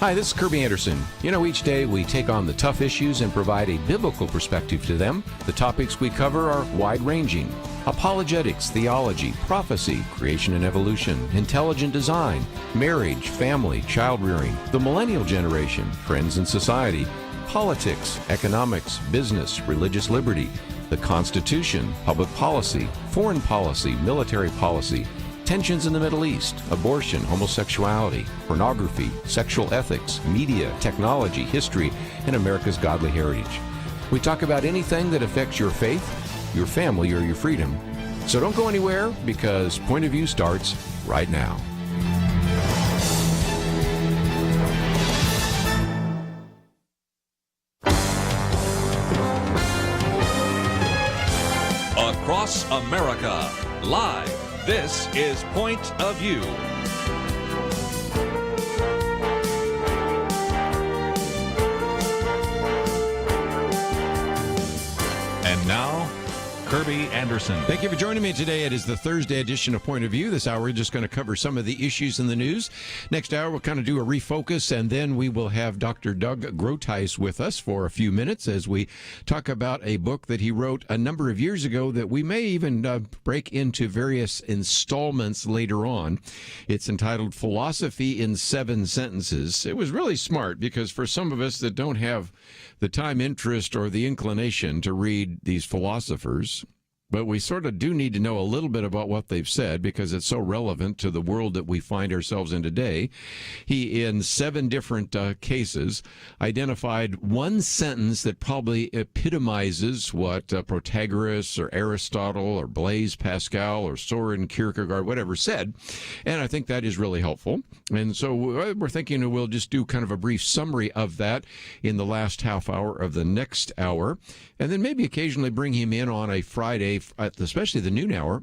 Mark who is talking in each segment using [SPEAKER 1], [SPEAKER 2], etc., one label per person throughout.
[SPEAKER 1] Hi, this is Kerby Anderson. You know, each day we take on the tough issues and provide a biblical perspective to them. The topics we cover are wide-ranging: apologetics, theology, prophecy, creation and evolution, intelligent design, marriage, family, child-rearing, the millennial generation, trends in society, politics, economics, business, religious liberty, the Constitution, public policy, foreign policy, military policy, tensions in the Middle East, abortion, homosexuality, pornography, sexual ethics, media, technology, history, and America's godly heritage. We talk about anything that affects your faith, your family, or your freedom. So don't go anywhere, because Point of View starts right now.
[SPEAKER 2] Across America, live. This is Point of View. And now, Kerby Anderson.
[SPEAKER 1] Thank you for joining me today. It is the Thursday edition of Point of View. This hour, we're just going to cover some of the issues in the news. Next hour, we'll kind of do a refocus, and then we will have Dr. Doug Groothuis with us for a few minutes as we talk about a book that he wrote a number of years ago that we may even break into various installments later on. It's entitled Philosophy in 7 Sentences. It was really smart, because for some of us that don't have the time, interest, or the inclination to read these philosophers, but we sort of do need to know a little bit about what they've said, because it's so relevant to the world that we find ourselves in today. He, in 7 different cases, identified one sentence that probably epitomizes what Protagoras or Aristotle or Blaise Pascal or Soren Kierkegaard, whatever, said. And I think that is really helpful. And so we're thinking we'll just do kind of a brief summary of that in the last half hour of the next hour, and then maybe occasionally bring him in on a Friday, especially the noon hour,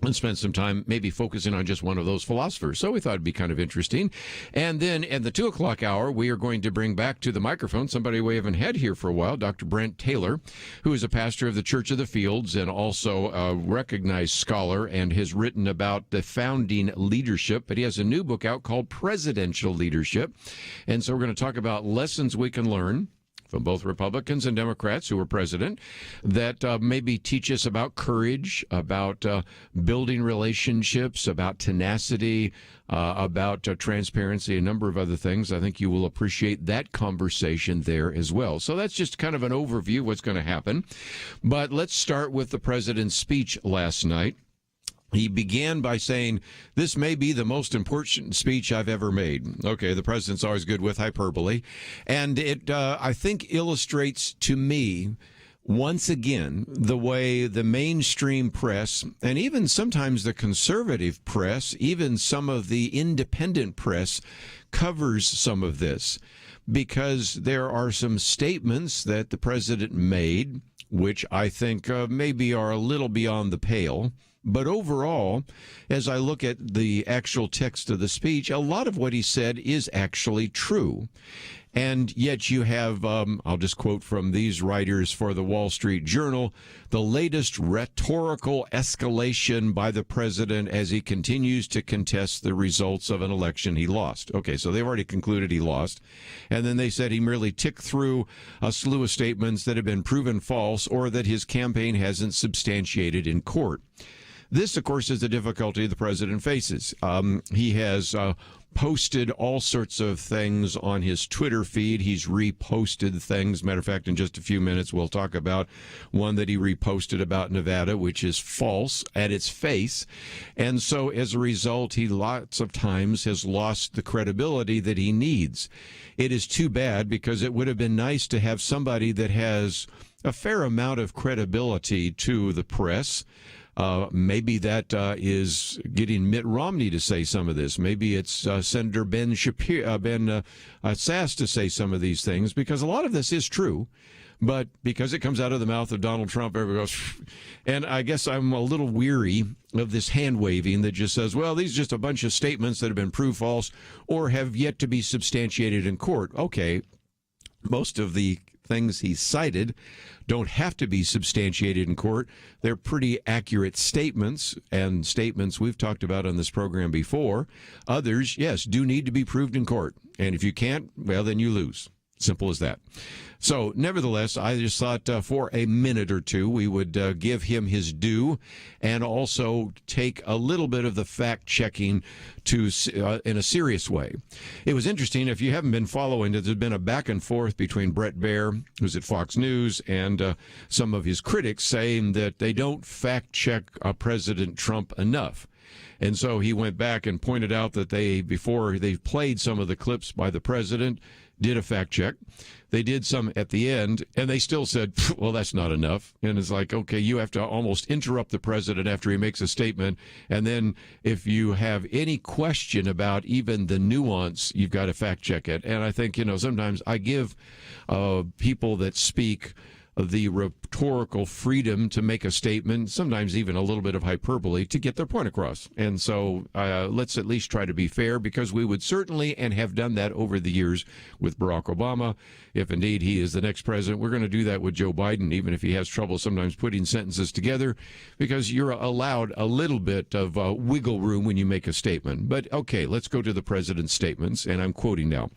[SPEAKER 1] and spend some time maybe focusing on just one of those philosophers. So we thought it'd be kind of interesting. And then at the 2 o'clock hour, we are going to bring back to the microphone somebody we haven't had here for a while, Dr. Brent Taylor, who is a pastor of the Church of the Fields and also a recognized scholar, and has written about the founding leadership. But he has a new book out called Presidential Leadership. And so we're going to talk about lessons we can learn from both Republicans and Democrats who were president that maybe teach us about courage, about building relationships, about tenacity, about transparency, a number of other things. I think you will appreciate that conversation there as well. So that's just kind of an overview of what's going to happen. But let's start with the president's speech last night. He began by saying, "This may be the most important speech I've ever made." Okay, the president's always good with hyperbole. And it, I think, illustrates to me, once again, the way the mainstream press, and even sometimes the conservative press, even some of the independent press, covers some of this. Because there are some statements that the president made, which I think maybe are a little beyond the pale. But overall, as I look at the actual text of the speech, a lot of what he said is actually true. And yet you have, I'll just quote from these writers for the Wall Street Journal, "the latest rhetorical escalation by the president as he continues to contest the results of an election he lost." Okay, so they've already concluded he lost. And then they said he merely ticked through a slew of statements that have been proven false or that his campaign hasn't substantiated in court. This, of course, is the difficulty the president faces. He has posted all sorts of things on his Twitter feed. He's reposted things. Matter of fact, in just a few minutes, we'll talk about one that he reposted about Nevada, which is false at its face. And so as a result, he lots of times has lost the credibility that he needs. It is too bad, because it would have been nice to have somebody that has a fair amount of credibility to the press. Maybe that is getting Mitt Romney to say some of this. Maybe it's Senator Ben Sasse to say some of these things, because a lot of this is true. But because it comes out of the mouth of Donald Trump, everybody goes, and I guess I'm a little weary of this hand-waving that just says, well, these are just a bunch of statements that have been proved false or have yet to be substantiated in court. Okay, most of the things he cited don't have to be substantiated in court. They're pretty accurate statements, and statements we've talked about on this program before. Others, yes, do need to be proved in court. And if you can't, well, then you lose. Simple as that. So, nevertheless, I just thought for a minute or two we would give him his due and also take a little bit of the fact-checking to in a serious way. It was interesting. If you haven't been following it, there's been a back and forth between Bret Baier, who's at Fox News, and some of his critics saying that they don't fact-check President Trump enough. And so he went back and pointed out that before they played some of the clips by the president, did a fact check. They did some at the end, and they still said, well, that's not enough. And it's like, okay, you have to almost interrupt the president after he makes a statement. And then if you have any question about even the nuance, you've got to fact check it. And I think, sometimes I give people that speak the rhetorical freedom to make a statement, sometimes even a little bit of hyperbole, to get their point across. And so let's at least try to be fair, because we would certainly, and have done that over the years with Barack Obama. If indeed he is the next president, we're going to do that with Joe Biden, even if he has trouble sometimes putting sentences together, because you're allowed a little bit of wiggle room when you make a statement. But okay, let's go to the president's statements, and I'm quoting now.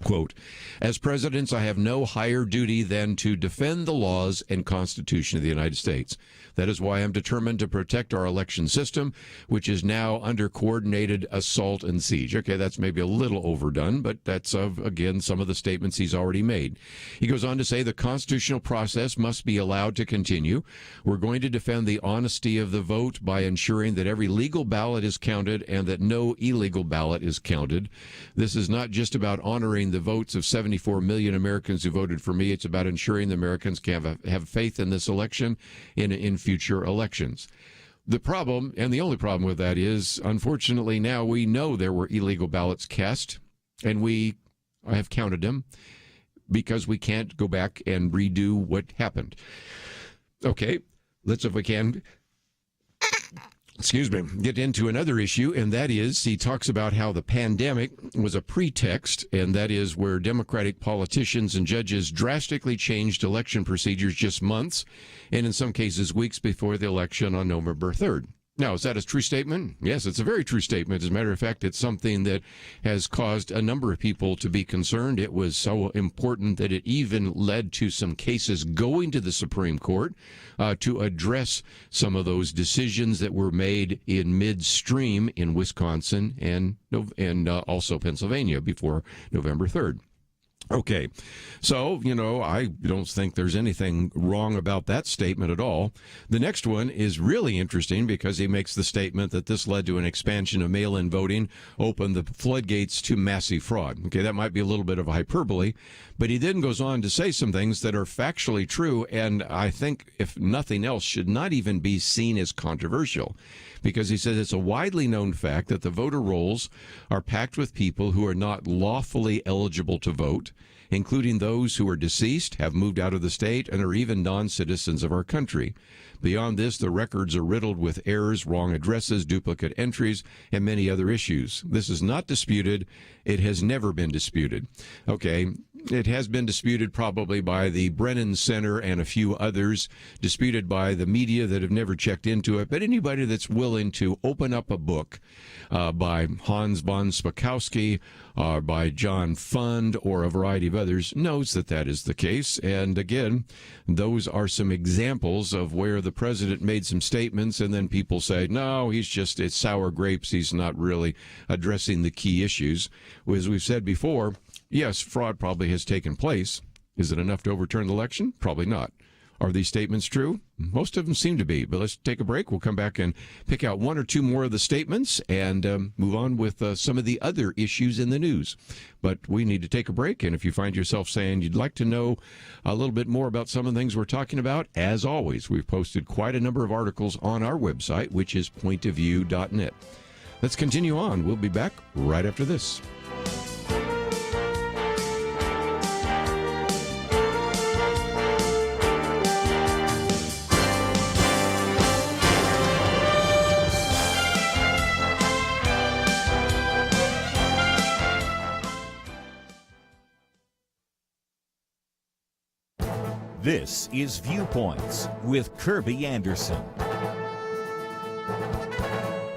[SPEAKER 1] Quote, as presidents, I have no higher duty than to defend the laws and Constitution of the United States. That is why I'm determined to protect our election system, which is now under coordinated assault and siege. Okay, that's maybe a little overdone, but that's, again, some of the statements he's already made. He goes on to say the constitutional process must be allowed to continue. We're going to defend the honesty of the vote by ensuring that every legal ballot is counted and that no illegal ballot is counted. This is not just about honoring the votes of 74 million Americans who voted for me. It's about ensuring the Americans can have faith in this election in future elections. The problem, and the only problem with that is, unfortunately, now we know there were illegal ballots cast, and we have counted them because we can't go back and redo what happened. Okay, let's, if we can, get into another issue, and that is he talks about how the pandemic was a pretext, and that is where Democratic politicians and judges drastically changed election procedures just months, and in some cases weeks before the election on November 3rd. Now, is that a true statement? Yes, it's a very true statement. As a matter of fact, it's something that has caused a number of people to be concerned. It was so important that it even led to some cases going to the Supreme Court to address some of those decisions that were made in midstream in Wisconsin and also Pennsylvania before November 3rd. Okay, so, I don't think there's anything wrong about that statement at all. The next one is really interesting because he makes the statement that this led to an expansion of mail-in voting, opened the floodgates to massive fraud. Okay, that might be a little bit of a hyperbole, but he then goes on to say some things that are factually true, and I think, if nothing else, should not even be seen as controversial. Because he says it's a widely known fact that the voter rolls are packed with people who are not lawfully eligible to vote, including those who are deceased, have moved out of the state, and are even non-citizens of our country. Beyond this, the records are riddled with errors, wrong addresses, duplicate entries, and many other issues. This is not disputed. It has never been disputed. Okay, it has been disputed probably by the Brennan Center and a few others, disputed by the media that have never checked into it, but anybody that's willing to open up a book by Hans von Spakovsky or by John Fund or a variety of others knows that that is the case. And again, those are some examples of where the president made some statements and then people say, no, it's sour grapes. He's not really addressing the key issues. As we've said before, yes, fraud probably has taken place. Is it enough to overturn the election? Probably not. Are these statements true? Most of them seem to be, but let's take a break. We'll come back and pick out one or two more of the statements and move on with some of the other issues in the news. But we need to take a break, and if you find yourself saying you'd like to know a little bit more about some of the things we're talking about, as always, we've posted quite a number of articles on our website, which is pointofview.net. Let's continue on. We'll be back right after this.
[SPEAKER 3] This is Viewpoints with Kerby Anderson.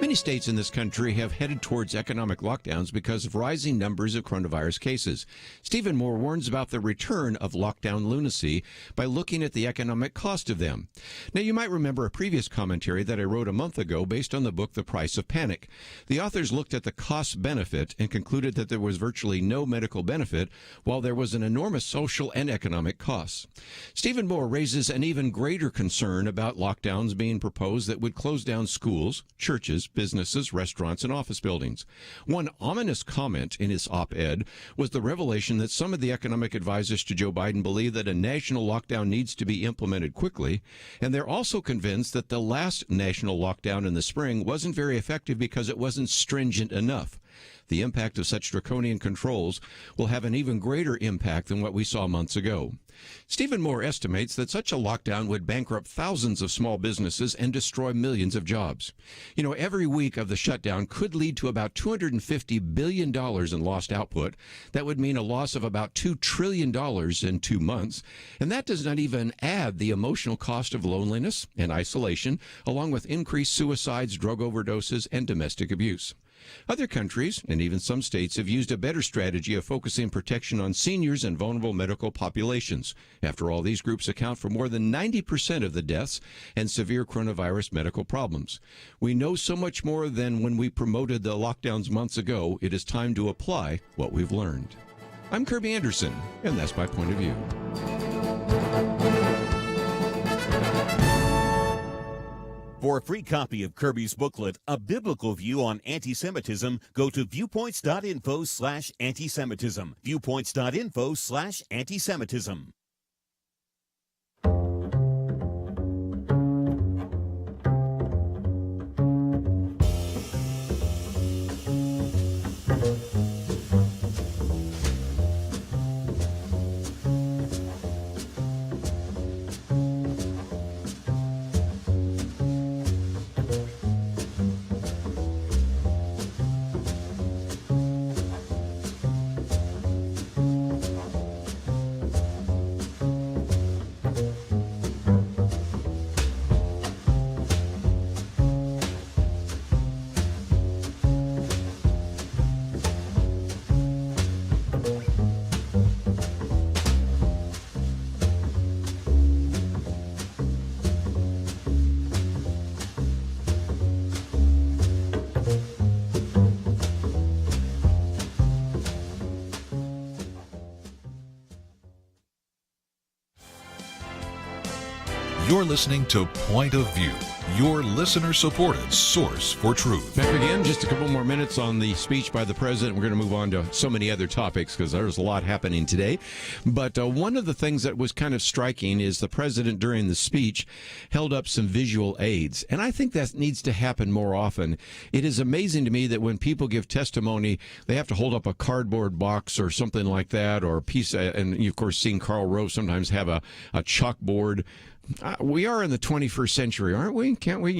[SPEAKER 1] Many states in this country have headed towards economic lockdowns because of rising numbers of coronavirus cases. Stephen Moore warns about the return of lockdown lunacy by looking at the economic cost of them. Now, you might remember a previous commentary that I wrote a month ago based on the book The Price of Panic. The authors looked at the cost-benefit and concluded that there was virtually no medical benefit, while there was an enormous social and economic cost. Stephen Moore raises an even greater concern about lockdowns being proposed that would close down schools, churches, businesses, restaurants, and office buildings. One ominous comment in his op-ed was the revelation that some of the economic advisors to Joe Biden believe that a national lockdown needs to be implemented quickly, and they're also convinced that the last national lockdown in the spring wasn't very effective because it wasn't stringent enough. The impact of such draconian controls will have an even greater impact than what we saw months ago. Stephen Moore estimates that such a lockdown would bankrupt thousands of small businesses and destroy millions of jobs. You know, every week of the shutdown could lead to about $250 billion in lost output. That would mean a loss of about $2 trillion in 2 months. And that does not even add the emotional cost of loneliness and isolation, along with increased suicides, drug overdoses, and domestic abuse. Other countries, and even some states, have used a better strategy of focusing protection on seniors and vulnerable medical populations. After all, these groups account for more than 90% of the deaths and severe coronavirus medical problems. We know so much more than when we promoted the lockdowns months ago. It is time to apply what we've learned. I'm Kerby Anderson, and that's my point of view.
[SPEAKER 3] For a free copy of Kerby's booklet, A Biblical View on Anti-Semitism, go to viewpoints.info/antisemitism. Viewpoints.info/antisemitism.
[SPEAKER 4] You're listening to Point of View, your listener-supported source for truth.
[SPEAKER 1] Back again, just a couple more minutes on the speech by the president. We're going to move on to so many other topics because there's a lot happening today. But one of the things that was kind of striking is the president during the speech held up some visual aids. And I think that needs to happen more often. It is amazing to me that when people give testimony, they have to hold up a cardboard box or something like that, or a piece. And you've, of course, seen Karl Rove sometimes have a chalkboard. We are in the 21st century, aren't we? Can't we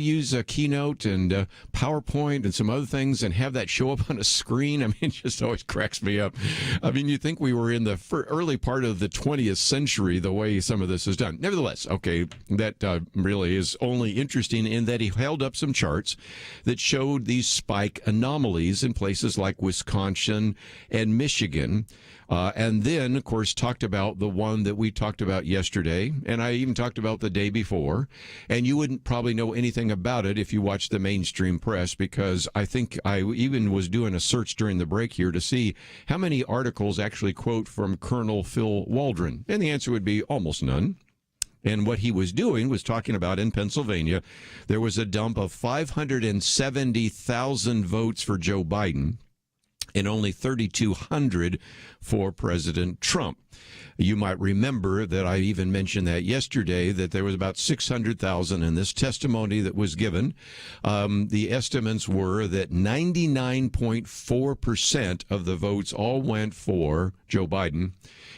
[SPEAKER 1] use a Keynote and PowerPoint and some other things and have that show up on a screen? I mean, it just always cracks me up. I mean, you think we were in the early part of the 20th century, the way some of this is done. Nevertheless, okay, that really is only interesting in that he held up some charts that showed these spike anomalies in places like Wisconsin and Michigan. And then, of course, talked about the one that we talked about yesterday, and I even talked about the day before. And you wouldn't probably know anything about it if you watched the mainstream press, because I think I even was doing a search during the break here to see how many articles actually quote from Colonel Phil Waldron. And the answer would be almost none. And what he was doing was talking about in Pennsylvania, there was a dump of 570,000 votes for Joe Biden and only 3,200 for President Trump. You might remember that I even mentioned that yesterday, that there was about 600,000 in this testimony that was given. The estimates were that 99.4% of the votes all went for Joe Biden,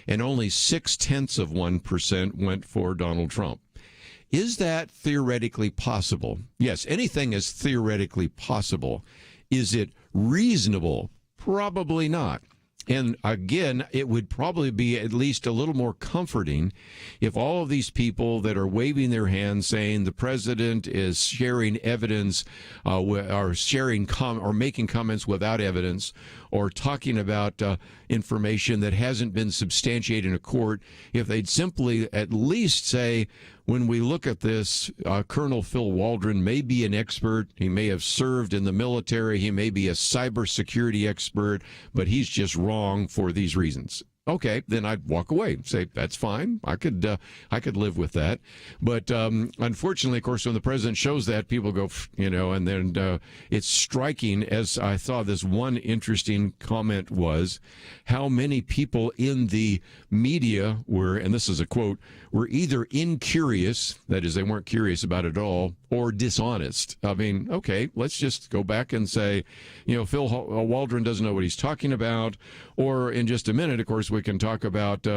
[SPEAKER 1] and only 0.6% went for Donald Trump. Is that theoretically possible? Yes, anything is theoretically possible. Is it reasonable? Probably not. And again, it would probably be at least a little more comforting if all of these people that are waving their hands saying the president is sharing evidence or sharing or making comments without evidence or talking about information that hasn't been substantiated in a court, if they'd simply at least say, when we look at this, Colonel Phil Waldron may be an expert. He may have served in the military. He may be a cybersecurity expert, but he's just wrong for these reasons. Okay, then I'd walk away and say, that's fine. I could live with that. But unfortunately, of course, when the president shows that, people go, and then it's striking, as I saw this one interesting comment was, how many people in the media were, and this is a quote, were either incurious, that is, they weren't curious about it at all, or dishonest. I mean, okay, let's just go back and say, Phil Waldron doesn't know what he's talking about. Or in just a minute, of course, we can talk about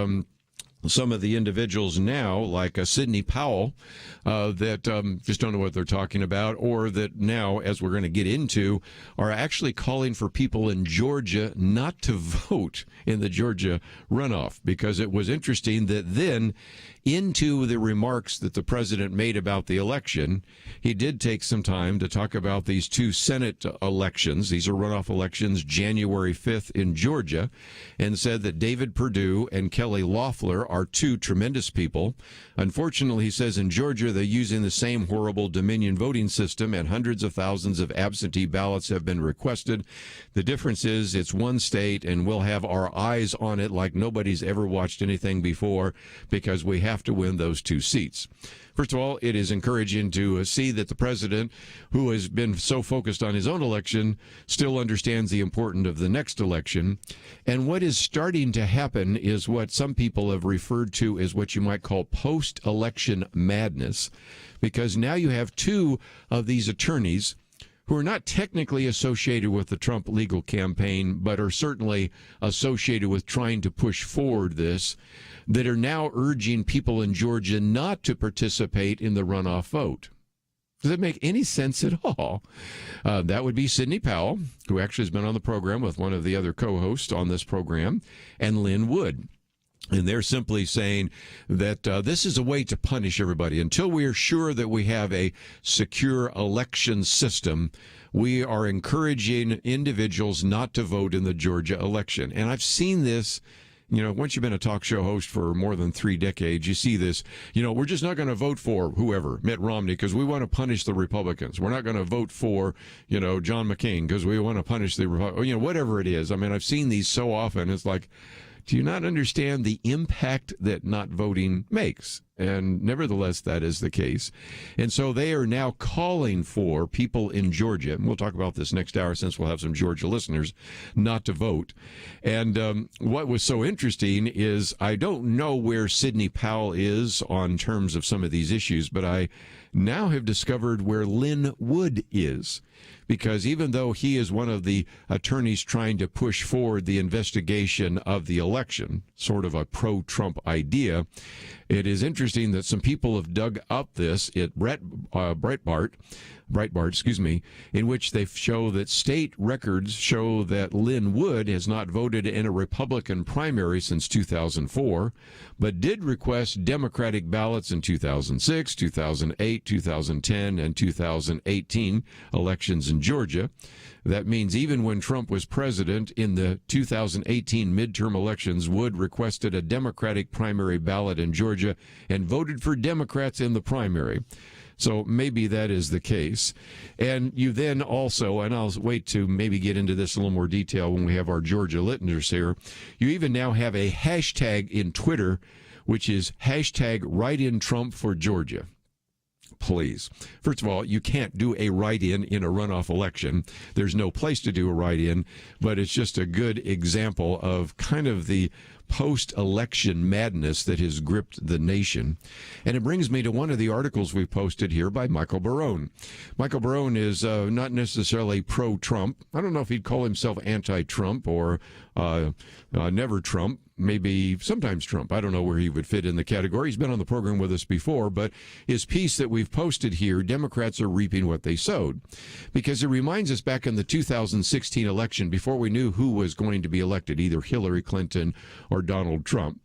[SPEAKER 1] some of the individuals now, like Sidney Powell, that just don't know what they're talking about, or that now, as we're going to get into, are actually calling for people in Georgia not to vote in the Georgia runoff, because it was interesting that then into the remarks that the president made about the election, he did take some time to talk about these two Senate elections. These are runoff elections, January 5th in Georgia, and said that David Perdue and Kelly Loeffler are two tremendous people. Unfortunately, he says in Georgia, they're using the same horrible Dominion voting system, and hundreds of thousands of absentee ballots have been requested. The difference is it's one state, and we'll have our eyes on it like nobody's ever watched anything before, because we have to win those two seats. First of all, it is encouraging to see that the president, who has been so focused on his own election, still understands the importance of the next election. And what is starting to happen is what some people have referred to as what you might call post-election madness, because now you have two of these attorneys who are not technically associated with the Trump legal campaign, but are certainly associated with trying to push forward this, that are now urging people in Georgia not to participate in the runoff vote. Does that make any sense at all? That would be Sidney Powell, who actually has been on the program with one of the other co-hosts on this program, and Lynn Wood. And they're simply saying that this is a way to punish everybody. Until we are sure that we have a secure election system, we are encouraging individuals not to vote in the Georgia election. And I've seen this. Once you've been a talk show host for more than 3 decades, you see this. We're just not going to vote for whoever, Mitt Romney, because we want to punish the Republicans. We're not going to vote for, John McCain because we want to punish the Republicans. Whatever it is. I mean, I've seen these so often. It's like, do you not understand the impact that not voting makes? And nevertheless, that is the case. And so they are now calling for people in Georgia, and we'll talk about this next hour since we'll have some Georgia listeners, not to vote. And what was so interesting is I don't know where Sidney Powell is on terms of some of these issues, but I now have discovered where Lynn Wood is. Because even though he is one of the attorneys trying to push forward the investigation of the election, sort of a pro-Trump idea, it is interesting that some people have dug up this at Breitbart, in which they show that state records show that Lynn Wood has not voted in a Republican primary since 2004, but did request Democratic ballots in 2006, 2008, 2010, and 2018 elections in Georgia. That means even when Trump was president in the 2018 midterm elections, Wood requested a Democratic primary ballot in Georgia and voted for Democrats in the primary. So maybe that is the case. And you then also, and I'll wait to maybe get into this in a little more detail when we have our Georgia listeners here, you even now have a hashtag in Twitter, which is hashtag write-in-Trump for Georgia. Please. First of all, you can't do a write-in in a runoff election. There's no place to do a write-in, but it's just a good example of kind of the post-election madness that has gripped the nation. And it brings me to one of the articles we posted here by Michael Barone. Michael Barone is not necessarily pro-Trump. I don't know if he'd call himself anti-Trump or never Trump. Maybe sometimes Trump. I don't know where he would fit in the category. He's been on the program with us before, but his piece that we've posted here, Democrats are reaping what they sowed, because it reminds us back in the 2016 election, before we knew who was going to be elected, either Hillary Clinton or Donald Trump.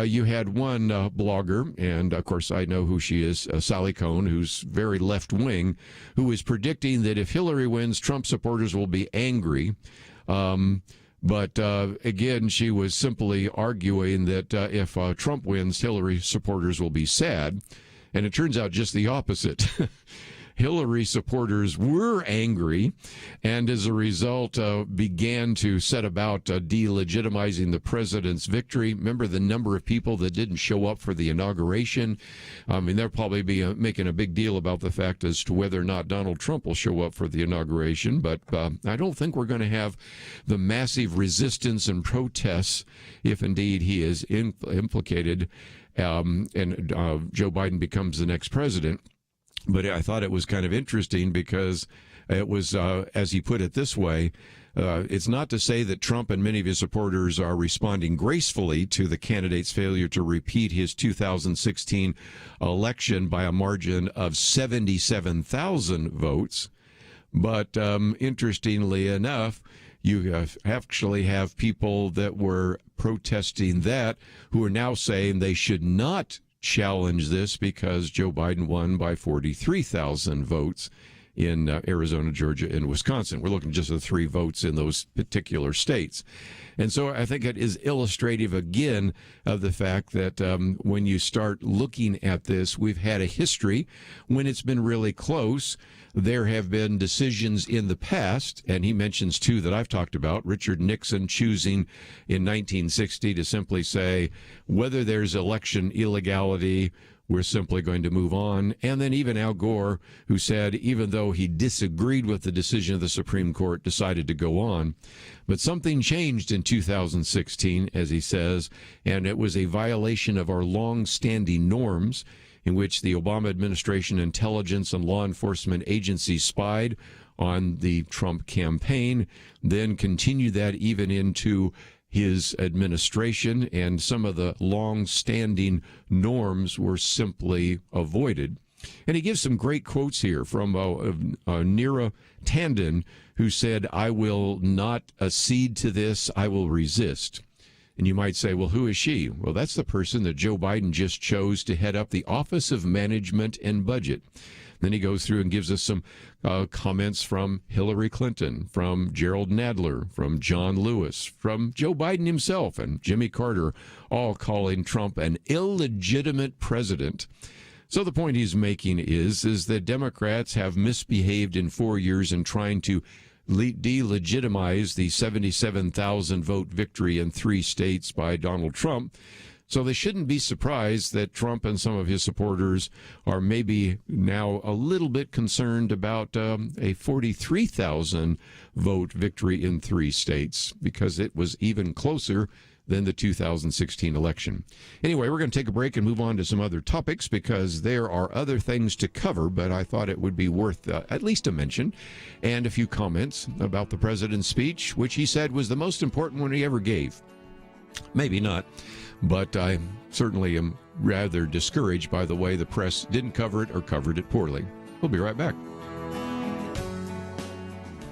[SPEAKER 1] You had one blogger, and of course I know who she is, Sally Cohn, who's very left-wing, who was predicting that if Hillary wins, Trump supporters will be angry. But again, she was simply arguing that if Trump wins, Hillary supporters will be sad. And it turns out just the opposite. Hillary supporters were angry, and as a result began to set about delegitimizing the president's victory. Remember the number of people that didn't show up for the inauguration? I mean, they'll probably be making a big deal about the fact as to whether or not Donald Trump will show up for the inauguration, but I don't think we're going to have the massive resistance and protests if indeed he is implicated and Joe Biden becomes the next president. But I thought it was kind of interesting because it was, as he put it this way, it's not to say that Trump and many of his supporters are responding gracefully to the candidate's failure to repeat his 2016 election by a margin of 77,000 votes. But interestingly enough, you actually have people that were protesting that who are now saying they should not challenge this because Joe Biden won by 43,000 votes in Arizona, Georgia, and Wisconsin. We're looking just at 3 votes in those particular states. And so I think it is illustrative again of the fact that when you start looking at this, we've had a history when it's been really close. There have been decisions in the past, and he mentions 2 that I've talked about. Richard Nixon choosing in 1960 to simply say, whether there's election illegality, we're simply going to move on. And then even Al Gore, who said, even though he disagreed with the decision of the Supreme Court, decided to go on. But something changed in 2016, as he says, and it was a violation of our long-standing norms in which the Obama administration intelligence and law enforcement agencies spied on the Trump campaign, then continued that even into his administration, and some of the long-standing norms were simply avoided. And he gives some great quotes here from Neera Tanden, who said, I will not accede to this, I will resist. And you might say, well, who is she? Well, that's the person that Joe Biden just chose to head up the Office of Management and Budget. Then he goes through and gives us some comments from Hillary Clinton, from Gerald Nadler, from John Lewis, from Joe Biden himself, and Jimmy Carter, all calling Trump an illegitimate president. So the point he's making is that Democrats have misbehaved in 4 years in trying to delegitimize the 77,000 vote victory in 3 states by Donald Trump. So they shouldn't be surprised that Trump and some of his supporters are maybe now a little bit concerned about a 43,000 vote victory in 3 states, because it was even closer than the 2016 election. Anyway, we're going to take a break and move on to some other topics because there are other things to cover, but I thought it would be worth at least a mention and a few comments about the president's speech, which he said was the most important one he ever gave. Maybe not, but I certainly am rather discouraged by the way the press didn't cover it or covered it poorly. We'll be right back.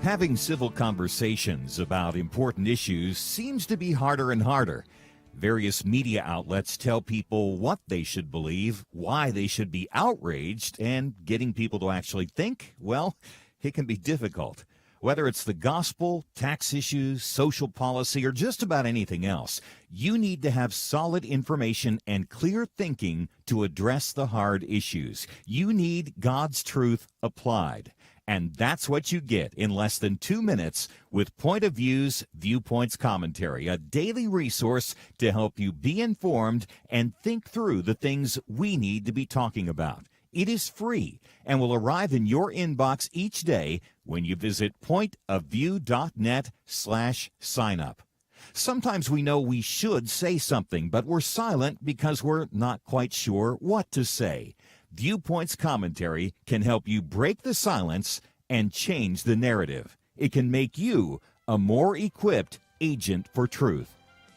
[SPEAKER 3] Having civil conversations about important issues seems to be harder and harder. Various media outlets tell people what they should believe, why they should be outraged, and getting people to actually think, well, it can be difficult. Whether it's the gospel, tax issues, social policy, or just about anything else, you need to have solid information and clear thinking to address the hard issues. You need God's truth applied. And that's what you get in less than 2 minutes with Point of View's Viewpoints Commentary, a daily resource to help you be informed and think through the things we need to be talking about. It is free and will arrive in your inbox each day when you visit pointofview.net/signup. Sometimes we know we should say something, but we're silent because we're not quite sure what to say. Viewpoints Commentary can help you break the silence and change the narrative. It can make you a more equipped agent for truth.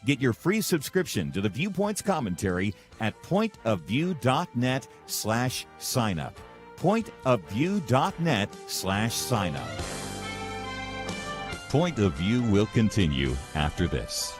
[SPEAKER 3] Get your free subscription to the Viewpoints Commentary at pointofview.net/signup. pointofview.net/signup. Point of View will continue after this.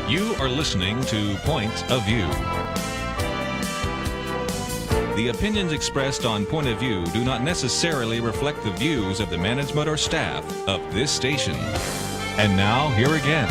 [SPEAKER 2] You are listening to Point of View. The opinions expressed on Point of View do not necessarily reflect the views of the management or staff of this station. And now, here again,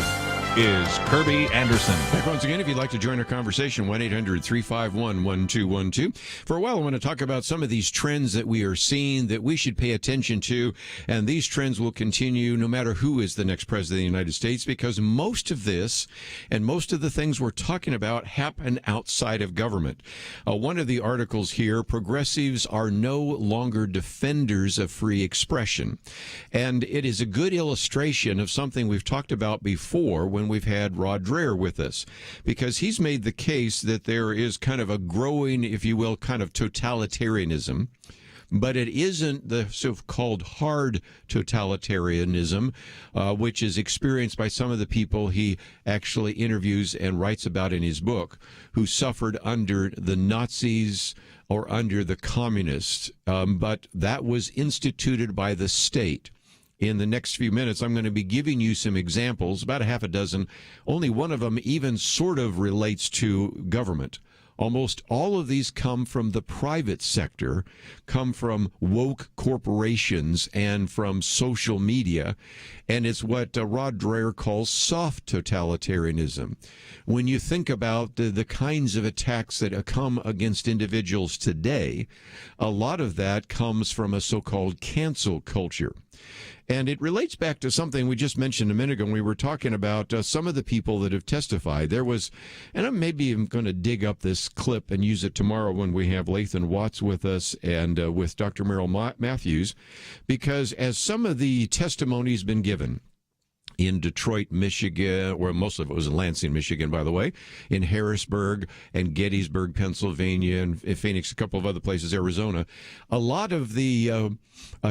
[SPEAKER 2] is Kerby Anderson.
[SPEAKER 1] Back once again, if you'd like to join our conversation, 1-800-351-1212. For a while, I want to talk about some of these trends that we are seeing that we should pay attention to, and these trends will continue no matter who is the next president of the United States, because most of this and most of the things we're talking about happen outside of government. One of the articles here, progressives are no longer defenders of free expression, and it is a good illustration of something we've talked about before when we've had Rod Dreher with us, because he's made the case that there is kind of a growing, if you will, kind of totalitarianism, but it isn't the so-called hard totalitarianism, which is experienced by some of the people he actually interviews and writes about in his book, who suffered under the Nazis or under the communists, but that was instituted by the state. In the next few minutes, I'm going to be giving you some examples, about a half a dozen. Only one of them even sort of relates to government. Almost all of these come from the private sector, come from woke corporations and from social media, and it's what Rod Dreher calls soft totalitarianism. When you think about the kinds of attacks that come against individuals today, a lot of that comes from a so-called cancel culture. And it relates back to something we just mentioned a minute ago when we were talking about some of the people that have testified. There was, and I'm maybe going to dig up this clip and use it tomorrow when we have Lathan Watts with us and with Dr. Merrill Matthews, because as some of the testimony's been given, in Detroit, Michigan, or most of it was in Lansing, Michigan, by the way, in Harrisburg and Gettysburg, Pennsylvania, and Phoenix, a couple of other places, Arizona. A lot of the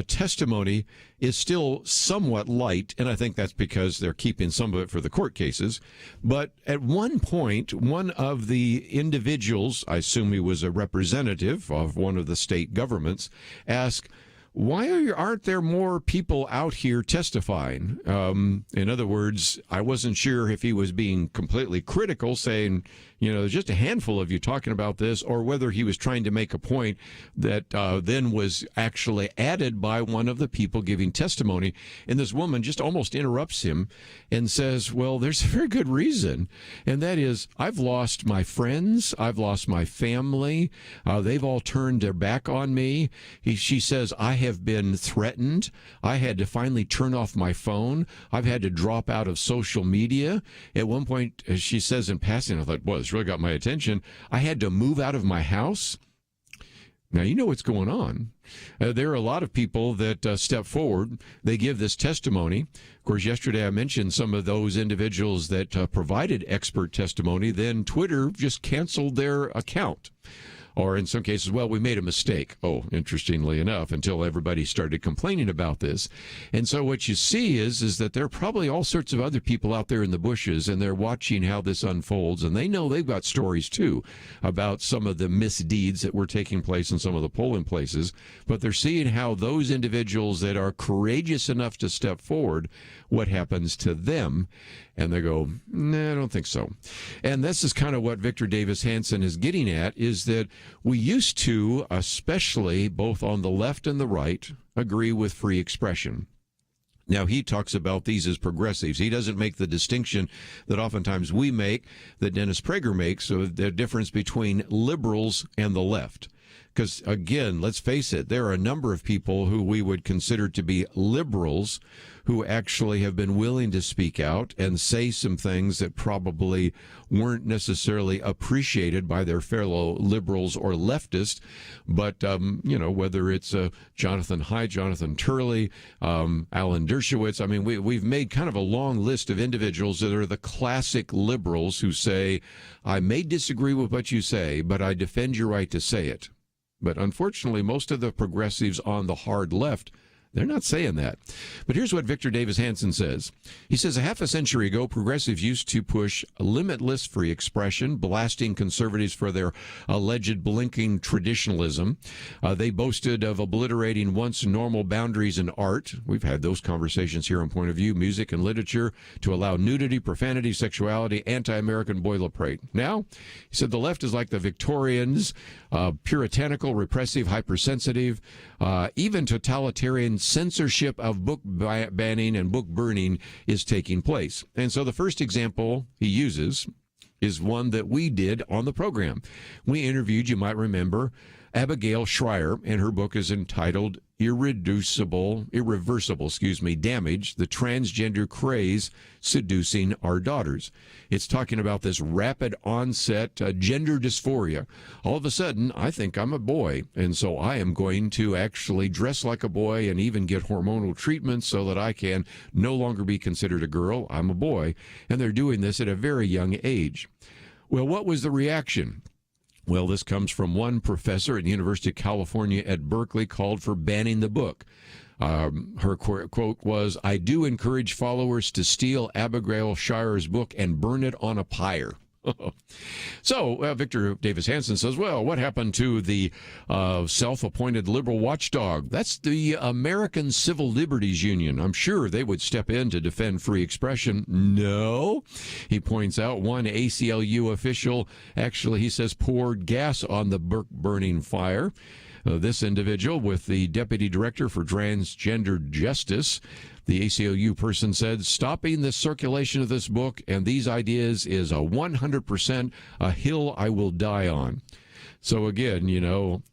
[SPEAKER 1] testimony is still somewhat light, and I think that's because they're keeping some of it for the court cases. But at one point, one of the individuals, I assume he was a representative of one of the state governments, asked, why aren't there more people out here testifying? In other words, I wasn't sure if he was being completely critical, saying, you know, there's just a handful of you talking about this, or whether he was trying to make a point that then was actually added by one of the people giving testimony. And this woman just almost interrupts him and says, well, there's a very good reason. And that is, I've lost my friends. I've lost my family. They've all turned their back on me. She says, I have been threatened. I had to finally turn off my phone. I've had to drop out of social media. At one point, she says in passing, I thought, well, it's really got my attention. I had to move out of my house. Now, you know what's going on. There are a lot of people that step forward. They give this testimony. Of course, yesterday I mentioned some of those individuals that provided expert testimony. Then Twitter just canceled their account. Or in some cases, well, we made a mistake. Oh, interestingly enough, until everybody started complaining about this. And so what you see is that there are probably all sorts of other people out there in the bushes, and they're watching how this unfolds. And they know they've got stories, too, about some of the misdeeds that were taking place in some of the polling places. But they're seeing how those individuals that are courageous enough to step forward, what happens to them. And they go, nah, I don't think so. And this is kind of what Victor Davis Hanson is getting at, is that we used to, especially both on the left and the right, agree with free expression. Now, he talks about these as progressives. He doesn't make the distinction that oftentimes we make, that Dennis Prager makes, of the difference between liberals and the left. Because, again, let's face it, there are a number of people who we would consider to be liberals who actually have been willing to speak out and say some things that probably weren't necessarily appreciated by their fellow liberals or leftists. But, you know, whether it's Jonathan Haidt, Jonathan Turley, Alan Dershowitz, I mean, we've made kind of a long list of individuals that are the classic liberals who say, I may disagree with what you say, but I defend your right to say it. But unfortunately, most of the progressives on the hard left, they're not saying that. But here's what Victor Davis Hanson says. He says, a half a century ago, progressives used to push limitless free expression, blasting conservatives for their alleged blinking traditionalism. They boasted of obliterating once normal boundaries in art. We've had those conversations here on Point of View, music and literature, to allow nudity, profanity, sexuality, anti-American boilerplate. Now, he said, the left is like the Victorians, puritanical, repressive, hypersensitive, even totalitarian censorship of book banning and book burning is taking place. And so the first example he uses is one that we did on the program. We interviewed, you might remember, Abigail Schreier, and her book is entitled Irreversible, Damage, the Transgender Craze Seducing Our Daughters. It's talking about this rapid onset gender dysphoria. All of a sudden, I think I'm a boy, and so I am going to actually dress like a boy and even get hormonal treatment so that I can no longer be considered a girl. I'm a boy, and they're doing this at a very young age. Well, what was the reaction? Well, this comes from one professor at the University of California at Berkeley called for banning the book. Her quote was, "I do encourage followers to steal Abigail Schreier's book and burn it on a pyre." So Victor Davis Hanson says, well, what happened to the self-appointed liberal watchdog? That's the American Civil Liberties Union. I'm sure they would step in to defend free expression. No. He points out one ACLU official actually, he says, poured gas on the burning fire. This individual with the deputy director for transgender justice, the ACLU person said, stopping the circulation of this book and these ideas is a 100% a hill I will die on. So again, you know,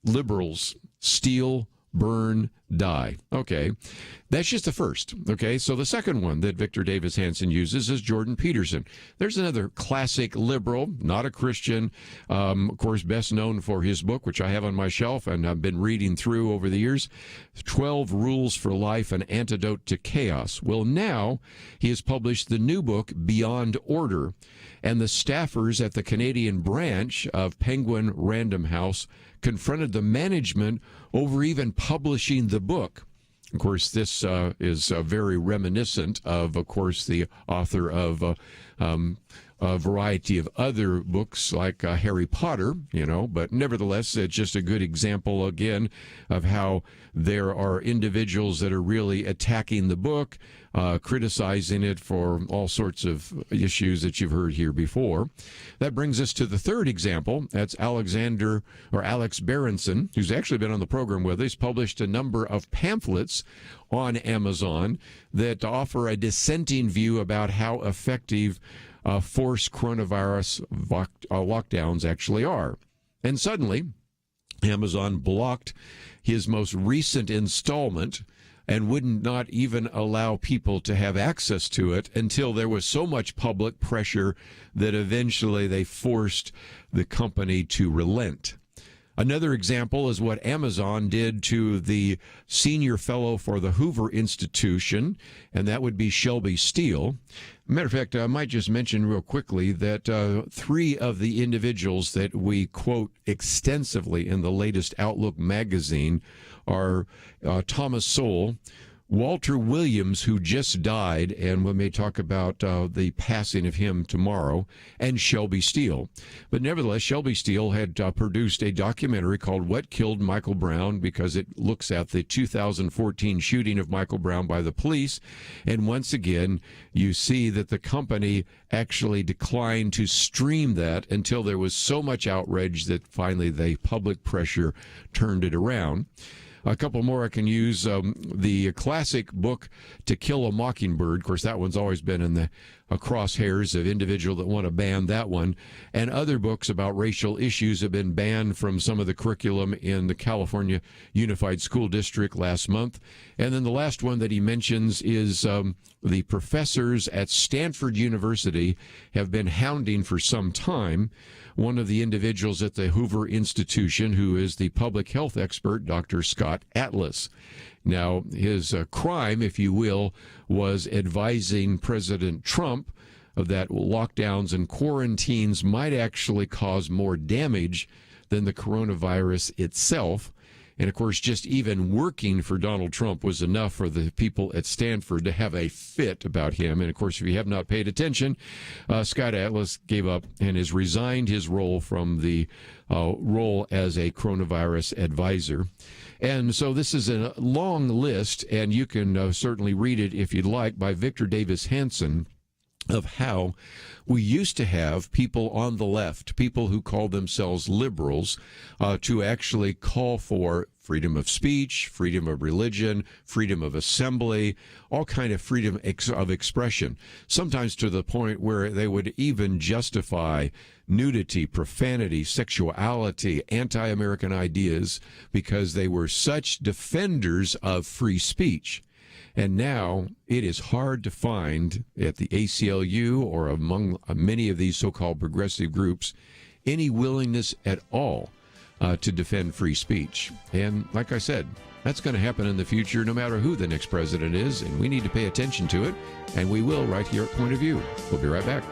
[SPEAKER 1] liberals steal, burn, die. Okay, that's just the first. Okay, so the second one that Victor Davis Hanson uses is Jordan Peterson. There's another classic liberal, not a Christian, of course, best known for his book, which I have on my shelf and I've been reading through over the years, 12 Rules for Life, An Antidote to Chaos. Well, now he has published the new book, Beyond Order, and the staffers at the Canadian branch of Penguin Random House confronted the management over even publishing the book. Of course, this is very reminiscent of course, the author of a variety of other books like Harry Potter, you know, but nevertheless, it's just a good example, again, of how there are individuals that are really attacking the book, criticizing it for all sorts of issues that you've heard here before. That brings us to the third example. That's Alex Berenson, who's actually been on the program with us, published a number of pamphlets on Amazon that offer a dissenting view about how effective forced coronavirus lockdowns actually are. And suddenly, Amazon blocked his most recent installment and would not even allow people to have access to it until there was so much public pressure that eventually they forced the company to relent. Another example is what Amazon did to the senior fellow for the Hoover Institution, and that would be Shelby Steele. Matter of fact, I might just mention real quickly that 3 of the individuals that we quote extensively in the latest Outlook magazine are Thomas Sowell, Walter Williams, who just died, and we may talk about the passing of him tomorrow, and Shelby Steele. But nevertheless, Shelby Steele had produced a documentary called What Killed Michael Brown, because it looks at the 2014 shooting of Michael Brown by the police. And once again, you see that the company actually declined to stream that until there was so much outrage that finally the public pressure turned it around. A couple more I can use. The classic book, To Kill a Mockingbird. Of course, that one's always been in the crosshairs of individuals that want to ban that one. And other books about racial issues have been banned from some of the curriculum in the California Unified School District last month. And then the last one that he mentions is the professors at Stanford University have been hounding for some time one of the individuals at the Hoover Institution, who is the public health expert, Dr. Scott Atlas. Now, his crime, if you will, was advising President Trump that lockdowns and quarantines might actually cause more damage than the coronavirus itself. And, of course, just even working for Donald Trump was enough for the people at Stanford to have a fit about him. And, of course, if you have not paid attention, Scott Atlas gave up and has resigned his role from the role as a coronavirus advisor. And so this is a long list, and you can certainly read it if you'd like, by Victor Davis Hanson. of how we used to have people on the left, people who called themselves liberals, to actually call for freedom of speech, freedom of religion, freedom of assembly, all kind of freedom of expression, sometimes to the point where they would even justify nudity, profanity, sexuality, anti-American ideas, because they were such defenders of free speech. And now it is hard to find at the ACLU or among many of these so-called progressive groups any willingness at all to defend free speech. And like I said, that's going to happen in the future no matter who the next president is, and we need to pay attention to it, and we will right here at Point of View. We'll be right back.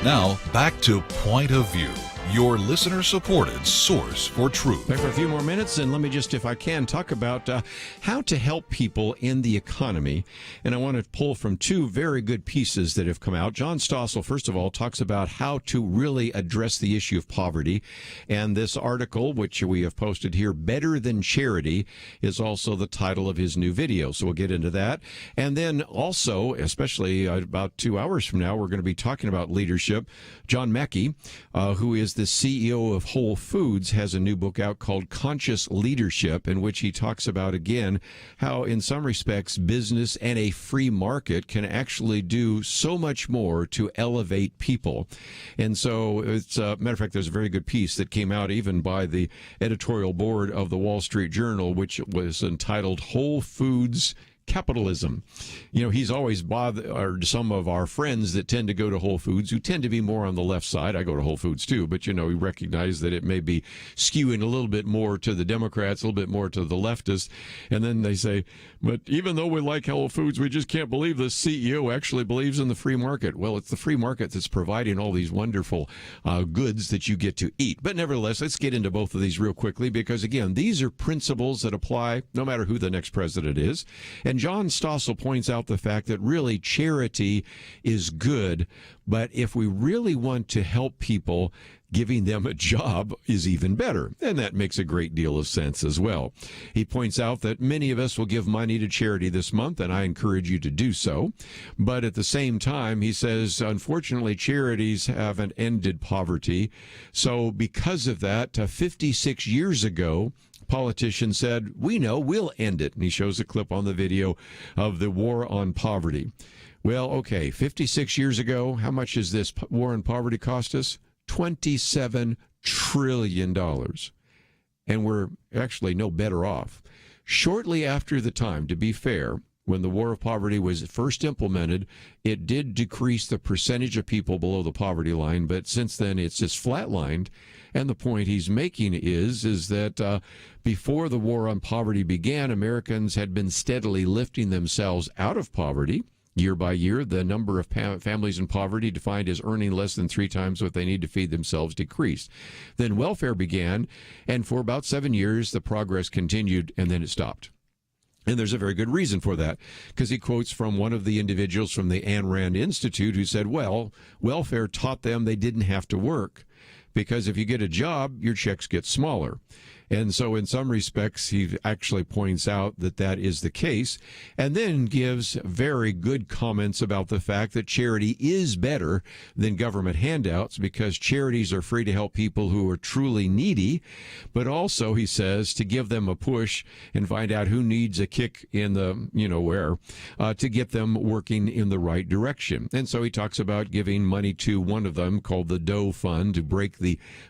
[SPEAKER 4] Now, back to Point of View, your listener-supported source for truth.
[SPEAKER 1] Back for a few more minutes, and let me just, if I can, talk about how to help people in the economy. And I want to pull from two very good pieces that have come out. John Stossel, first of all, talks about how to really address the issue of poverty. And this article, which we have posted here, Better Than Charity, is also the title of his new video. So we'll get into that. And then also, especially about 2 hours from now, we're going to be talking about leadership. John Mackey, who is the CEO of Whole Foods, has a new book out called Conscious Leadership, in which he talks about, again, how in some respects business and a free market can actually do so much more to elevate people. And so, it's matter of fact, there's a very good piece that came out even by the editorial board of the Wall Street Journal, which was entitled Whole Foods capitalism. He's always bothered some of our friends that tend to go to Whole Foods, who tend to be more on the left side. I go to Whole Foods too, but, we recognize that it may be skewing a little bit more to the Democrats, a little bit more to the leftists. And then they say, but even though we like Whole Foods, we just can't believe this CEO actually believes in the free market. Well, it's the free market that's providing all these wonderful goods that you get to eat. But nevertheless, let's get into both of these real quickly, because, again, these are principles that apply no matter who the next president is. And John Stossel points out the fact that really charity is good, but if we really want to help people, giving them a job is even better. And that makes a great deal of sense as well. He points out that many of us will give money to charity this month, and I encourage you to do so. But at the same time, he says, unfortunately, charities haven't ended poverty. So because of that, 56 years ago, politicians said, we know, we'll end it. And he shows a clip on the video of the war on poverty. Well, okay, 56 years ago, how much does this war on poverty cost us? $27 trillion. And we're actually no better off. Shortly after the time, to be fair, when the war of poverty was first implemented, it did decrease the percentage of people below the poverty line, but since then it's just flatlined. And the point he's making is that before the war on poverty began, Americans had been steadily lifting themselves out of poverty. Year by year, the number of families in poverty, defined as earning less than 3 times what they need to feed themselves, decreased. Then welfare began, and for about 7 years, the progress continued, and then it stopped. And there's a very good reason for that, because he quotes from one of the individuals from the Ayn Rand Institute who said, well, welfare taught them they didn't have to work, because if you get a job, your checks get smaller. And so in some respects, he actually points out that that is the case, and then gives very good comments about the fact that charity is better than government handouts, because charities are free to help people who are truly needy, but also, he says, to give them a push and find out who needs a kick in the, where, to get them working in the right direction. And so he talks about giving money to one of them called the Doe Fund to break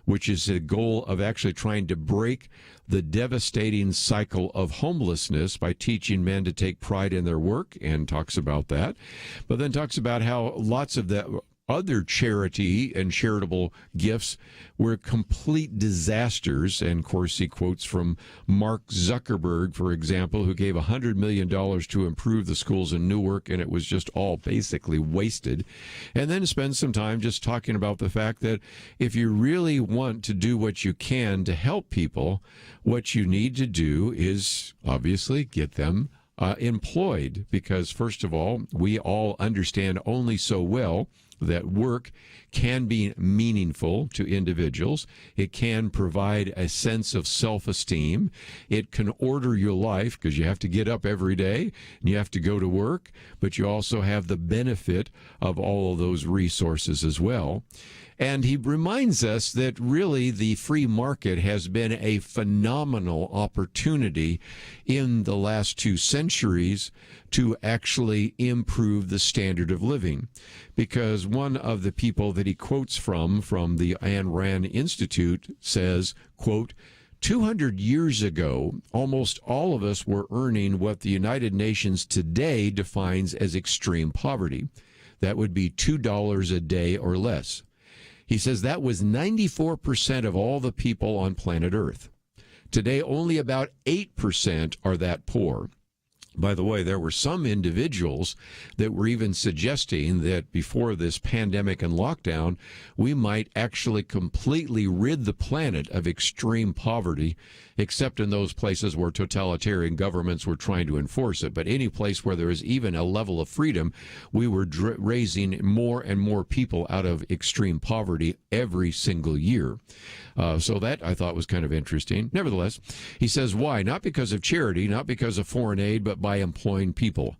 [SPEAKER 1] which is a goal of actually trying to break the devastating cycle of homelessness by teaching men to take pride in their work, and talks about that. But then talks about how lots of the other charity and charitable gifts were complete disasters. And of course, he quotes from Mark Zuckerberg, for example, who gave $100 million to improve the schools in Newark, and it was just all basically wasted. And then spend some time just talking about the fact that if you really want to do what you can to help people, what you need to do is obviously get them employed, because first of all, we all understand only so well that work can be meaningful to individuals. It can provide a sense of self-esteem. It can order your life, because you have to get up every day and you have to go to work, but you also have the benefit of all of those resources as well. And he reminds us that really the free market has been a phenomenal opportunity in the last 2 centuries to actually improve the standard of living. Because one of the people that he quotes from the Ayn Rand Institute says, quote, 200 years ago, almost all of us were earning what the United Nations today defines as extreme poverty. That would be $2 a day or less. He says that was 94% of all the people on planet Earth. Today, only about 8% are that poor. By the way, there were some individuals that were even suggesting that before this pandemic and lockdown, we might actually completely rid the planet of extreme poverty, except in those places where totalitarian governments were trying to enforce it. But any place where there is even a level of freedom, we were raising more and more people out of extreme poverty every single year. So that I thought was kind of interesting. Nevertheless, he says why? Not because of charity, not because of foreign aid, but by employing people.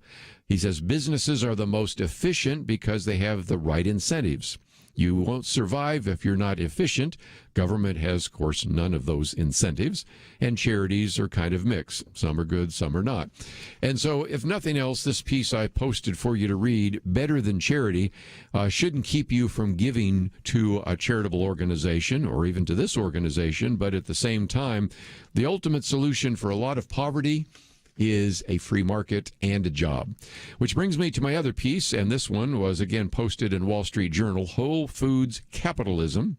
[SPEAKER 1] He says businesses are the most efficient because they have the right incentives. You won't survive if you're not efficient. Government has, of course, none of those incentives, and charities are kind of mixed. Some are good, some are not. And so, if nothing else, this piece I posted for you to read, Better Than Charity, shouldn't keep you from giving to a charitable organization or even to this organization, but at the same time, the ultimate solution for a lot of poverty is a free market and a job. Which brings me to my other piece, and this one was again posted in Wall Street Journal, Whole Foods Capitalism.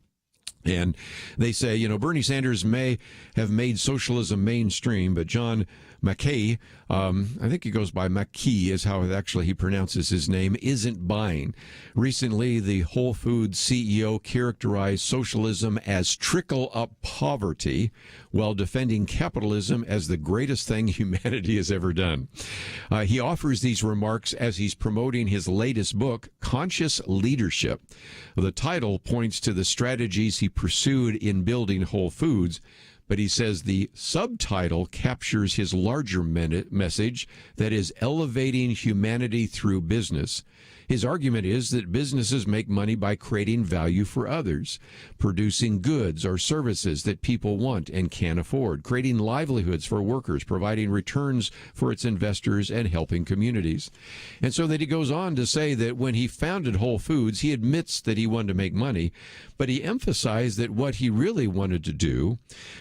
[SPEAKER 1] And they say, Bernie Sanders may have made socialism mainstream, but John McKay, I think he goes by McKee is how actually he pronounces his name, isn't buying. Recently, the Whole Foods CEO characterized socialism as trickle-up poverty while defending capitalism as the greatest thing humanity has ever done. He offers these remarks as he's promoting his latest book, Conscious Leadership. The title points to the strategies he pursued in building Whole Foods, but he says the subtitle captures his larger message that is elevating humanity through business. His argument is that businesses make money by creating value for others, producing goods or services that people want and can't afford, creating livelihoods for workers, providing returns for its investors, and helping communities. And so that he goes on to say that when he founded Whole Foods, he admits that he wanted to make money, but he emphasized that what he really wanted to do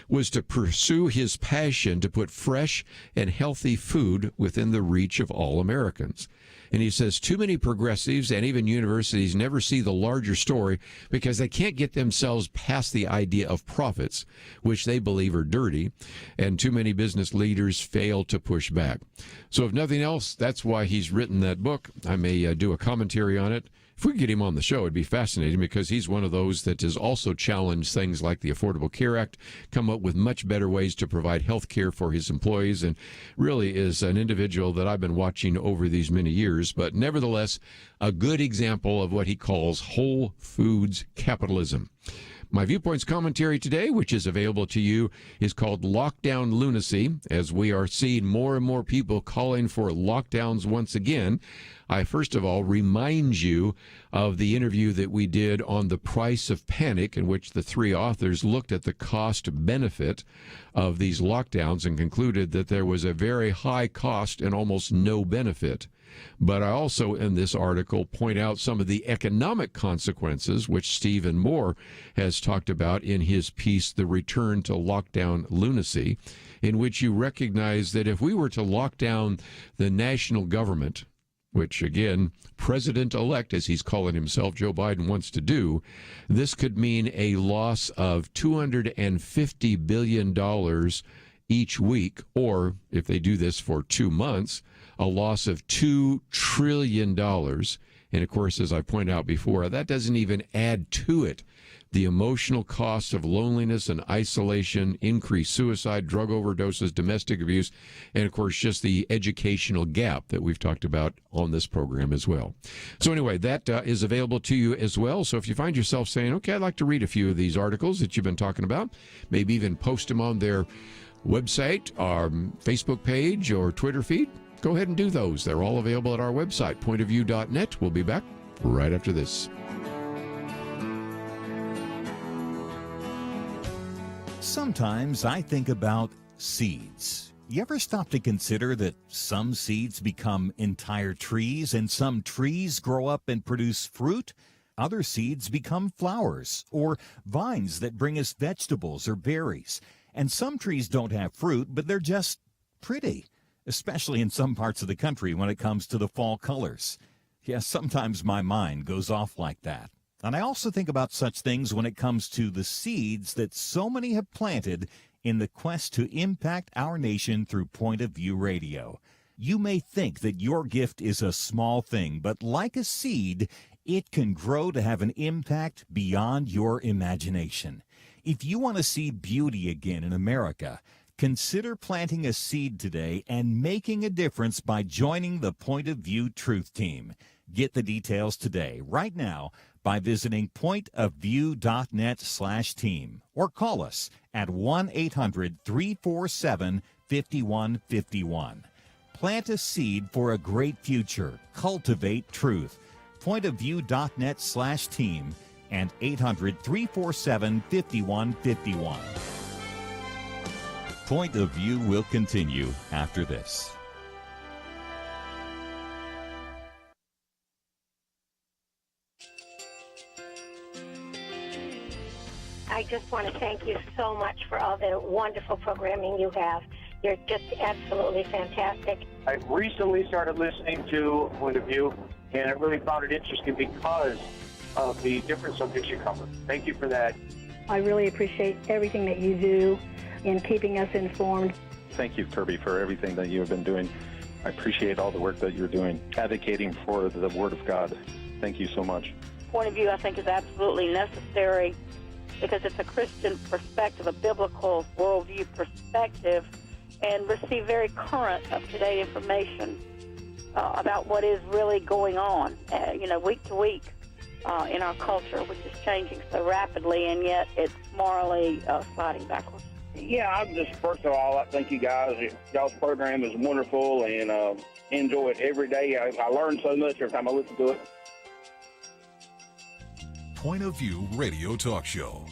[SPEAKER 1] was to pursue his passion to put fresh and healthy food within the reach of all Americans. And he says too many progressives and even universities never see the larger story because they can't get themselves past the idea of profits, which they believe are dirty, and too many business leaders fail to push back. So if nothing else, that's why he's written that book. I may do a commentary on it. If we could get him on the show, it'd be fascinating because he's one of those that has also challenged things like the Affordable Care Act, come up with much better ways to provide health care for his employees, and really is an individual that I've been watching over these many years, but nevertheless, a good example of what he calls Whole Foods capitalism. My Viewpoints commentary today, which is available to you, is called Lockdown Lunacy, as we are seeing more and more people calling for lockdowns once again. I first of all remind you of the interview that we did on The Price of Panic, in which the three authors looked at the cost benefit of these lockdowns and concluded that there was a very high cost and almost no benefit. But I also, in this article, point out some of the economic consequences, which Stephen Moore has talked about in his piece, The Return to Lockdown Lunacy, in which you recognize that if we were to lock down the national government, which, again, President-elect, as he's calling himself, Joe Biden, wants to do, this could mean a loss of $250 billion each week, or, if they do this for 2 months, a loss of $2 trillion. And, of course, as I pointed out before, that doesn't even add to it the emotional costs of loneliness and isolation, increased suicide, drug overdoses, domestic abuse, and, of course, just the educational gap that we've talked about on this program as well. So anyway, that is available to you as well. So if you find yourself saying, okay, I'd like to read a few of these articles that you've been talking about, maybe even post them on their website, our Facebook page, or Twitter feed, go ahead and do those. They're all available at our website, pointofview.net. We'll be back right after this.
[SPEAKER 3] Sometimes I think about seeds. You ever stop to consider that some seeds become entire trees and some trees grow up and produce fruit? Other seeds become flowers or vines that bring us vegetables or berries. And some trees don't have fruit, but they're just pretty, especially in some parts of the country when it comes to the fall colors. Yes, sometimes my mind goes off like that. And I also think about such things when it comes to the seeds that so many have planted in the quest to impact our nation through Point of View Radio. You may think that your gift is a small thing, but like a seed, it can grow to have an impact beyond your imagination. If you want to see beauty again in America, consider planting a seed today and making a difference by joining the Point of View Truth Team. Get the details today, right now, by visiting pointofview.net/team or call us at 1-800-347-5151. Plant a seed for a great future. Cultivate truth. Pointofview.net/team and 800-347-5151. Point of View will continue after this.
[SPEAKER 5] I just want to thank you so much for all the wonderful programming you have. You're just absolutely fantastic.
[SPEAKER 6] I recently started listening to Point of View, and I really found it interesting because of the different subjects you cover. Thank you for that.
[SPEAKER 5] I really appreciate everything that you do in keeping us informed.
[SPEAKER 7] Thank you, Kerby, for everything that you have been doing. I appreciate all the work that you're doing, advocating for the Word of God. Thank you so much.
[SPEAKER 8] Point of View, I think, is absolutely necessary because it's a Christian perspective, a biblical worldview perspective, and receive very current, up-to-date information about what is really going on, week to week in our culture, which is changing so rapidly, and yet it's morally sliding backwards.
[SPEAKER 9] Yeah, I'm just, first of all, I thank you guys. Y'all's program is wonderful, and enjoy it every day. I learn so much every time I listen to it.
[SPEAKER 4] Point of View Radio Talk Show.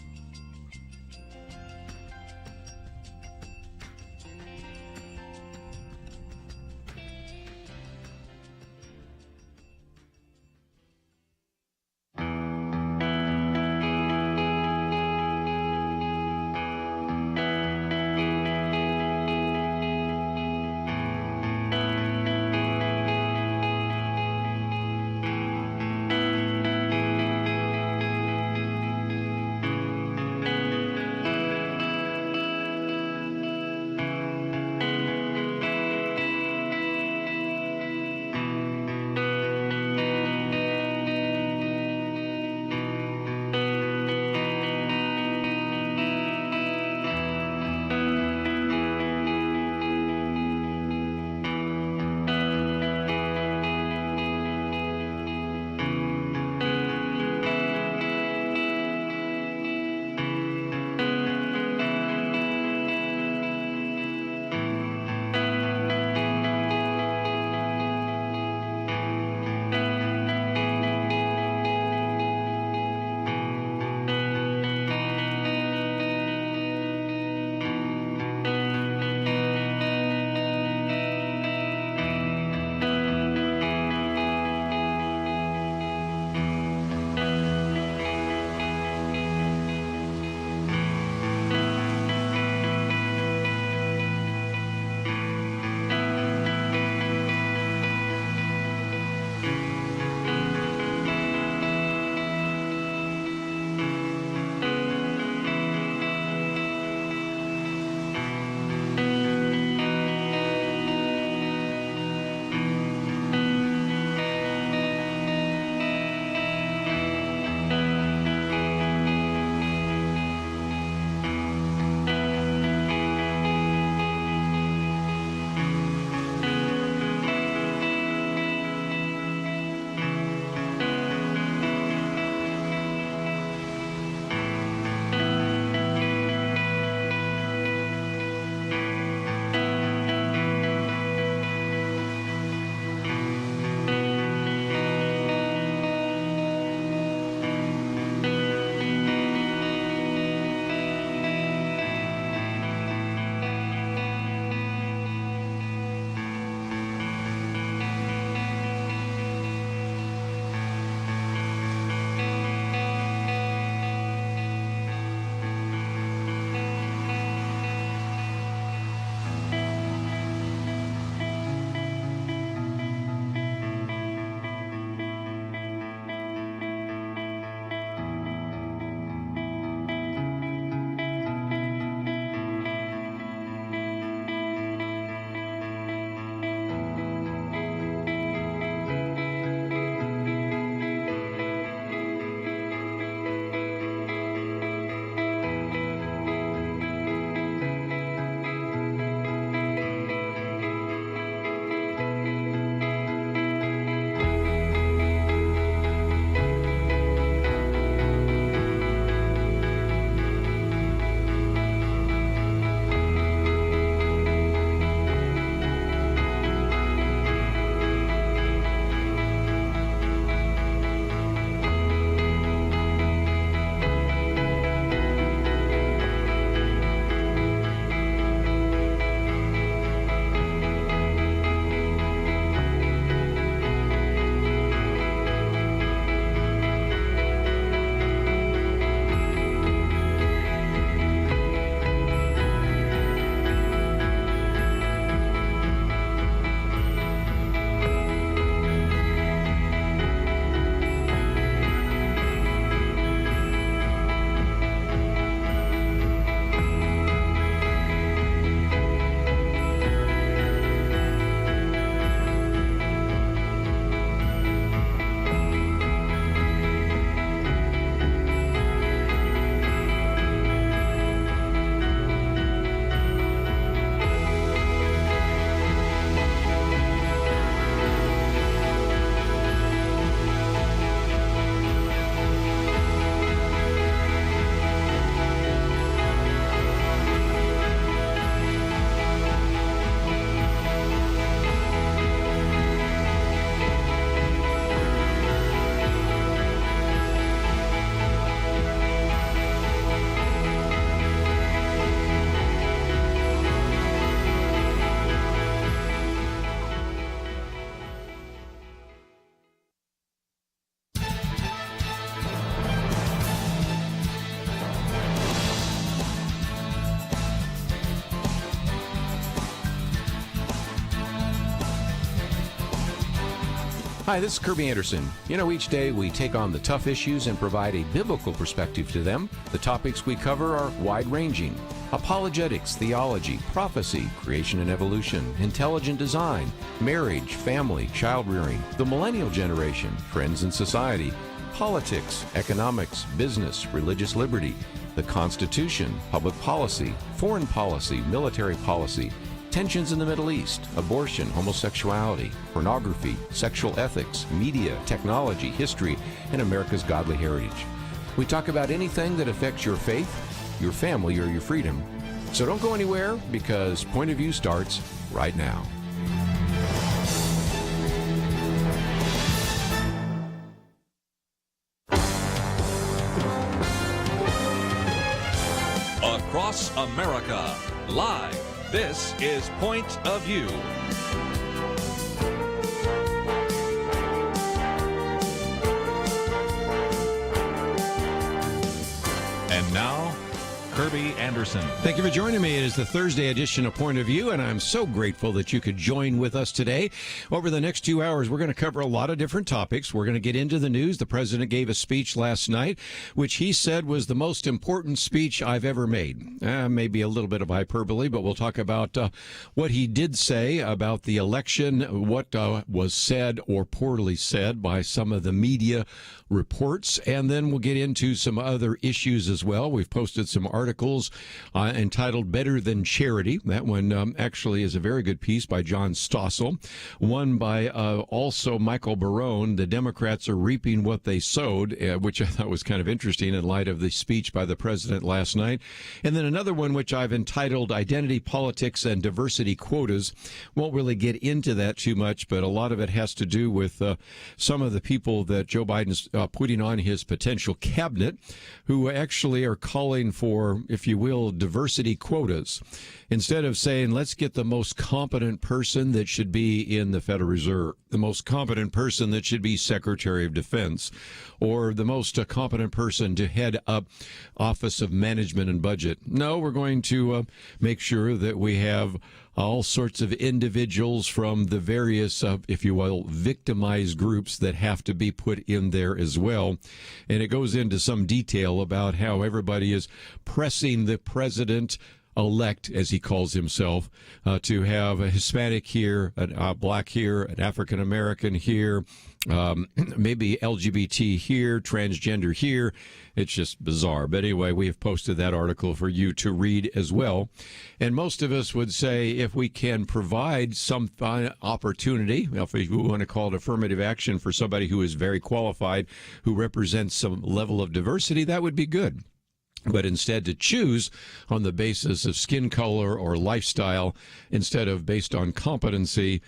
[SPEAKER 1] Hi, this is Kerby Anderson. You know, each day we take on the tough issues and provide a biblical perspective to them. The topics we cover are wide-ranging: apologetics, theology, prophecy, creation and evolution, intelligent design, marriage, family, child-rearing, the millennial generation, trends in society, politics, economics, business, religious liberty, the Constitution, public policy, foreign policy, military policy, tensions in the Middle East, abortion, homosexuality, pornography, sexual ethics, media, technology, history, and America's godly heritage. We talk about anything that affects your faith, your family, or your freedom. So don't go anywhere, because Point of View starts right now.
[SPEAKER 2] Across America, live. This is Point of View.
[SPEAKER 4] And now, Kerby Anderson.
[SPEAKER 1] Thank you for joining me. It is the Thursday edition of Point of View, and I'm so grateful that you could join with us today. Over the next 2 hours, we're going to cover a lot of different topics. We're going to get into the news. The president gave a speech last night, which he said was the most important speech I've ever made. Maybe a little bit of hyperbole, but we'll talk about what he did say about the election, what was said or poorly said by some of the media reports, and then we'll get into some other issues as well. We've posted some articles entitled Better Than Charity. That one actually is a very good piece by John Stossel. One by also Michael Barone, The Democrats Are Reaping What They Sowed, which I thought was kind of interesting in light of the speech by the president last night. And then another one which I've entitled Identity, Politics, and Diversity Quotas. Won't really get into that too much, but a lot of it has to do with some of the people that Joe Biden's putting on his potential cabinet, who actually are calling for, if you will, diversity quotas. Instead of saying, let's get the most competent person that should be in the Federal Reserve, the most competent person that should be Secretary of Defense, or the most competent person to head up Office of Management and Budget. No, we're going to make sure that we have all sorts of individuals from the various, if you will, victimized groups that have to be put in there as well. And it goes into some detail about how everybody is pressing the president-elect, as he calls himself, to have a Hispanic here, a black here, an African-American here, maybe LGBT here, transgender here. It's just bizarre. But anyway, we have posted that article for you to read as well. And most of us would say if we can provide some opportunity, if we want to call it affirmative action for somebody who is very qualified, who represents some level of diversity, that would be good. But instead to choose on the basis of skin color or lifestyle instead of based on competency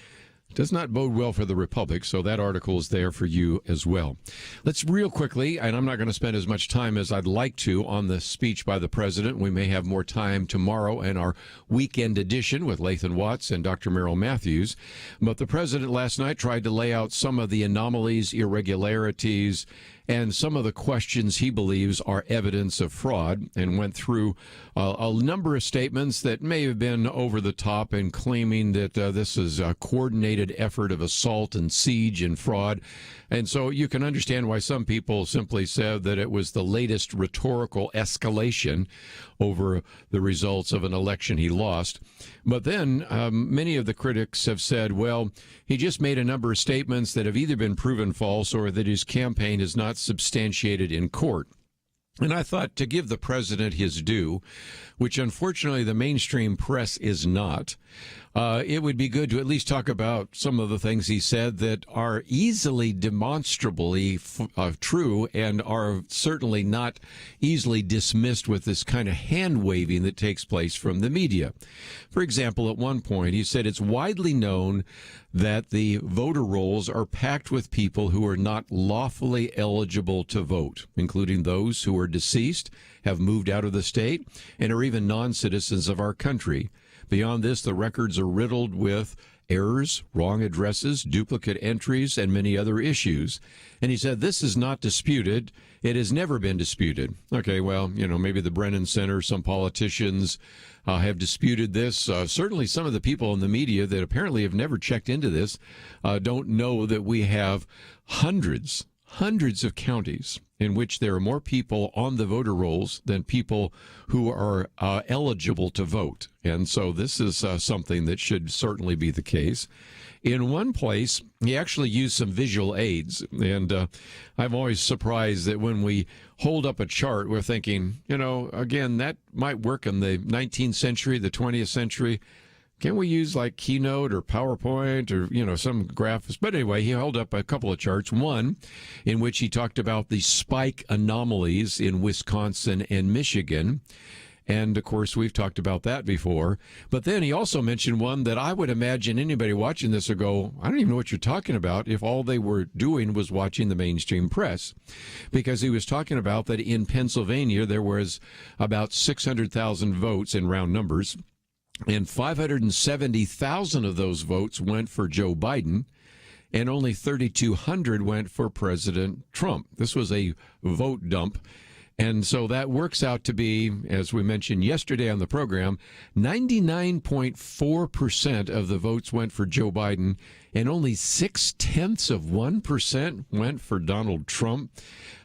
[SPEAKER 1] does not bode well for the Republic, so that article is there for you as well. Let's real quickly, and I'm not going to spend as much time as I'd like to on the speech by the president. We may have more time tomorrow in our weekend edition with Lathan Watts and Dr. Merrill Matthews. But the president last night tried to lay out some of the anomalies, irregularities, and some of the questions he believes are evidence of fraud, and went through a number of statements that may have been over the top in claiming that this is a coordinated effort of assault and siege and fraud. And so you can understand why some people simply said that it was the latest rhetorical escalation over the results of an election he lost. But then many of the critics have said, well, he just made a number of statements that have either been proven false or that his campaign is not substantiated in court. And I thought, to give the president his due, which unfortunately the mainstream press is not, it would be good to at least talk about some of the things he said that are easily demonstrably true and are certainly not easily dismissed with this kind of hand-waving that takes place from the media. For example, at one point he said it's widely known that the voter rolls are packed with people who are not lawfully eligible to vote, including those who are deceased, have moved out of the state, and are even non-citizens of our country. Beyond this, the records are riddled with errors, wrong addresses, duplicate entries, and many other issues. And he said, this is not disputed. It has never been disputed. Okay, well, maybe the Brennan Center, some politicians have disputed this. Certainly some of the people in the media that apparently have never checked into this don't know that we have hundreds of counties in which there are more people on the voter rolls than people who are eligible to vote. And so this is something that should certainly be the case. In one place, he actually used some visual aids. And I'm always surprised that when we hold up a chart, we're thinking, again, that might work in the 19th century, the 20th century. Can we use like Keynote or PowerPoint or, some graphics? But anyway, he held up a couple of charts. One in which he talked about the spike anomalies in Wisconsin and Michigan. And, of course, we've talked about that before. But then he also mentioned one that I would imagine anybody watching this would go, I don't even know what you're talking about, if all they were doing was watching the mainstream press. Because he was talking about that in Pennsylvania there was about 600,000 votes in round numbers. And 570,000 of those votes went for Joe Biden, and only 3,200 went for President Trump. This was a vote dump. And so that works out to be, as we mentioned yesterday on the program, 99.4% of the votes went for Joe Biden, and only 0.6% went for Donald Trump.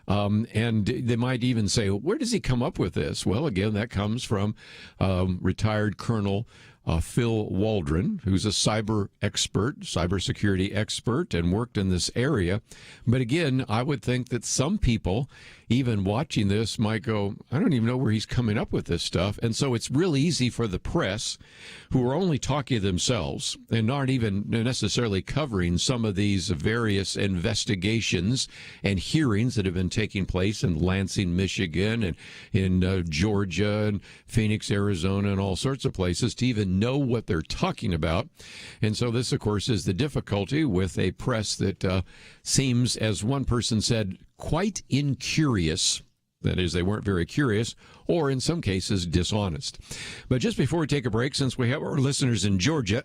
[SPEAKER 1] And they might even say, where does he come up with this? Well, again, that comes from retired Colonel Phil Waldron, who's a cybersecurity expert, and worked in this area. But again, I would think that some people, even watching this, might go, I don't even know where he's coming up with this stuff. And so it's real easy for the press, who are only talking to themselves and aren't even necessarily covering some of these various investigations and hearings that have been taking place in Lansing, Michigan, and in Georgia and Phoenix, Arizona, and all sorts of places, to even know what they're talking about. And so this, of course, is the difficulty with a press that seems, as one person said, quite incurious. That is, they weren't very curious, or in some cases, dishonest. But just before we take a break, since we have our listeners in Georgia,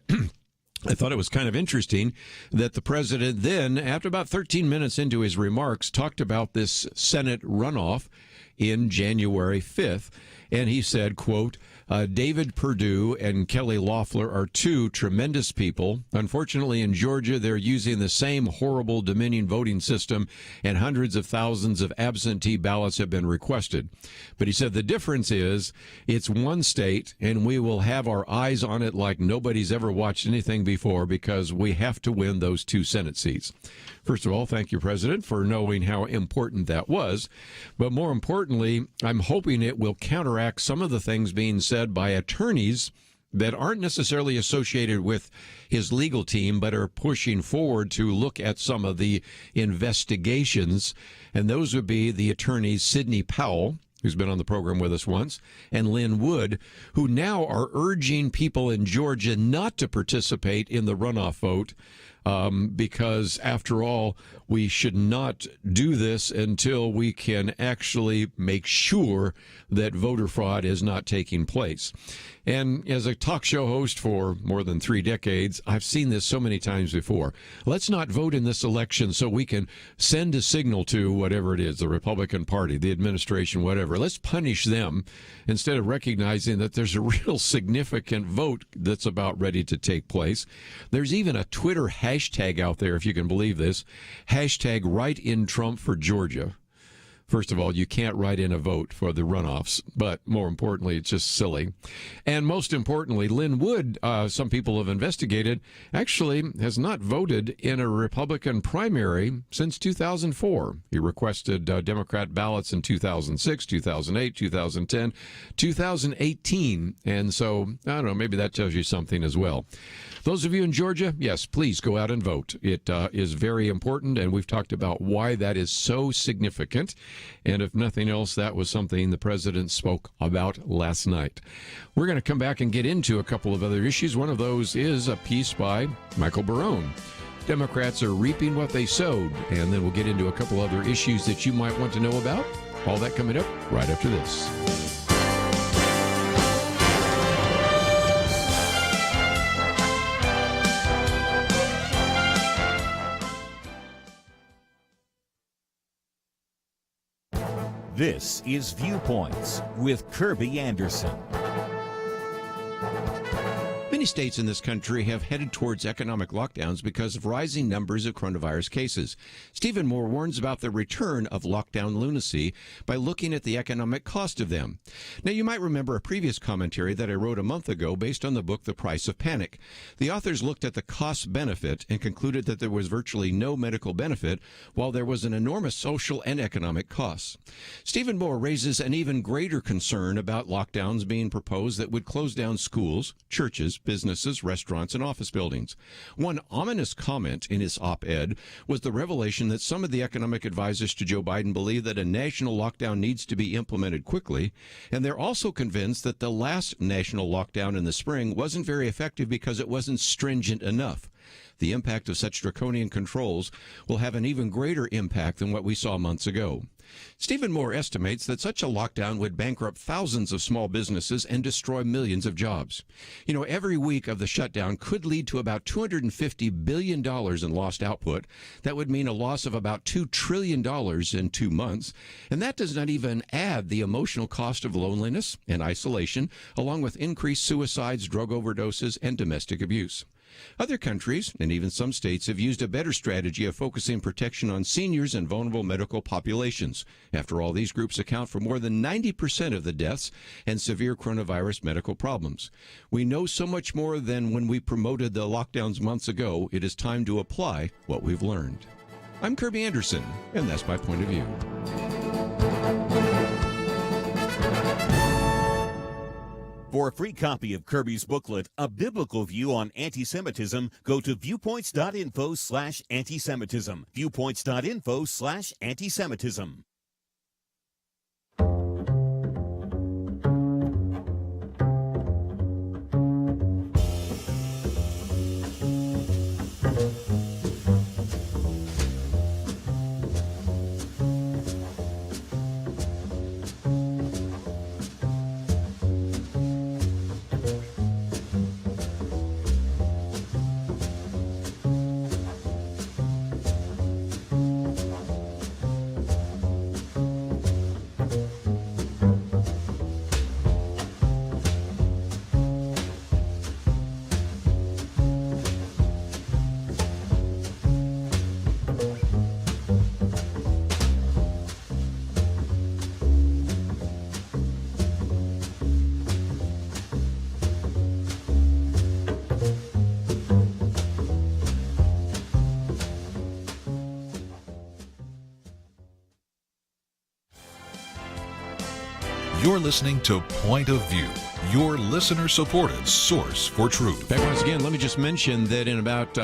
[SPEAKER 1] I thought it was kind of interesting that the president then, after about 13 minutes into his remarks, talked about this Senate runoff in January 5th. And he said, quote, David Perdue and Kelly Loeffler are two tremendous people. Unfortunately, in Georgia, they're using the same horrible Dominion voting system, and hundreds of thousands of absentee ballots have been requested. But he said the difference is it's one state, and we will have our eyes on it like nobody's ever watched anything before, because we have to win those two Senate seats. First of all, thank you, President, for knowing how important that was. But more importantly, I'm hoping it will counteract some of the things being said by attorneys that aren't necessarily associated with his legal team, but are pushing forward to look at some of the investigations. And those would be the attorneys Sidney Powell, who's been on the program with us once, and Lynn Wood, who now are urging people in Georgia not to participate in the runoff vote, because, after all, we should not do this until we can actually make sure that voter fraud is not taking place. And as a talk show host for more than 3 decades, I've seen this so many times before. Let's not vote in this election so we can send a signal to whatever it is, the Republican Party, the administration, whatever. Let's punish them instead of recognizing that there's a real significant vote that's about ready to take place. There's even a Twitter hashtag out there, if you can believe this, hashtag Write in Trump for Georgia. First of all, you can't write in a vote for the runoffs, but more importantly, it's just silly. And most importantly, Lynn Wood, some people have investigated, actually has not voted in a Republican primary since 2004. He requested Democrat ballots in 2006, 2008, 2010, 2018. And so, I don't know, maybe that tells you something as well. Those of you in Georgia, yes, please go out and vote. It is very important, and we've talked about why that is so significant. And if nothing else, that was something the president spoke about last night. We're going to come back and get into a couple of other issues. One of those is a piece by Michael Barone. Democrats are reaping what they sowed. And then we'll get into a couple other issues that you might want to know about. All that coming up right after this.
[SPEAKER 3] This is Viewpoints with Kerby Anderson.
[SPEAKER 1] Many states in this country have headed towards economic lockdowns because of rising numbers of coronavirus cases. Stephen Moore warns about the return of lockdown lunacy by looking at the economic cost of them. Now, you might remember a previous commentary that I wrote a month ago based on the book The Price of Panic. The authors looked at the cost-benefit and concluded that there was virtually no medical benefit, while there was an enormous social and economic cost. Stephen Moore raises an even greater concern about lockdowns being proposed that would close down schools, churches, businesses, restaurants, and office buildings. One ominous comment in his op-ed was the revelation that some of the economic advisors to Joe Biden believe that a national lockdown needs to be implemented quickly, and they're also convinced that the last national lockdown in the spring wasn't very effective because it wasn't stringent enough. The impact of such draconian controls will have an even greater impact than what we saw months ago. Stephen Moore estimates that such a lockdown would bankrupt thousands of small businesses and destroy millions of jobs. You know, every week of the shutdown could lead to about $250 billion in lost output. That would mean a loss of about $2 trillion in 2 months. And that does not even add the emotional cost of loneliness and isolation, along with increased suicides, drug overdoses, and domestic abuse. Other countries, and even some states, have used a better strategy of focusing protection on seniors and vulnerable medical populations. After all, these groups account for more than 90% of the deaths and severe coronavirus medical problems. We know so much more than when we promoted the lockdowns months ago. It is time to apply what we've learned. I'm Kerby Anderson, and that's my point of view.
[SPEAKER 3] For a free copy of Kerby's booklet, A Biblical View on Anti-Semitism, go to viewpoints.info/anti-Semitism. Viewpoints.info/anti-Semitism.
[SPEAKER 4] You're listening to Point of View, your listener-supported source for truth.
[SPEAKER 1] Back once again, let me just mention that in about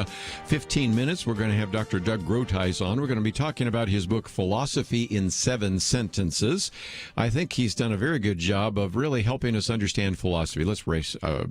[SPEAKER 1] 15 minutes, we're going to have Dr. Doug Groothuis on. We're going to be talking about his book, Philosophy in 7 Sentences. I think he's done a very good job of really helping us understand philosophy. Let's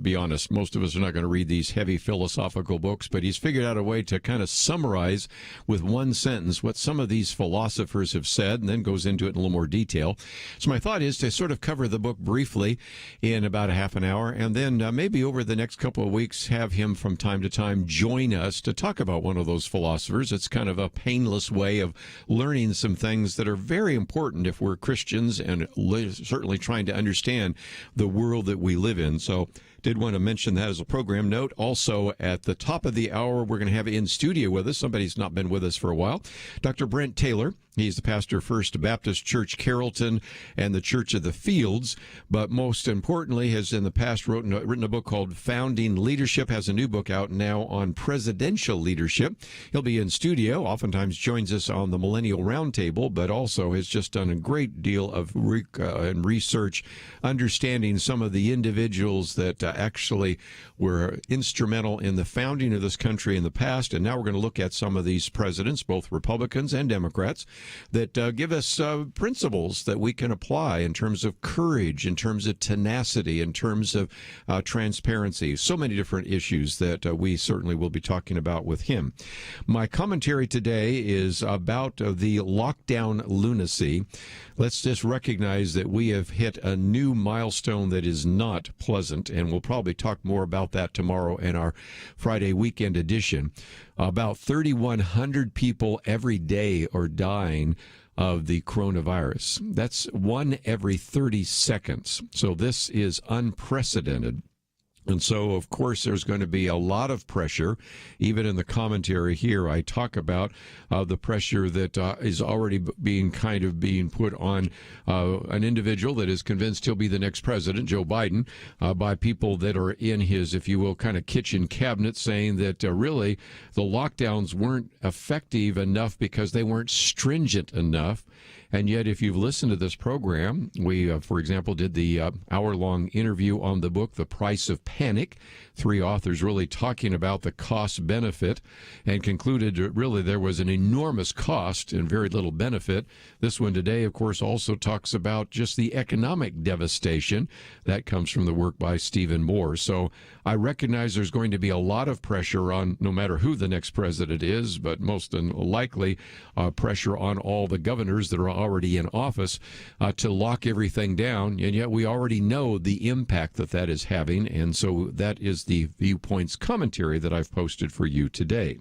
[SPEAKER 1] be honest, most of us are not going to read these heavy philosophical books, but he's figured out a way to kind of summarize with one sentence what some of these philosophers have said, and then goes into it in a little more detail. So my thought is to sort of cover the book briefly in about a half an hour, and then maybe over the next couple of weeks have him from time to time join us to talk about one of those philosophers. It's kind of a painless way of learning some things that are very important if we're Christians and certainly trying to understand the world that we live in. So did want to mention that as a program note. Also, at the top of the hour, we're going to have in studio with us, somebody's not been with us for a while, Dr. Brent Taylor. He's the pastor of First Baptist Church Carrollton and the Church of the Fields, but most importantly has in the past written a book called Founding Leadership, has a new book out now on presidential leadership. He'll be in studio, oftentimes joins us on the Millennial Roundtable, but also has just done a great deal of research, understanding some of the individuals that actually were instrumental in the founding of this country in the past, and now we're going to look at some of these presidents, both Republicans and Democrats, that give us principles that we can apply in terms of courage, in terms of tenacity, in terms of transparency. So many different issues that we certainly will be talking about with him. My commentary today is about the lockdown lunacy. Let's just recognize that we have hit a new milestone that is not pleasant, and we'll probably talk more about that tomorrow in our Friday weekend edition. About 3,100 people every day are dying of the coronavirus. That's 1 every 30 seconds. So this is unprecedented. And so, of course, there's going to be a lot of pressure. Even in the commentary here, I talk about the pressure that is already being put on an individual that is convinced he'll be the next president, Joe Biden, by people that are in his, if you will, kind of kitchen cabinet, saying that really the lockdowns weren't effective enough because they weren't stringent enough. And yet, if you've listened to this program, we, for example, did the hour-long interview on the book, The Price of Panic. 3 authors really talking about the cost-benefit and concluded that really there was an enormous cost and very little benefit. This one today, of course, also talks about just the economic devastation that comes from the work by Stephen Moore. So I recognize there's going to be a lot of pressure on no matter who the next president is, but most likely pressure on all the governors that are already in office to lock everything down. And yet we already know the impact that is having. And so that is the Viewpoints commentary that I've posted for you today.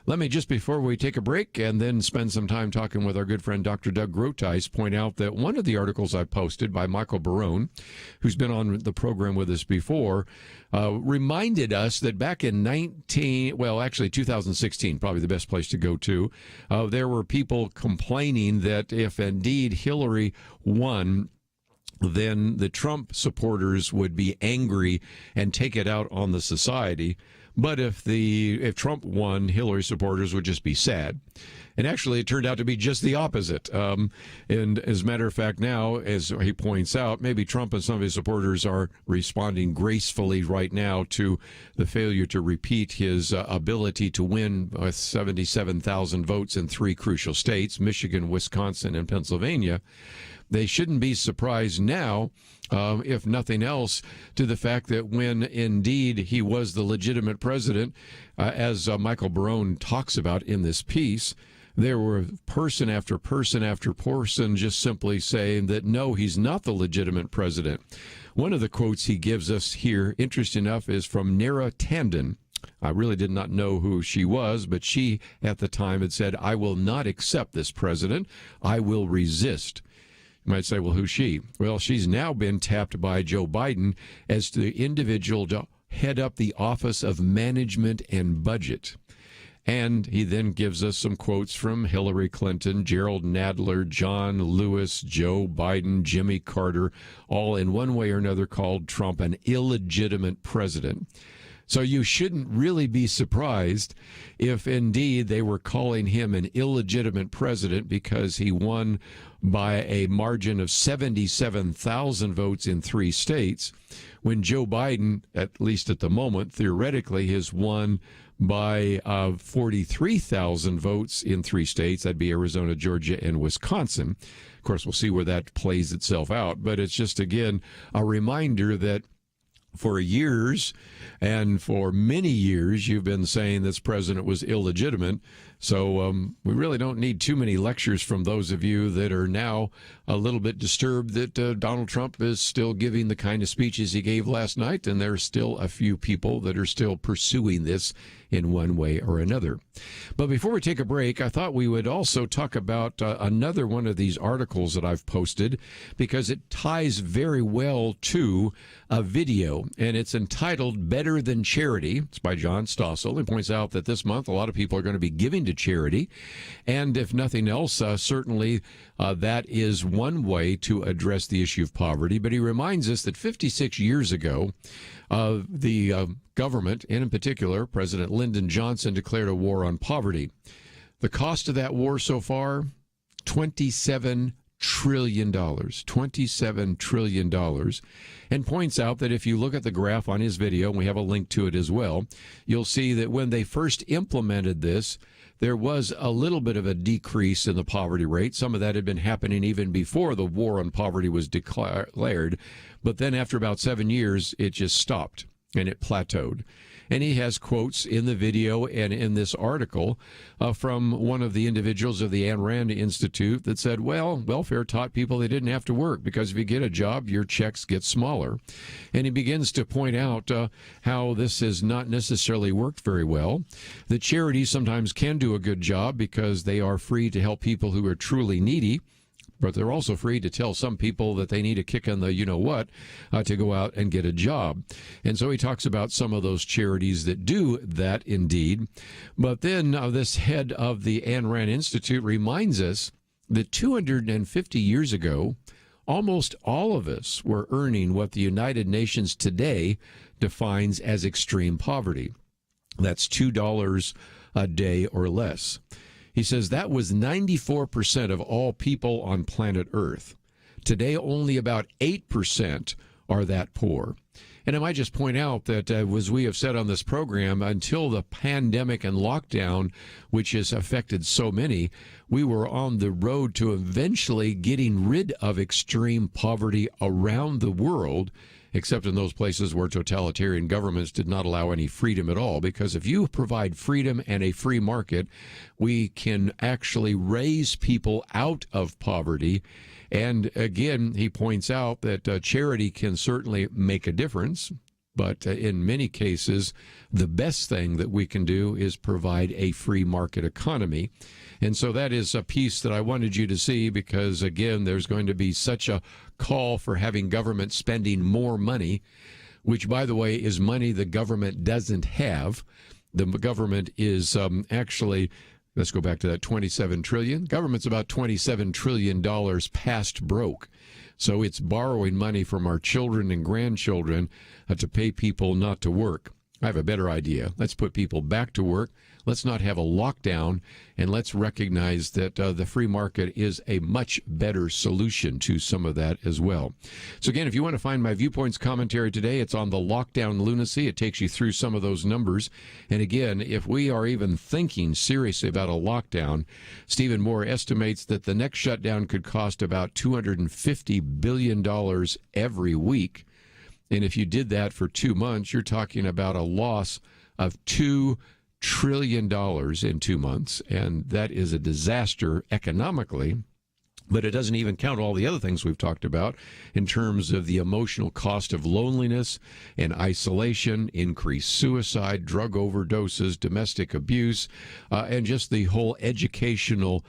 [SPEAKER 1] Let me, just before we take a break and then spend some time talking with our good friend Dr. Doug Groothuis, point out that one of the articles I posted by Michael Barone, who's been on the program with us before, reminded us that back in 2016, probably the best place to go to, there were people complaining that if indeed Hillary won, then the Trump supporters would be angry and take it out on the society. But if Trump won, Hillary supporters would just be sad. And actually, it turned out to be just the opposite. And as a matter of fact, now, as he points out, maybe Trump and some of his supporters are responding gracefully right now to the failure to repeat his ability to win 77,000 votes in 3 crucial states, Michigan, Wisconsin, and Pennsylvania. They shouldn't be surprised now, if nothing else, to the fact that when indeed he was the legitimate president, as Michael Barone talks about in this piece, there were person after person after person just simply saying that, no, he's not the legitimate president. One of the quotes he gives us here, interesting enough, is from Nara Tandon. I really did not know who she was, but she at the time had said, "I will not accept this president. I will resist." You might say, well, who's she? Well, she's now been tapped by Joe Biden as the individual to head up the Office of Management and Budget. And he then gives us some quotes from Hillary Clinton, Gerald Nadler, John Lewis, Joe Biden, Jimmy Carter, all in one way or another called Trump an illegitimate president. So you shouldn't really be surprised if indeed they were calling him an illegitimate president because he won by a margin of 77,000 votes in 3 states, when Joe Biden, at least at the moment, theoretically has won by 43,000 votes in 3 states. That'd be Arizona, Georgia, and Wisconsin. Of course, we'll see where that plays itself out. But it's just, again, a reminder that for years and for many years, you've been saying this president was illegitimate. So we really don't need too many lectures from those of you that are now a little bit disturbed that Donald Trump is still giving the kind of speeches he gave last night. And there's still a few people that are still pursuing this in one way or another. But before we take a break, I thought we would also talk about another one of these articles that I've posted, because it ties very well to a video, and it's entitled Better Than Charity. It's by John Stossel. He points out that this month a lot of people are going to be giving to charity, and if nothing else, certainly that is one way to address the issue of poverty. But he reminds us that 56 years ago, the government, and in particular, President Lyndon Johnson, declared a war on poverty. The cost of that war so far, $27 trillion, $27 trillion, and points out that if you look at the graph on his video, and we have a link to it as well, you'll see that when they first implemented this, there was a little bit of a decrease in the poverty rate. Some of that had been happening even before the war on poverty was declared. But then after about 7 years, it just stopped and it plateaued. And he has quotes in the video and in this article from one of the individuals of the Ayn Rand Institute that said, well, welfare taught people they didn't have to work because if you get a job, your checks get smaller. And he begins to point out how this has not necessarily worked very well. The charities sometimes can do a good job because they are free to help people who are truly needy, but they're also free to tell some people that they need a kick in the you-know-what to go out and get a job. And so he talks about some of those charities that do that indeed. But then this head of the Ayn Rand Institute reminds us that 250 years ago, almost all of us were earning what the United Nations today defines as extreme poverty. That's $2 a day or less. He says that was 94% of all people on planet Earth. Today, only about 8% are that poor. And I might just point out that, as we have said on this program, until the pandemic and lockdown, which has affected so many, we were on the road to eventually getting rid of extreme poverty around the world, except in those places where totalitarian governments did not allow any freedom at all. Because if you provide freedom and a free market, we can actually raise people out of poverty. And again, he points out that charity can certainly make a difference. But in many cases, the best thing that we can do is provide a free market economy. And so that is a piece that I wanted you to see because, again, there's going to be such a call for having government spending more money, which, by the way, is money the government doesn't have. The government is actually, let's go back to that 27 trillion. Government's about $27 trillion past broke. So it's borrowing money from our children and grandchildren to pay people not to work. I have a better idea. Let's put people back to work. Let's not have a lockdown, and let's recognize that the free market is a much better solution to some of that as well. So again, if you want to find my Viewpoints commentary today, it's on the lockdown lunacy. It takes you through some of those numbers. And again, if we are even thinking seriously about a lockdown, Stephen Moore estimates that the next shutdown could cost about $250 billion every week. And if you did that for 2 months, you're talking about a loss of $2 trillion in 2 months. And that is a disaster economically. But it doesn't even count all the other things we've talked about in terms of the emotional cost of loneliness and isolation, increased suicide, drug overdoses, domestic abuse, and just the whole educational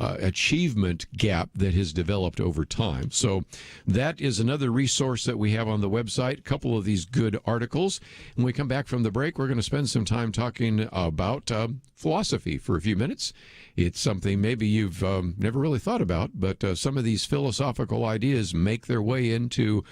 [SPEAKER 1] achievement gap that has developed over time. So that is another resource that we have on the website, a couple of these good articles. When we come back from the break, we're going to spend some time talking about philosophy for a few minutes. It's something maybe you've never really thought about, but some of these philosophical ideas make their way into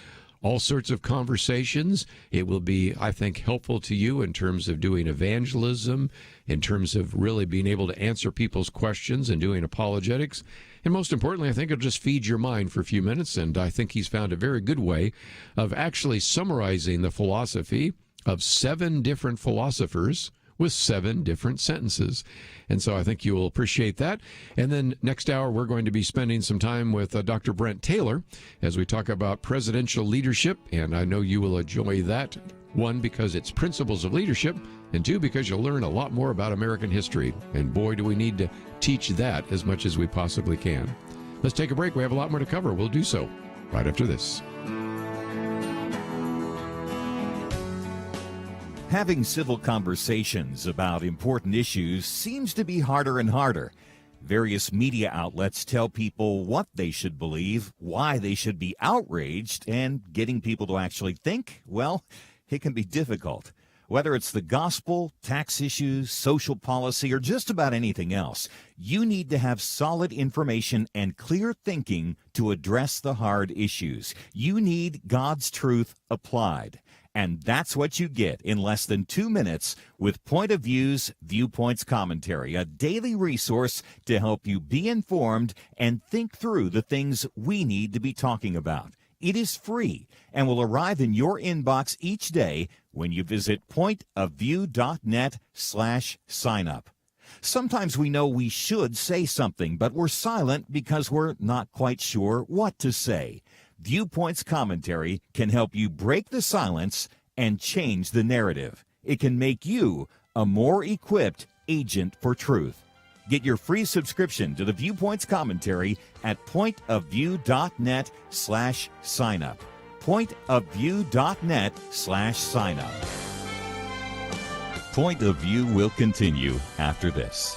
[SPEAKER 1] all sorts of conversations. It will be, I think, helpful to you in terms of doing evangelism, in terms of really being able to answer people's questions and doing apologetics. And most importantly, I think it'll just feed your mind for a few minutes. And I think he's found a very good way of actually summarizing the philosophy of 7 different philosophers with 7 different sentences. And so I think you will appreciate that. And then next hour, we're going to be spending some time with Dr. Brent Taylor as we talk about presidential leadership. And I know you will enjoy that. 1, because it's principles of leadership, and 2, because you'll learn a lot more about American history. And boy, do we need to teach that as much as we possibly can. Let's take a break. We have a lot more to cover. We'll do so right after this.
[SPEAKER 3] Having civil conversations about important issues seems to be harder and harder. Various media outlets tell people what they should believe, why they should be outraged, and getting people to actually think, well, it can be difficult. Whether it's the gospel, tax issues, social policy, or just about anything else, you need to have solid information and clear thinking to address the hard issues. You need God's truth applied. And that's what you get in less than 2 minutes with Point of View's Viewpoints Commentary, a daily resource to help you be informed and think through the things we need to be talking about. It is free and will arrive in your inbox each day when you visit pointofview.net/sign-up. Sometimes we know we should say something, but we're silent because we're not quite sure what to say. Viewpoints Commentary can help you break the silence and change the narrative. It can make you a more equipped agent for truth. Get your free subscription to the Viewpoints commentary at pointofview.net/signup. pointofview.net/signup. Point of View will continue after this.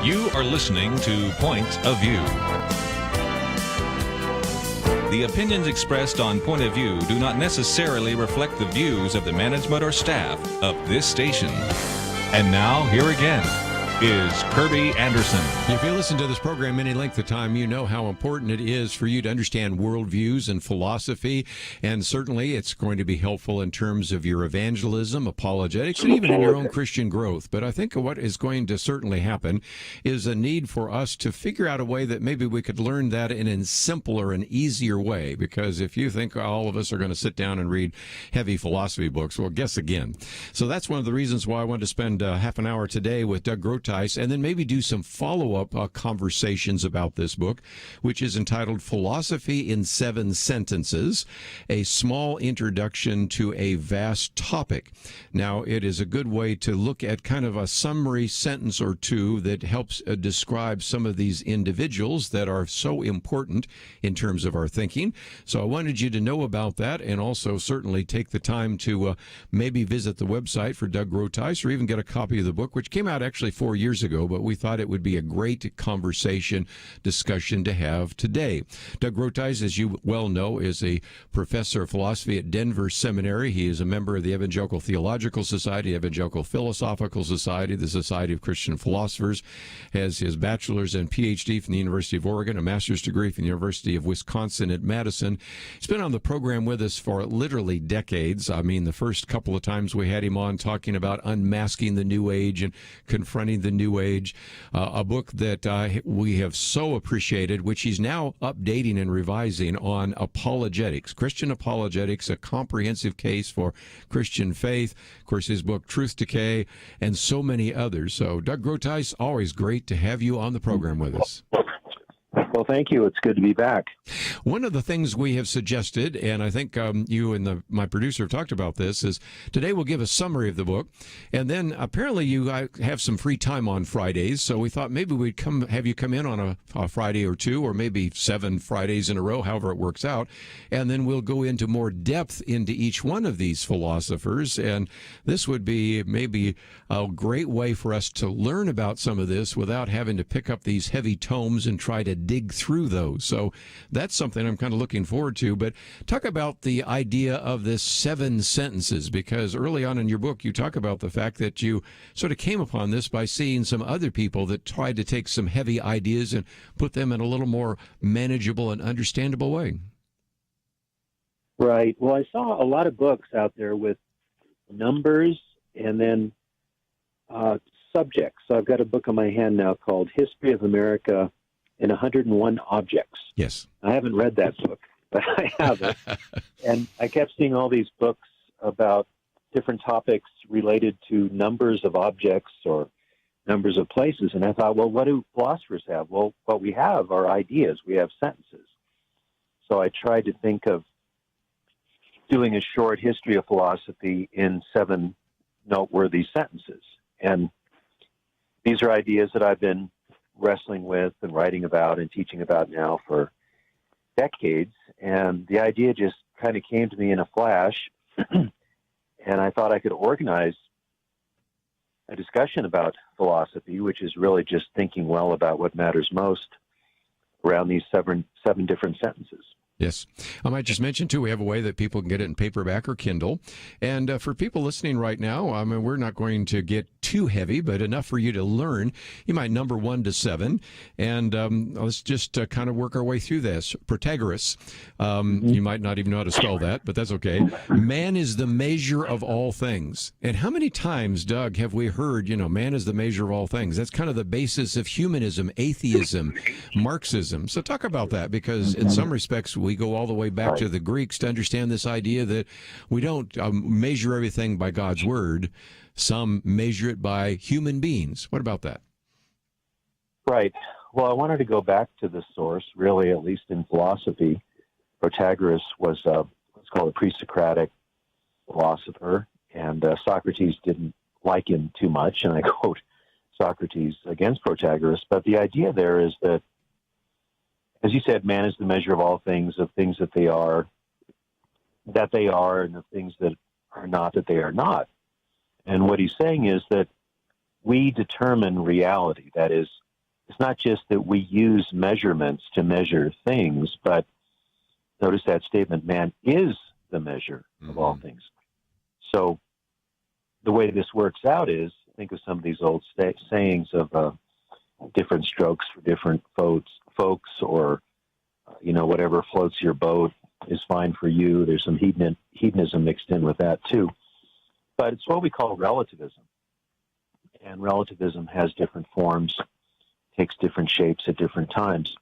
[SPEAKER 2] You are listening to Point of View. The opinions expressed on Point of View do not necessarily reflect the views of the management or staff of this station. And now, here again, is Kerby Anderson.
[SPEAKER 1] If you listen to this program any length of time, you know how important it is for you to understand worldviews and philosophy. And certainly it's going to be helpful in terms of your evangelism, apologetics, and even in your own Christian growth. But I think what is going to certainly happen is a need for us to figure out a way that maybe we could learn that in a simpler and easier way. Because if you think all of us are going to sit down and read heavy philosophy books, well, guess again. So that's one of the reasons why I wanted to spend half an hour today with Doug Groothuis, and then maybe do some follow-up conversations about this book, which is entitled Philosophy in 7 Sentences, a small introduction to a vast topic. Now, it is a good way to look at kind of a summary sentence or two that helps describe some of these individuals that are so important in terms of our thinking. So I wanted you to know about that, and also certainly take the time to maybe visit the website for Doug Groothuis, or even get a copy of the book, which came out actually 4 years ago, but we thought it would be a great conversation discussion to have today. Doug Groothuis, as you well know, is a professor of philosophy at Denver Seminary. He is a member of the Evangelical Theological Society, Evangelical Philosophical Society, the Society of Christian Philosophers, has his bachelor's and PhD from the University of Oregon, a master's degree from the University of Wisconsin at Madison. He's been on the program with us for literally decades. I mean, the first couple of times we had him on talking about unmasking the New Age and confronting the New Age, a book that we have so appreciated, which he's now updating and revising on apologetics, Christian apologetics, a comprehensive case for Christian faith. Of course, his book, Truth Decay, and so many others. So, Doug Groothuis, always great to have you on the program with us.
[SPEAKER 10] Well, thank you. It's good to be back.
[SPEAKER 1] One of the things we have suggested, and I think you and my producer have talked about this, is today we'll give a summary of the book, and then apparently you have some free time on Fridays, so we thought maybe we'd have you come in on a Friday or two, or maybe 7 Fridays in a row, however it works out, and then we'll go into more depth into each one of these philosophers, and this would be maybe a great way for us to learn about some of this without having to pick up these heavy tomes and try to dig through those. So that's something I'm kind of looking forward to. But talk about the idea of this 7 sentences, because early on in your book, you talk about the fact that you sort of came upon this by seeing some other people that tried to take some heavy ideas and put them in a little more manageable and understandable way.
[SPEAKER 10] Right. Well, I saw a lot of books out there with numbers and then subjects. So I've got a book in my hand now called History of America in 101 Objects.
[SPEAKER 1] Yes.
[SPEAKER 10] I haven't read that book, but I have it. And I kept seeing all these books about different topics related to numbers of objects or numbers of places. And I thought, well, what do philosophers have? Well, what we have are ideas. We have sentences. So I tried to think of doing a short history of philosophy in 7 noteworthy sentences. And these are ideas that I've been wrestling with and writing about and teaching about now for decades. And the idea just kind of came to me in a flash. And I thought I could organize a discussion about philosophy, which is really just thinking well about what matters most around these 7 different sentences.
[SPEAKER 1] Yes. I might just mention, too, we have a way that people can get it in paperback or Kindle. And for people listening right now, I mean, we're not going to get too heavy, but enough for you to learn. You might number 1 to 7. And let's just kind of work our way through this. Protagoras. You might not even know how to spell that, but that's okay. Man is the measure of all things. And how many times, Doug, have we heard, man is the measure of all things? That's kind of the basis of humanism, atheism, Marxism. So talk about that, because in some respects, we go all the way back to the Greeks to understand this idea that we don't measure everything by God's word. Some measure it by human beings. What about that?
[SPEAKER 10] Right. Well, I wanted to go back to the source, really, at least in philosophy. Protagoras was what's called a pre-Socratic philosopher, and Socrates didn't like him too much, and I quote Socrates against Protagoras. But the idea there is that, as you said, man is the measure of all things, of things that they are, and of things that are not, that they are not. And what he's saying is that we determine reality. That is, it's not just that we use measurements to measure things, but notice that statement, man is the measure of all things. So the way this works out is, think of some of these old sayings of different strokes for different folks, or whatever floats your boat is fine for you. There's some hedonism mixed in with that too. But it's what we call relativism. And relativism has different forms, takes different shapes at different times.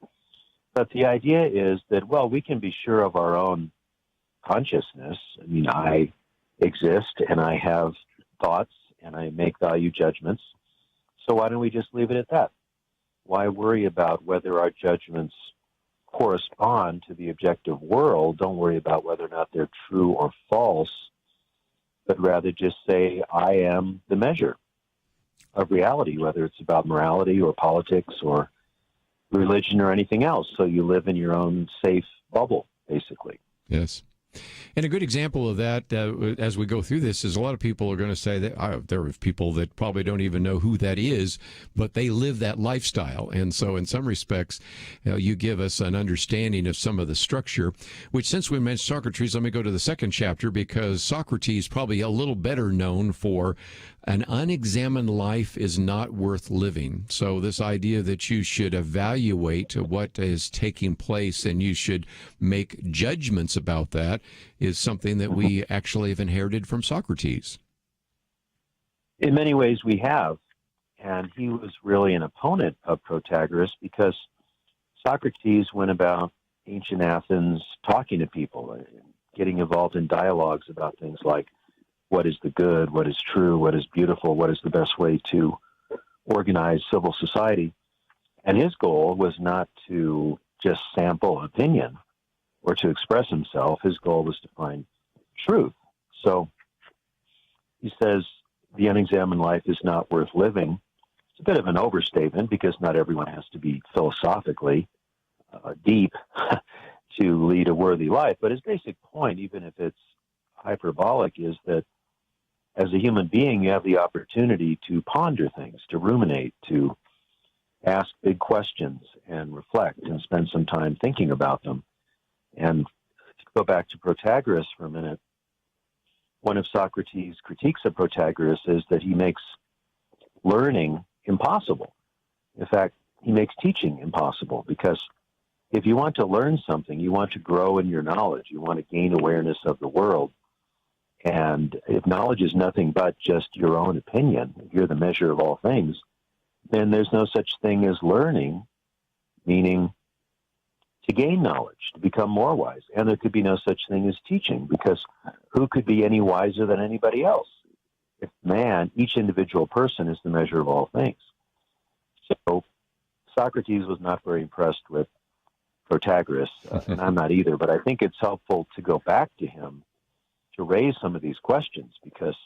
[SPEAKER 10] But the idea is that, well, we can be sure of our own consciousness. I mean, I exist and I have thoughts and I make value judgments. So why don't we just leave it at that? Why worry about whether our judgments correspond to the objective world? Don't worry about whether or not they're true or false, but rather just say, I am the measure of reality, whether it's about morality or politics or religion or anything else. So you live in your own safe bubble, basically.
[SPEAKER 1] Yes. And a good example of that, as we go through this, is a lot of people are going to say that there are people that probably don't even know who that is, but they live that lifestyle. And so in some respects, you give us an understanding of some of the structure, which, since we mentioned Socrates, let me go to the second chapter, because Socrates probably a little better known for an unexamined life is not worth living. So this idea that you should evaluate what is taking place and you should make judgments about that is something that we actually have inherited from Socrates.
[SPEAKER 10] In many ways we have. And he was really an opponent of Protagoras, because Socrates went about ancient Athens talking to people, getting involved in dialogues about things like what is the good, what is true, what is beautiful, what is the best way to organize civil society. And his goal was not to just sample opinion or to express himself. His goal was to find truth. So he says the unexamined life is not worth living. It's a bit of an overstatement, because not everyone has to be philosophically deep to lead a worthy life. But his basic point, even if it's hyperbolic, is that as a human being, you have the opportunity to ponder things, to ruminate, to ask big questions and reflect and spend some time thinking about them. And to go back to Protagoras for a minute, one of Socrates' critiques of Protagoras is that he makes learning impossible. In fact, he makes teaching impossible, because if you want to learn something, you want to grow in your knowledge, you want to gain awareness of the world. And if knowledge is nothing but just your own opinion, if you're the measure of all things, then there's no such thing as learning, meaning to gain knowledge, to become more wise. And there could be no such thing as teaching, because who could be any wiser than anybody else? If man, each individual person, is the measure of all things. So Socrates was not very impressed with Protagoras, and I'm not either, but I think it's helpful to go back to him to raise some of these questions, because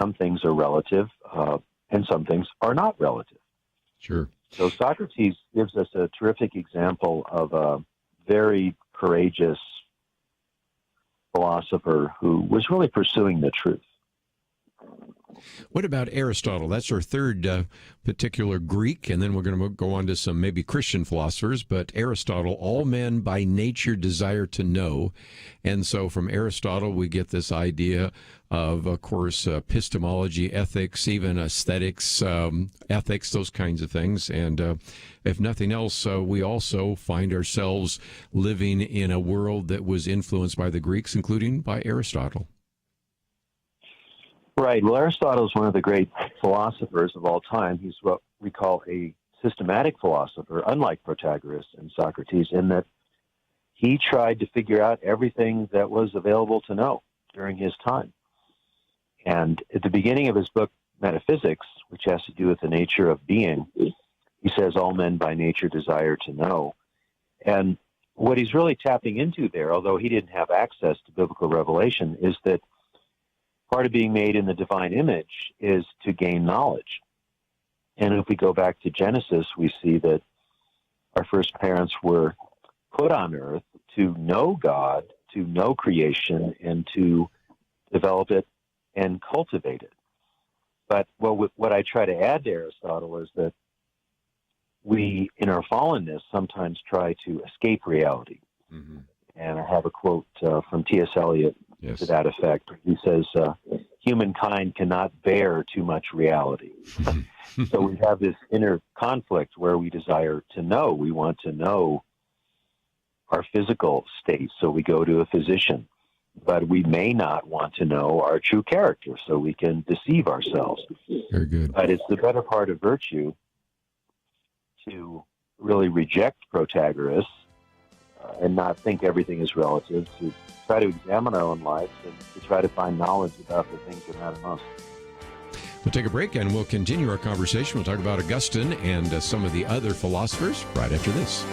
[SPEAKER 10] some things are relative and some things are not relative.
[SPEAKER 1] Sure.
[SPEAKER 10] So Socrates gives us a terrific example of a very courageous philosopher who was really pursuing the truth.
[SPEAKER 1] What about Aristotle? That's our third particular Greek, and then we're going to go on to some maybe Christian philosophers. But Aristotle, all men by nature desire to know. And so from Aristotle, we get this idea of course, epistemology, ethics, even aesthetics, ethics, those kinds of things. And if nothing else, we also find ourselves living in a world that was influenced by the Greeks, including by Aristotle.
[SPEAKER 10] Right. Well, Aristotle is one of the great philosophers of all time. He's what we call a systematic philosopher, unlike Protagoras and Socrates, in that he tried to figure out everything that was available to know during his time. And at the beginning of his book, Metaphysics, which has to do with the nature of being, he says all men by nature desire to know. And what he's really tapping into there, although he didn't have access to biblical revelation, is that part of being made in the divine image is to gain knowledge. And if we go back to Genesis, we see that our first parents were put on earth to know God, to know creation, and to develop it and cultivate it. But what I try to add to Aristotle is that we, in our fallenness, sometimes try to escape reality. Mm-hmm. And I have a quote from T.S. Eliot
[SPEAKER 1] Yes.
[SPEAKER 10] to that effect. He says, humankind cannot bear too much reality. So we have this inner conflict where we desire to know. We want to know our physical state, so we go to a physician. But we may not want to know our true character, so we can deceive ourselves.
[SPEAKER 1] Very good.
[SPEAKER 10] But it's the better part of virtue to really reject Protagoras and not think everything is relative, to try to examine our own lives and to try to find knowledge about the things that matter most.
[SPEAKER 1] We'll take a break and we'll continue our conversation. We'll talk about Augustine and some of the other philosophers right after this.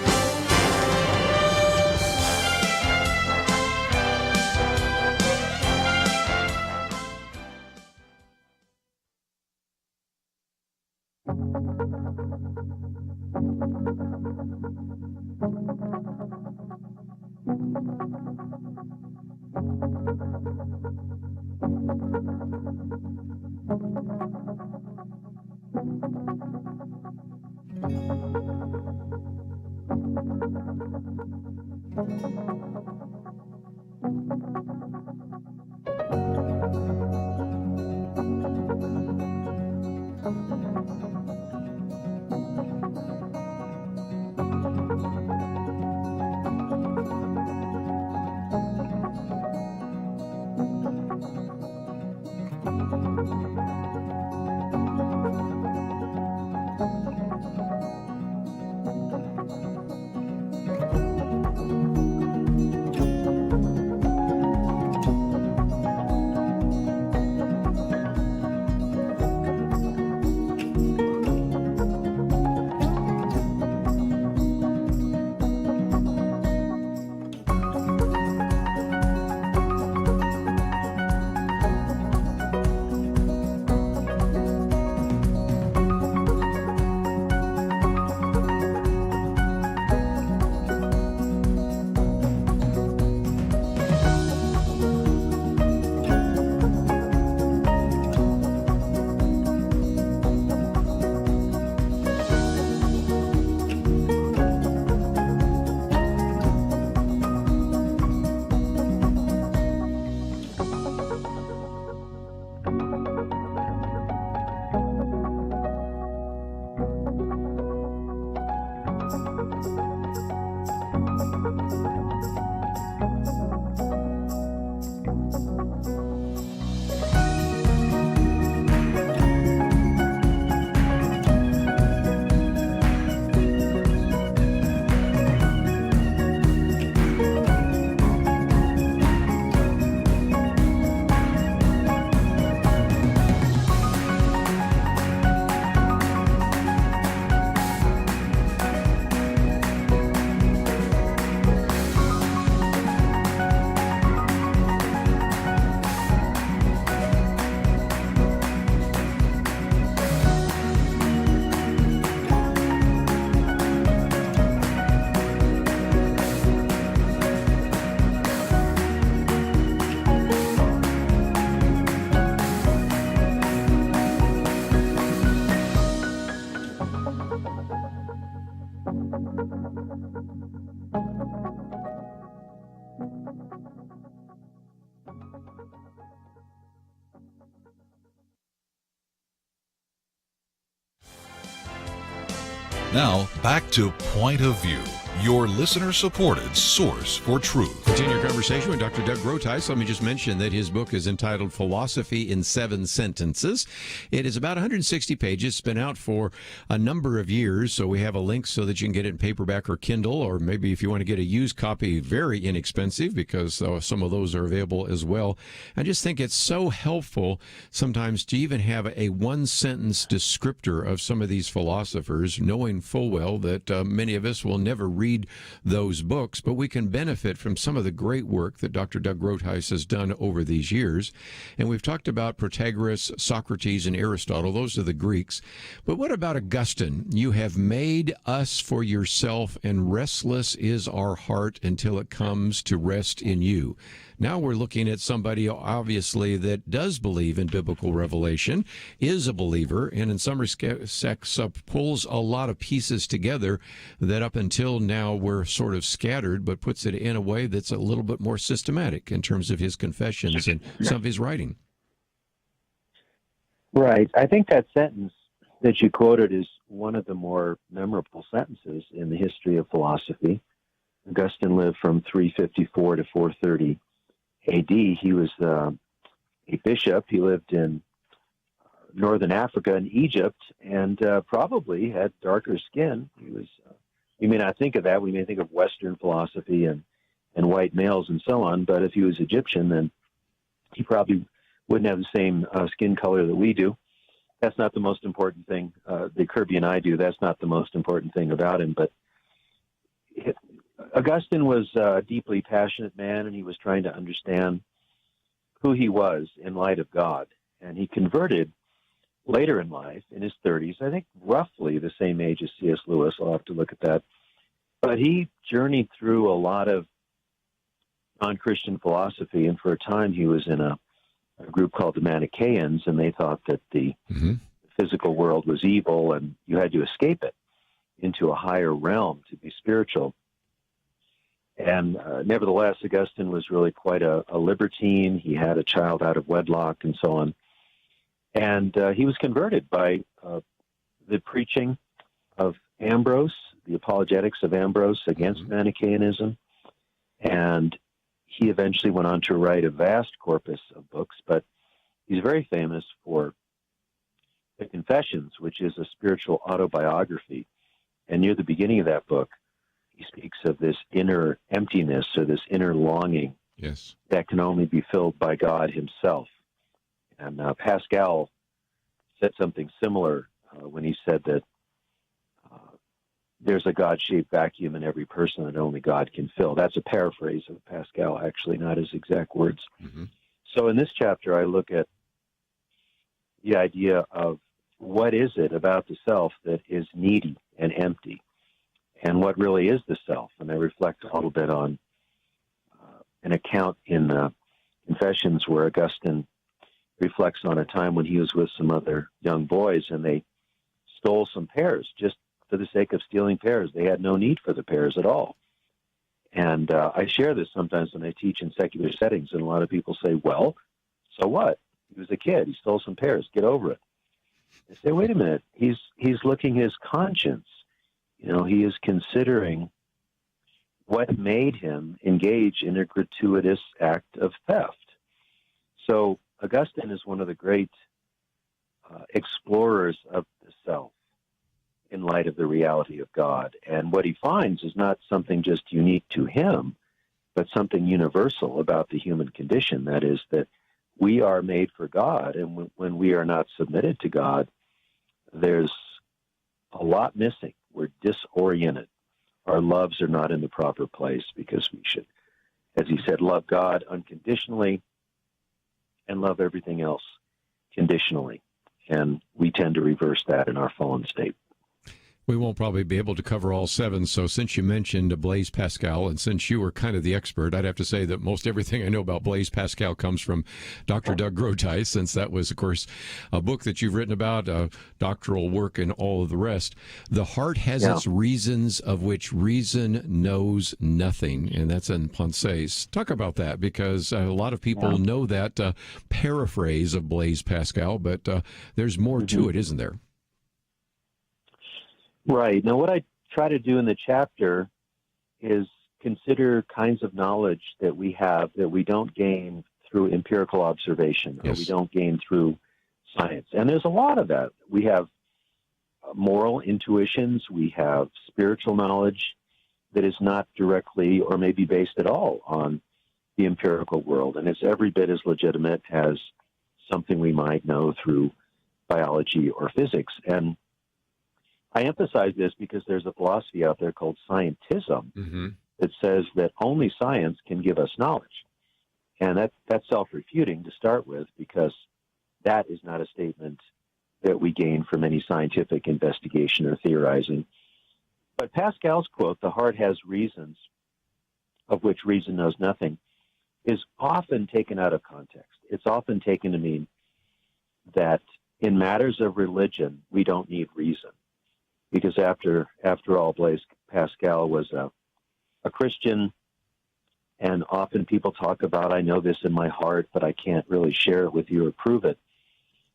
[SPEAKER 4] Now, back to Point of View, your listener-supported source for truth.
[SPEAKER 1] Continue your conversation with Dr. Doug Groothuis. Let me just mention that his book is entitled Philosophy in 7 Sentences. It is about 160 pages. It's been out for a number of years, so we have a link so that you can get it in paperback or Kindle, or maybe if you want to get a used copy, very inexpensive, because some of those are available as well. I just think it's so helpful sometimes to even have a one-sentence descriptor of some of these philosophers, knowing full well that many of us will never read those books, but we can benefit from some of the great work that Dr. Doug Groothuis has done over these years. And we've talked about Protagoras, Socrates, and Aristotle. Those are the Greeks. But what about Augustine? You have made us for yourself, and restless is our heart until it comes to rest in you. Now we're looking at somebody, obviously, that does believe in biblical revelation, is a believer, and in some respects pulls a lot of pieces together that up until now were sort of scattered, but puts it in a way that's a little bit more systematic in terms of his confessions and some of his writing.
[SPEAKER 10] Right. I think that sentence that you quoted is one of the more memorable sentences in the history of philosophy. Augustine lived from 354 to 430 A.D. He was a bishop. He lived in northern Africa and Egypt, and probably had darker skin. He was. We may not think of that. We may think of Western philosophy and white males and so on. But if he was Egyptian, then he probably wouldn't have the same skin color that we do. That's not the most important thing that Kerby and I do. That's not the most important thing about him. But Augustine was a deeply passionate man, and he was trying to understand who he was in light of God. And he converted later in life, in his 30s, I think roughly the same age as C.S. Lewis. I'll have to look at that. But he journeyed through a lot of non-Christian philosophy, and for a time he was in a group called the Manichaeans, and they thought that the physical world was evil and you had to escape it into a higher realm to be spiritual. And nevertheless, Augustine was really quite a libertine. He had a child out of wedlock and so on. And he was converted by the preaching of Ambrose, the apologetics of Ambrose against Manichaeanism. And he eventually went on to write a vast corpus of books, but he's very famous for the Confessions, which is a spiritual autobiography. And near the beginning of that book, he speaks of this inner emptiness or this inner longing that can only be filled by God himself. And Pascal said something similar when he said that there's a God-shaped vacuum in every person that only God can fill. That's a paraphrase of Pascal, actually, not his exact words. So in this chapter, I look at the idea of what is it about the self that is needy and empty, and what really is the self. And I reflect a little bit on an account in the Confessions where Augustine reflects on a time when he was with some other young boys, and they stole some pears just for the sake of stealing pears. They had no need for the pears at all. And I share this sometimes when I teach in secular settings, and a lot of people say, well, so what? He was a kid. He stole some pears. Get over it. I say, wait a minute. He's looking his conscience. You know, he is considering what made him engage in a gratuitous act of theft. So Augustine is one of the great explorers of the self in light of the reality of God. And what he finds is not something just unique to him, but something universal about the human condition. That is, that we are made for God, and when we are not submitted to God, there's a lot missing. We're disoriented. Our loves are not in the proper place because we should, as he said, love God unconditionally and love everything else conditionally. And we tend to reverse that in our fallen state.
[SPEAKER 1] We won't probably be able to cover all 7, so since you mentioned Blaise Pascal, and since you were kind of the expert, I'd have to say that most everything I know about Blaise Pascal comes from Dr. Doug Groothuis, since that was, of course, a book that you've written about, doctoral work, and all of the rest. The heart has its reasons of which reason knows nothing, and that's in Pensées. Talk about that, because a lot of people know that paraphrase of Blaise Pascal, but there's more to it, isn't there?
[SPEAKER 10] Right. Now, what I try to do in the chapter is consider kinds of knowledge that we have that we don't gain through empirical observation, or we don't gain through science. And there's a lot of that. We have moral intuitions. We have spiritual knowledge that is not directly or maybe based at all on the empirical world. And it's every bit as legitimate as something we might know through biology or physics. And I emphasize this because there's a philosophy out there called scientism that says that only science can give us knowledge. And that's self-refuting to start with, because that is not a statement that we gain from any scientific investigation or theorizing. But Pascal's quote, "The heart has reasons of which reason knows nothing," is often taken out of context. It's often taken to mean that in matters of religion, we don't need reason. Because after all, Blaise Pascal was a Christian, and often people talk about, I know this in my heart, but I can't really share it with you or prove it.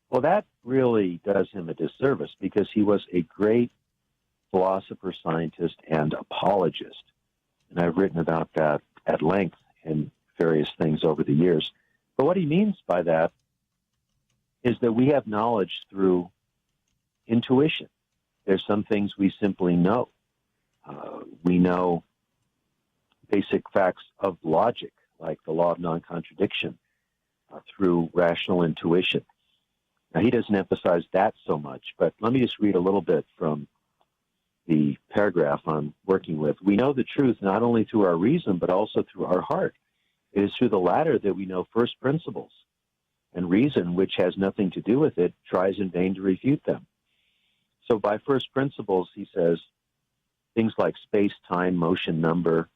[SPEAKER 10] Well, that really does him a disservice, because he was a great philosopher, scientist, and apologist. And I've written about that at length in various things over the years. But what he means by that is that we have knowledge through intuition. There's some things we simply know. We know basic facts of logic, like the law of non-contradiction, through rational intuition. Now, he doesn't emphasize that so much, but let me just read a little bit from the paragraph I'm working with. We know the truth not only through our reason, but also through our heart. It is through the latter that we know first principles, and reason, which has nothing to do with it, tries in vain to refute them. So by first principles, he says, things like space, time, motion, number,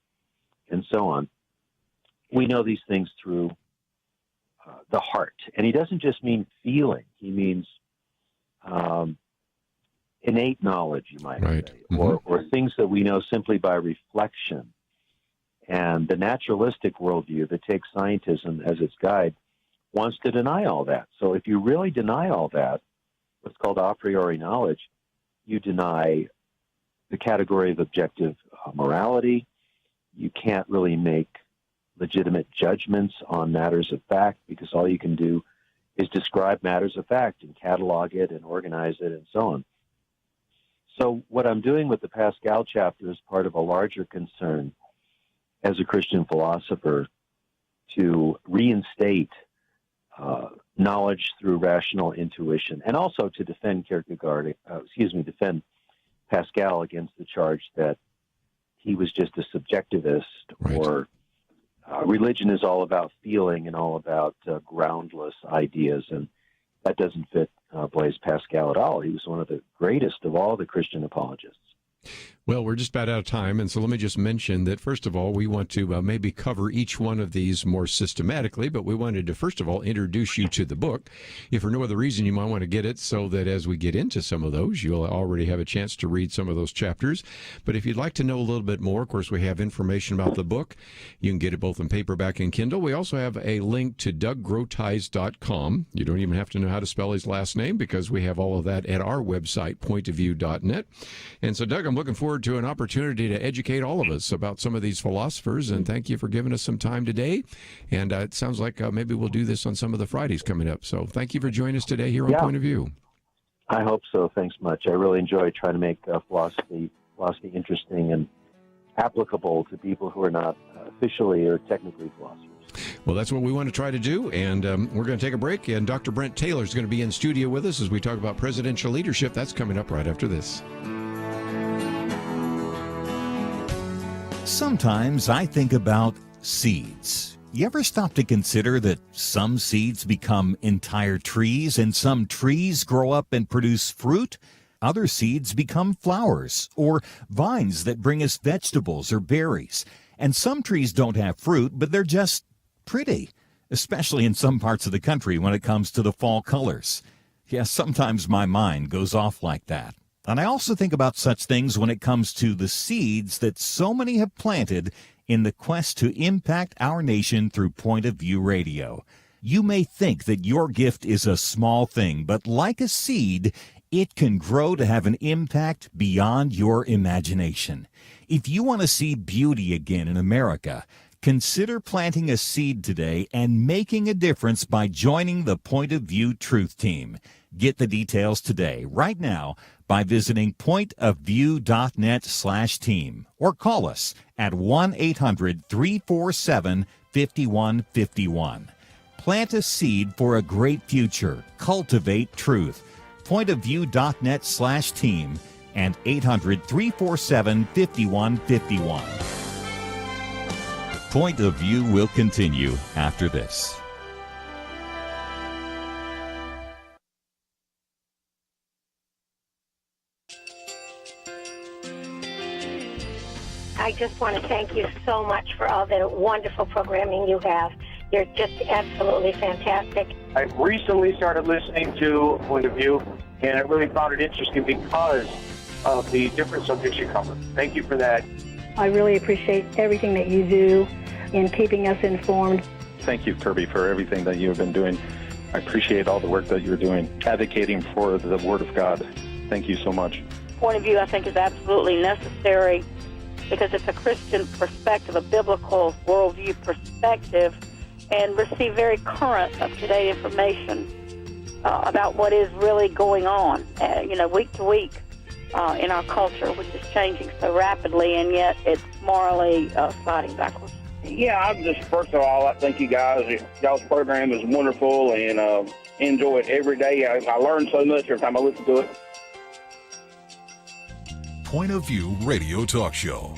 [SPEAKER 10] and so on. We know these things through the heart. And he doesn't just mean feeling. He means innate knowledge, you might say, or things that we know simply by reflection. And the naturalistic worldview that takes scientism as its guide wants to deny all that. So if you really deny all that, what's called a priori knowledge, you deny the category of objective morality. You can't really make legitimate judgments on matters of fact, because all you can do is describe matters of fact and catalog it and organize it and so on. So what I'm doing with the Pascal chapter is part of a larger concern as a Christian philosopher to reinstate knowledge through rational intuition, and also to defend defend Pascal against the charge that he was just a subjectivist, or religion is all about feeling and all about groundless ideas, and that doesn't fit Blaise Pascal at all. He was one of the greatest of all the Christian apologists.
[SPEAKER 1] Well, we're just about out of time, and so let me just mention that, first of all, we want to maybe cover each one of these more systematically, but we wanted to, first of all, introduce you to the book. If for no other reason, you might want to get it so that as we get into some of those, you'll already have a chance to read some of those chapters. But if you'd like to know a little bit more, of course, we have information about the book. You can get it both in paperback and Kindle. We also have a link to DougGroothuis.com. You don't even have to know how to spell his last name, because we have all of that at our website, pointofview.net. And so, Doug, I'm looking forward to an opportunity to educate all of us about some of these philosophers, and thank you for giving us some time today. And it sounds like maybe we'll do this on some of the Fridays coming up. So thank you for joining us today here on Point of View.
[SPEAKER 10] I hope so. Thanks much. I really enjoy trying to make philosophy interesting and applicable to people who are not officially or technically philosophers.
[SPEAKER 1] Well, that's what we want to try to do, and we're going to take a break, and Dr. Brent Taylor is going to be in studio with us as we talk about presidential leadership. That's coming up right after this.
[SPEAKER 3] Sometimes I think about seeds. You ever stop to consider that some seeds become entire trees, and some trees grow up and produce fruit? Other seeds become flowers or vines that bring us vegetables or berries. And some trees don't have fruit, but they're just pretty, especially in some parts of the country when it comes to the fall colors. Yes, sometimes my mind goes off like that. And I also think about such things when it comes to the seeds that so many have planted in the quest to impact our nation through Point of View Radio. You may think that your gift is a small thing, but like a seed, it can grow to have an impact beyond your imagination. If you want to see beauty again in America, consider planting a seed today and making a difference by joining the Point of View Truth Team. Get the details today, right now, by visiting pointofview.net/team or call us at 1-800-347-5151. Plant a seed for a great future. Cultivate truth. Pointofview.net/team and 800-347-5151. Point of View will continue after this.
[SPEAKER 11] I just want to thank you so much for all the wonderful programming you have.
[SPEAKER 5] You're just absolutely fantastic.
[SPEAKER 6] I recently started listening to Point of View, and I really found it interesting because of the different subjects you cover. Thank you for that.
[SPEAKER 5] I really appreciate everything that you do in keeping us informed.
[SPEAKER 7] Thank you, Kerby, for everything that you have been doing. I appreciate all the work that you're doing, advocating for the Word of God. Thank you so much.
[SPEAKER 8] Point of View, I think, is absolutely necessary because it's a Christian perspective, a biblical worldview perspective, and receive very current, up-to-date information about what is really going on, week to week in our culture, which is changing so rapidly, and yet it's morally sliding backwards.
[SPEAKER 9] Yeah, I'm just, first of all, I thank you guys. Y'all's program is wonderful, and enjoy it every day. I learn so much every time I listen to it.
[SPEAKER 4] Point of View Radio Talk Show.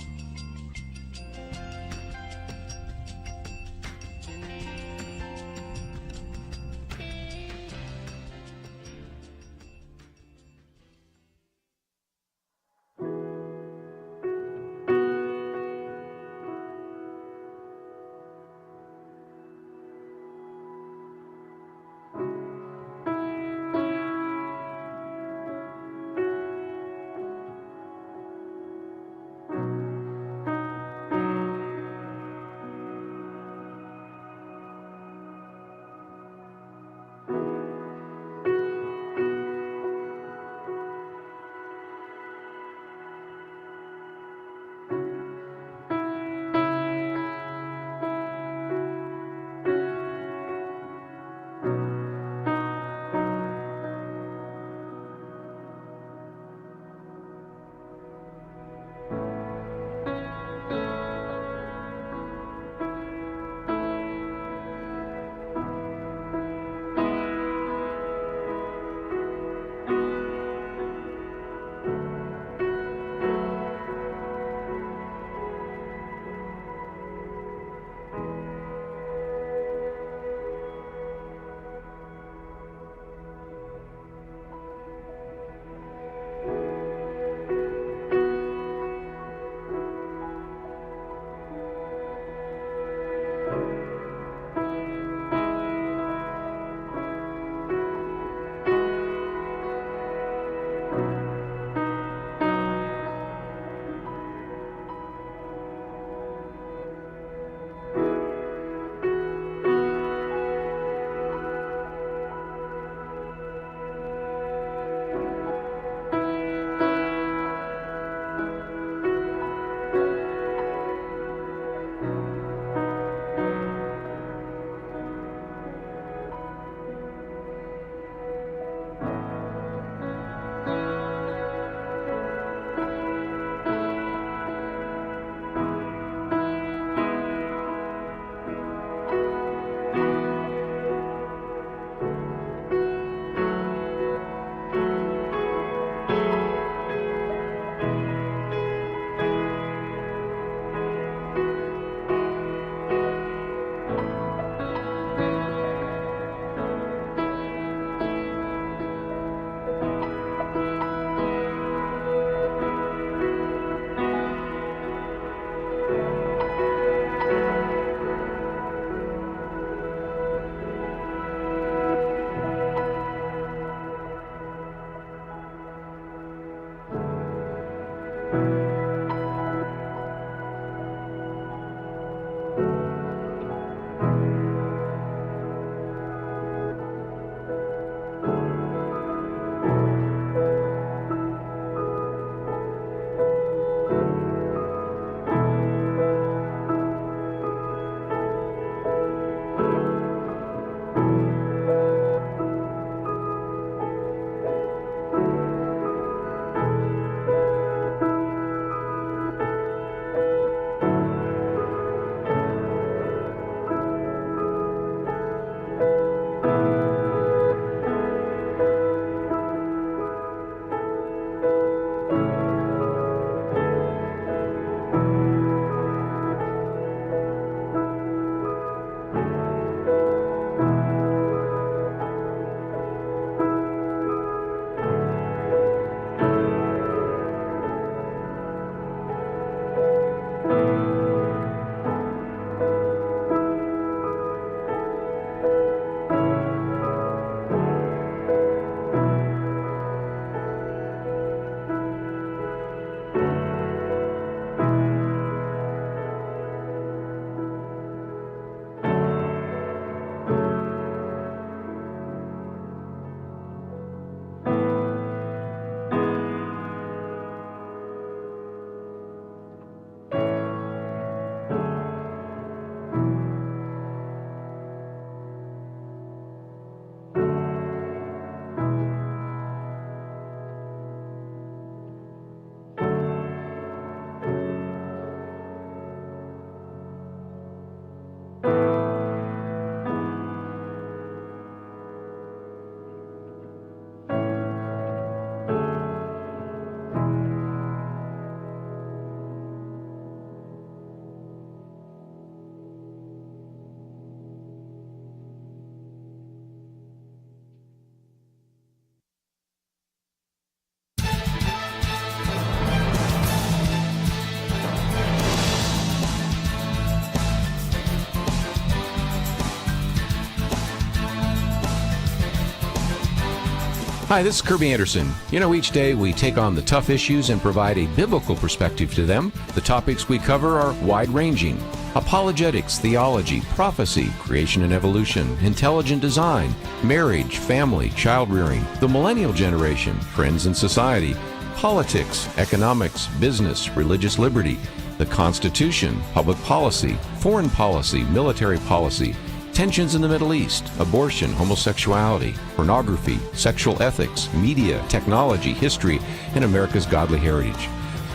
[SPEAKER 1] Hi, this is Kerby Anderson. You know, each day we take on the tough issues and provide a biblical perspective to them. The topics we cover are wide-ranging. Apologetics, theology, prophecy, creation and evolution, intelligent design, marriage, family, child-rearing, the millennial generation, friends and society, politics, economics, business, religious liberty, the Constitution, public policy, foreign policy, military policy, tensions in the Middle East, abortion, homosexuality, pornography, sexual ethics, media, technology, history, and America's godly heritage.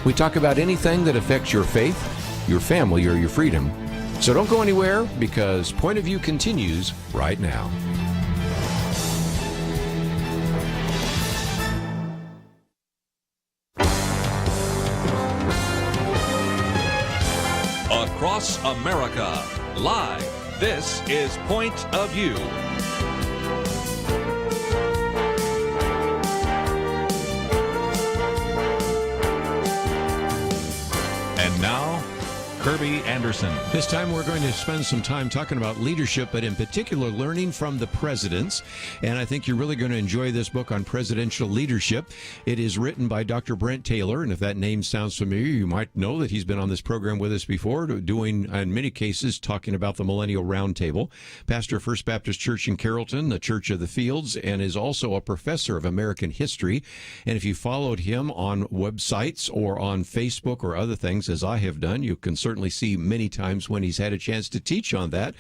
[SPEAKER 1] We talk about anything that affects your faith, your family, or your freedom. So don't go anywhere, because Point of View continues right now.
[SPEAKER 2] Across America, live. This is Point of View.
[SPEAKER 4] And now, Kerby Anderson.
[SPEAKER 1] This time we're going to spend some time talking about leadership, but in particular learning from the presidents. And I think you're really going to enjoy this book on presidential leadership. It is written by Dr. Brent Taylor, and if that name sounds familiar, you might know that he's been on this program with us before, doing, in many cases, talking about the Millennial Roundtable. Pastor of First Baptist Church in Carrollton, the Church of the Fields, and is also a professor of American history. And if you followed him on websites or on Facebook or other things, as I have done, you can certainly see many times when he's had a chance to teach on that.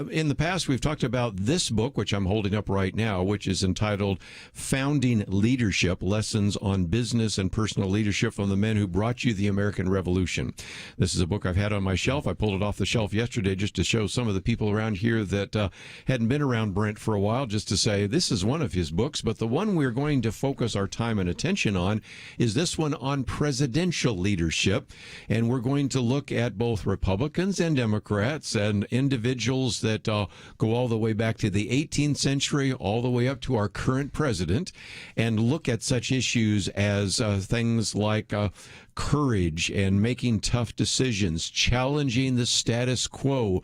[SPEAKER 1] In the past, we've talked about this book, which I'm holding up right now, which is entitled Founding Leadership, Lessons on Business and Personal Leadership from the Men Who Brought You the American Revolution. This is a book I've had on my shelf. I pulled it off the shelf yesterday just to show some of the people around here that hadn't been around Brent for a while, just to say this is one of his books, but the one we're going to focus our time and attention on is this one on presidential leadership. And we're going to look at both Republicans and Democrats and individuals that go all the way back to the 18th century, all the way up to our current president, and look at such issues as things like courage and making tough decisions, challenging the status quo,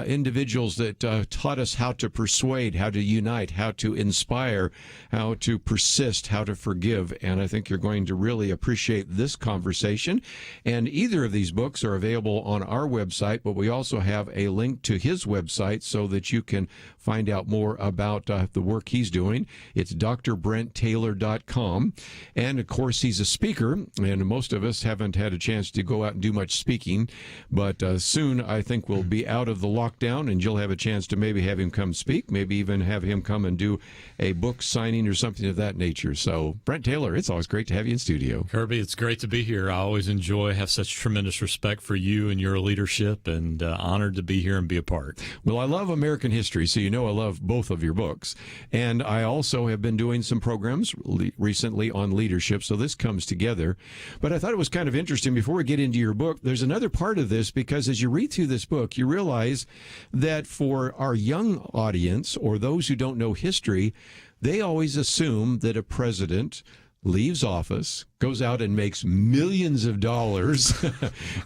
[SPEAKER 1] individuals that taught us how to persuade, how to unite, how to inspire, how to persist, how to forgive. And I think you're going to really appreciate this conversation. And either of these books are available on our website, but we also have a link to his website so that you can find out more about the work he's doing. It's drbrenttaylor.com. And of course, he's a speaker, and most of us haven't had a chance to go out and do much speaking, but soon I think we'll be out of the lockdown and you'll have a chance to maybe have him come speak, maybe even have him come and do a book signing or something of that nature. So, Brent Taylor, it's always great to have you in studio.
[SPEAKER 11] Kerby, it's great to be here. I always have such tremendous respect for you and your leadership, and honored to be here and be a part.
[SPEAKER 1] Well, I love American history, so you know I love both of your books. And I also have been doing some programs recently on leadership, so this comes together. But I thought it was kind of interesting, before we get into your book, there's another part of this, because as you read through this book, you realize that for our young audience, or those who don't know history, they always assume that a president leaves office, goes out and makes millions of dollars,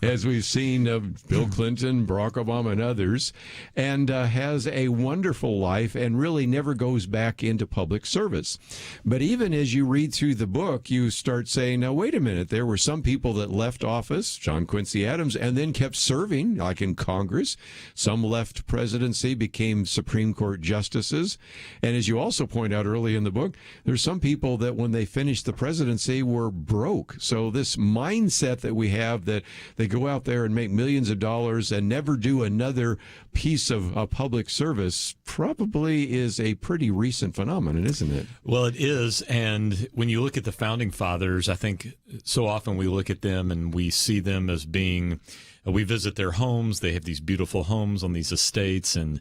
[SPEAKER 1] as we've seen of Bill Clinton, Barack Obama, and others, and has a wonderful life and really never goes back into public service. But even as you read through the book, you start saying, now, wait a minute, there were some people that left office, John Quincy Adams, and then kept serving, like in Congress. Some left presidency, became Supreme Court justices. And as you also point out early in the book, there's some people that when they finished the presidency were broke. So this mindset that we have that they go out there and make millions of dollars and never do another piece of public service probably is a pretty recent phenomenon, isn't it?
[SPEAKER 11] Well, it is. And when you look at the founding fathers, I think so often we look at them and we see them as being, we visit their homes. They have these beautiful homes on these estates, and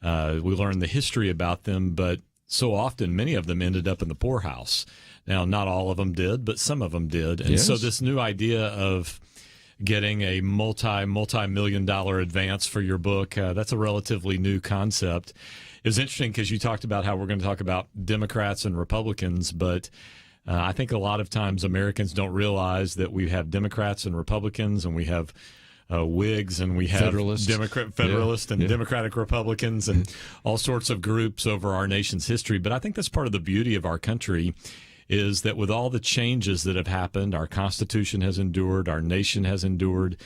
[SPEAKER 11] we learn the history about them. But so often, many of them ended up in the poorhouse. Now, not all of them did, but some of them did. And so this new idea of getting a multi-million-dollar advance for your book, that's a relatively new concept. It was interesting because you talked about how we're going to talk about Democrats and Republicans, but I think a lot of times Americans don't realize that we have Democrats and Republicans, and we have Whigs, and we have
[SPEAKER 1] Federalists.
[SPEAKER 11] Federalists and Democratic Republicans and all sorts of groups over our nation's history. But I think that's part of the beauty of our country, is that with all the changes that have happened, our Constitution has endured, our nation has endured.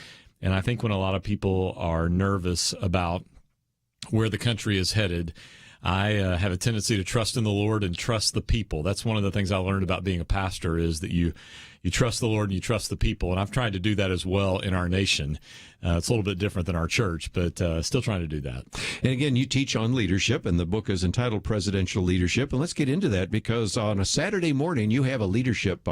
[SPEAKER 11] And I think when a lot of people are nervous about where the country is headed, I have a tendency to trust in the Lord and trust the people. That's one of the things I learned about being a pastor, is that you trust the Lord and you trust the people. And I've tried to do that as well in our nation. It's a little bit different than our church, but still trying to do that.
[SPEAKER 1] And again, you teach on leadership, and the book is entitled Presidential Leadership. And let's get into that, because on a Saturday morning, you have a leadership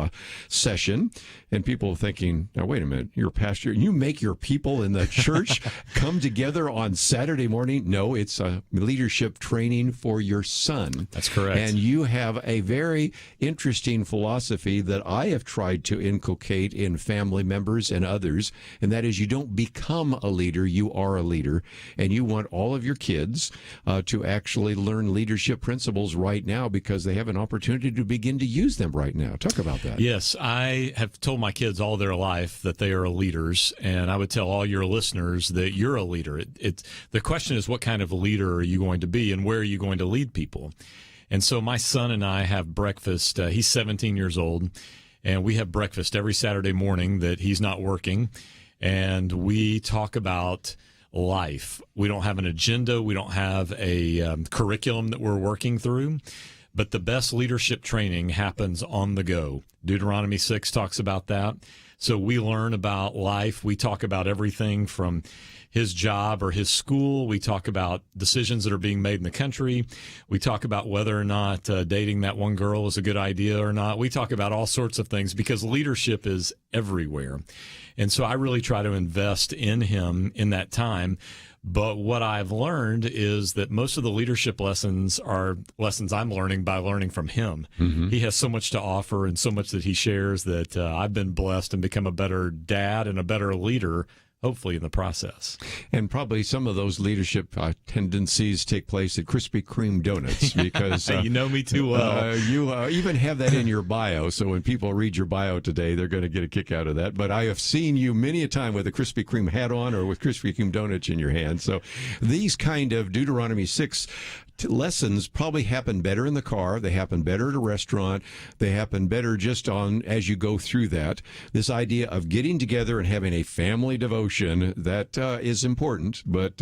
[SPEAKER 1] session, and people are thinking, now, wait a minute, you're a pastor, and you make your people in the church come together on Saturday morning? No, it's a leadership training for your son.
[SPEAKER 11] That's correct.
[SPEAKER 1] And you have a very interesting philosophy that I have tried to inculcate in family members and others, and that is, you don't become a leader, you are a leader. And you want all of your kids to actually learn leadership principles right now, because they have an opportunity to begin to use them right now. Talk about that.
[SPEAKER 11] Yes, I have told my kids all their life that they are leaders, and I would tell all your listeners that you're a leader. The question is, what kind of leader are you going to be, and where are you going to lead people? And so my son and I have breakfast. He's 17 years old, and we have breakfast every Saturday morning that he's not working. And we talk about life. We don't have an agenda. We don't have a curriculum that we're working through. But the best leadership training happens on the go. Deuteronomy 6 talks about that. So we learn about life. We talk about everything from his job or his school. We talk about decisions that are being made in the country. We talk about whether or not dating that one girl is a good idea or not. We talk about all sorts of things, because leadership is everywhere. And so I really try to invest in him in that time. But what I've learned is that most of the leadership lessons are lessons I'm learning by learning from him. Mm-hmm. He has so much to offer and so much that he shares that I've been blessed and become a better dad and a better leader, hopefully, in the process.
[SPEAKER 1] And probably some of those leadership tendencies take place at Krispy Kreme donuts, because
[SPEAKER 11] you know me too well.
[SPEAKER 1] You even have that in your bio, so when people read your bio today, they're going to get a kick out of that. But I have seen you many a time with a Krispy Kreme hat on or with Krispy Kreme donuts in your hand. So these kind of Deuteronomy 6 lessons probably happen better in the car. They happen better at a restaurant. They happen better just on as you go through that. This idea of getting together and having a family devotion, that is important. But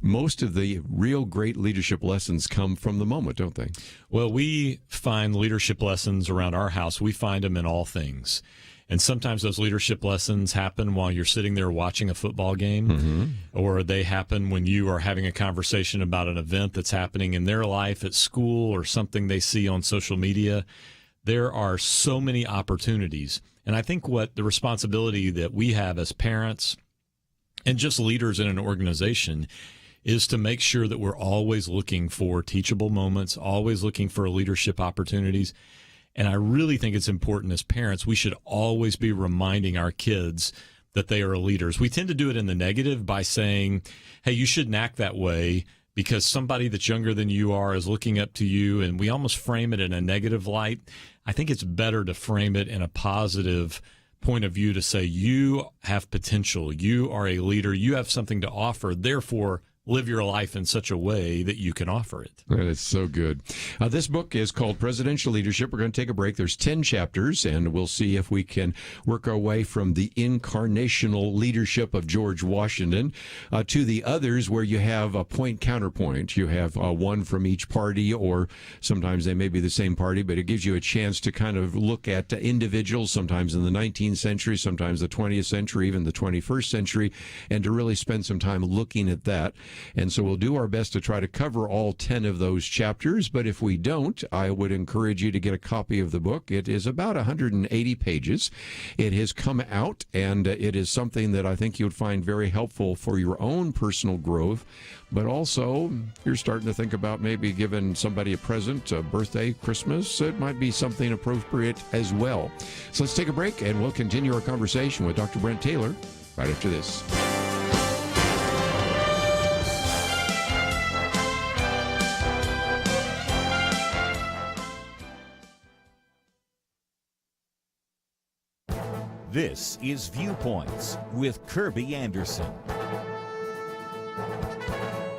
[SPEAKER 1] most of the real great leadership lessons come from the moment, don't they?
[SPEAKER 11] Well, we find leadership lessons around our house. We find them in all things. And sometimes those leadership lessons happen while you're sitting there watching a football game, mm-hmm. or they happen when you are having a conversation about an event that's happening in their life at school or something they see on social media. There are so many opportunities. And I think what the responsibility that we have as parents and just leaders in an organization is to make sure that we're always looking for teachable moments, always looking for leadership opportunities. And I really think it's important as parents, we should always be reminding our kids that they are leaders. We tend to do it in the negative by saying, hey, you shouldn't act that way because somebody that's younger than you are is looking up to you, and we almost frame it in a negative light. I think it's better to frame it in a positive point of view, to say you have potential, you are a leader, you have something to offer, therefore live your life in such a way that you can offer it.
[SPEAKER 1] That is so good. This book is called Presidential Leadership. We're going to take a break. There's 10 chapters, and we'll see if we can work our way from the incarnational leadership of George Washington to the others where you have a point-counterpoint. You have one from each party, or sometimes they may be the same party, but it gives you a chance to kind of look at individuals, sometimes in the 19th century, sometimes the 20th century, even the 21st century, and to really spend some time looking at that. And so we'll do our best to try to cover all 10 of those chapters. But if we don't, I would encourage you to get a copy of the book. It is about 180 pages. It has come out, and it is something that I think you'd find very helpful for your own personal growth. But also, you're starting to think about maybe giving somebody a present, a birthday, Christmas. It might be something appropriate as well. So let's take a break, and we'll continue our conversation with Dr. Brent Taylor right after this.
[SPEAKER 3] This is Viewpoints with Kerby Anderson.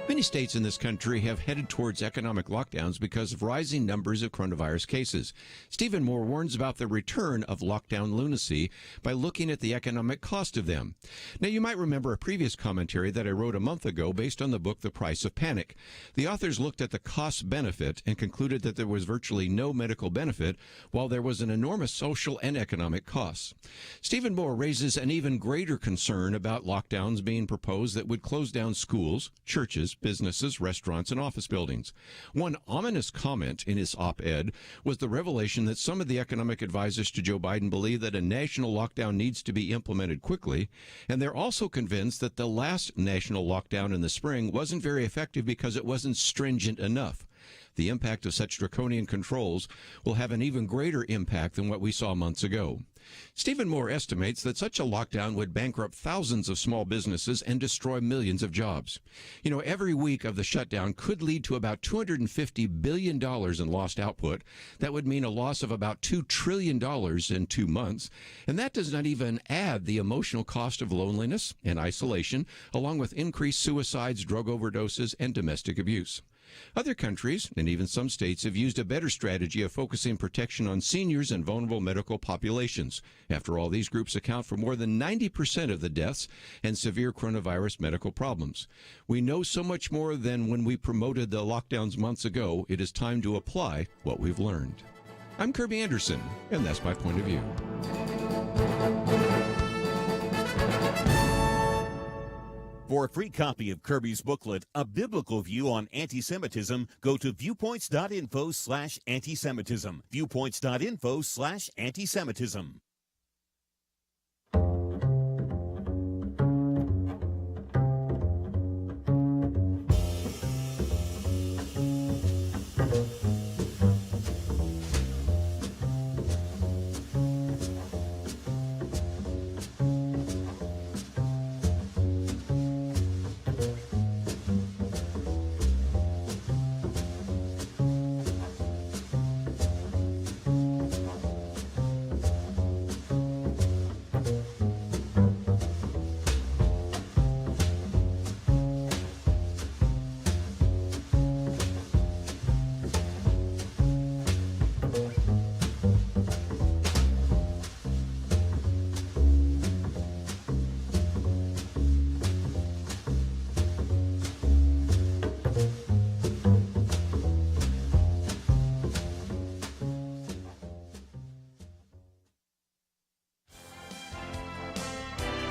[SPEAKER 1] Many states in this country have headed towards economic lockdowns because of rising numbers of coronavirus cases. Stephen Moore warns about the return of lockdown lunacy by looking at the economic cost of them. Now, you might remember a previous commentary that I wrote a month ago based on the book The Price of Panic. The authors looked at the cost-benefit and concluded that there was virtually no medical benefit, while there was an enormous social and economic cost. Stephen Moore raises an even greater concern about lockdowns being proposed that would close down schools, churches, businesses, restaurants, and office buildings. One ominous comment in his op-ed was the revelation that some of the economic advisors to Joe Biden believe that a national lockdown needs to be implemented quickly, and they're also convinced that the last national lockdown in the spring wasn't very effective because it wasn't stringent enough. The impact of such draconian controls will have an even greater impact than what we saw months ago. Stephen Moore estimates that such a lockdown would bankrupt thousands of small businesses and destroy millions of jobs. You know, every week of the shutdown could lead to about $250 billion in lost output. That would mean a loss of about $2 trillion in 2 months. And that does not even add the emotional cost of loneliness and isolation, along with increased suicides, drug overdoses, and domestic abuse. Other countries, and even some states, have used a better strategy of focusing protection on seniors and vulnerable medical populations. After all, these groups account for more than 90% of the deaths and severe coronavirus medical problems. We know so much more than when we promoted the lockdowns months ago. It is time to apply what we've learned. I'm Kerby Anderson, and that's my point of view.
[SPEAKER 3] For a free copy of Kerby's booklet, A Biblical View on Anti-Semitism, go to viewpoints.info/antisemitism. Viewpoints.info/antisemitism.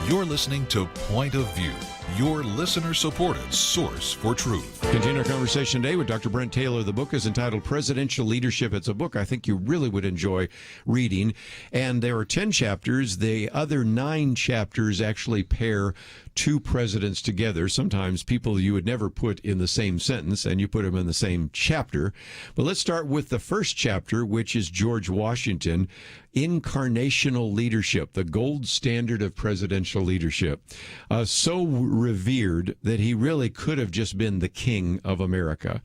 [SPEAKER 4] You're listening to Point of View, your listener-supported source for truth.
[SPEAKER 1] Continue our conversation today with Dr. Brent Taylor. The book is entitled Presidential Leadership. It's a book I think you really would enjoy reading. And there are 10 chapters. The other 9 chapters actually pair 2 presidents together. Sometimes people you would never put in the same sentence, and you put them in the same chapter. But let's start with the first chapter, which is George Washington, Incarnational Leadership, the gold standard of presidential leadership. So revered that he really could have just been the king of America.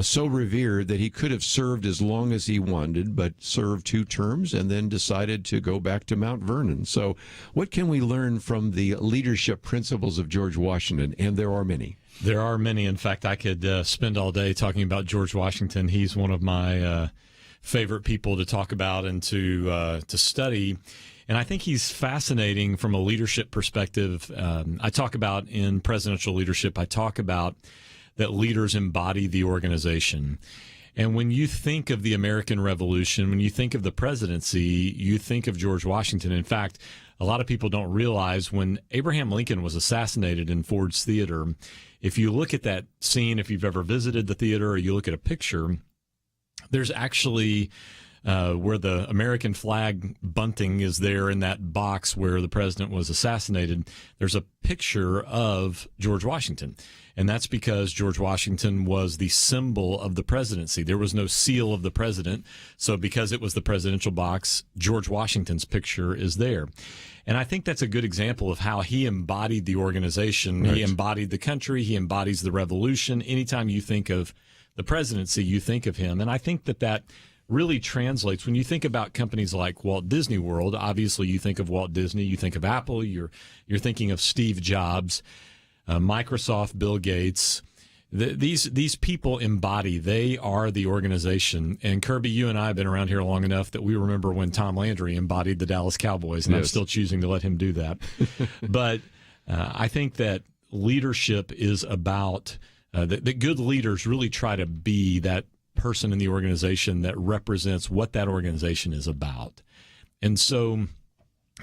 [SPEAKER 1] So revered that he could have served as long as he wanted, but served 2 terms and then decided to go back to Mount Vernon. So what can we learn from the leadership principles of George Washington? And there are many.
[SPEAKER 11] There are many. In fact, I could spend all day talking about George Washington. He's one of my favorite people to talk about and to study. And I think he's fascinating from a leadership perspective. I talk about in presidential leadership, I talk about that leaders embody the organization. And when you think of the American Revolution, when you think of the presidency, you think of George Washington. In fact, a lot of people don't realize when Abraham Lincoln was assassinated in Ford's Theater, if you look at that scene, if you've ever visited the theater or you look at a picture, there's actually where the American flag bunting is there in that box where the president was assassinated, there's a picture of George Washington. And that's because George Washington was the symbol of the presidency. There was no seal of the president. So because it was the presidential box, George Washington's picture is there. And I think that's a good example of how he embodied the organization. Right. He embodied the country. He embodies the revolution. Anytime you think of the presidency, you think of him. And I think that really translates. When you think about companies like Walt Disney World, obviously you think of Walt Disney, you think of Apple, you're thinking of Steve Jobs, Microsoft, Bill Gates. These people embody, they are the organization. And Kerby, you and I have been around here long enough that we remember when Tom Landry embodied the Dallas Cowboys, and
[SPEAKER 1] yes.
[SPEAKER 11] I'm still choosing to let him do that. But I think that leadership is about that good leaders really try to be that person in the organization that represents what that organization is about. And so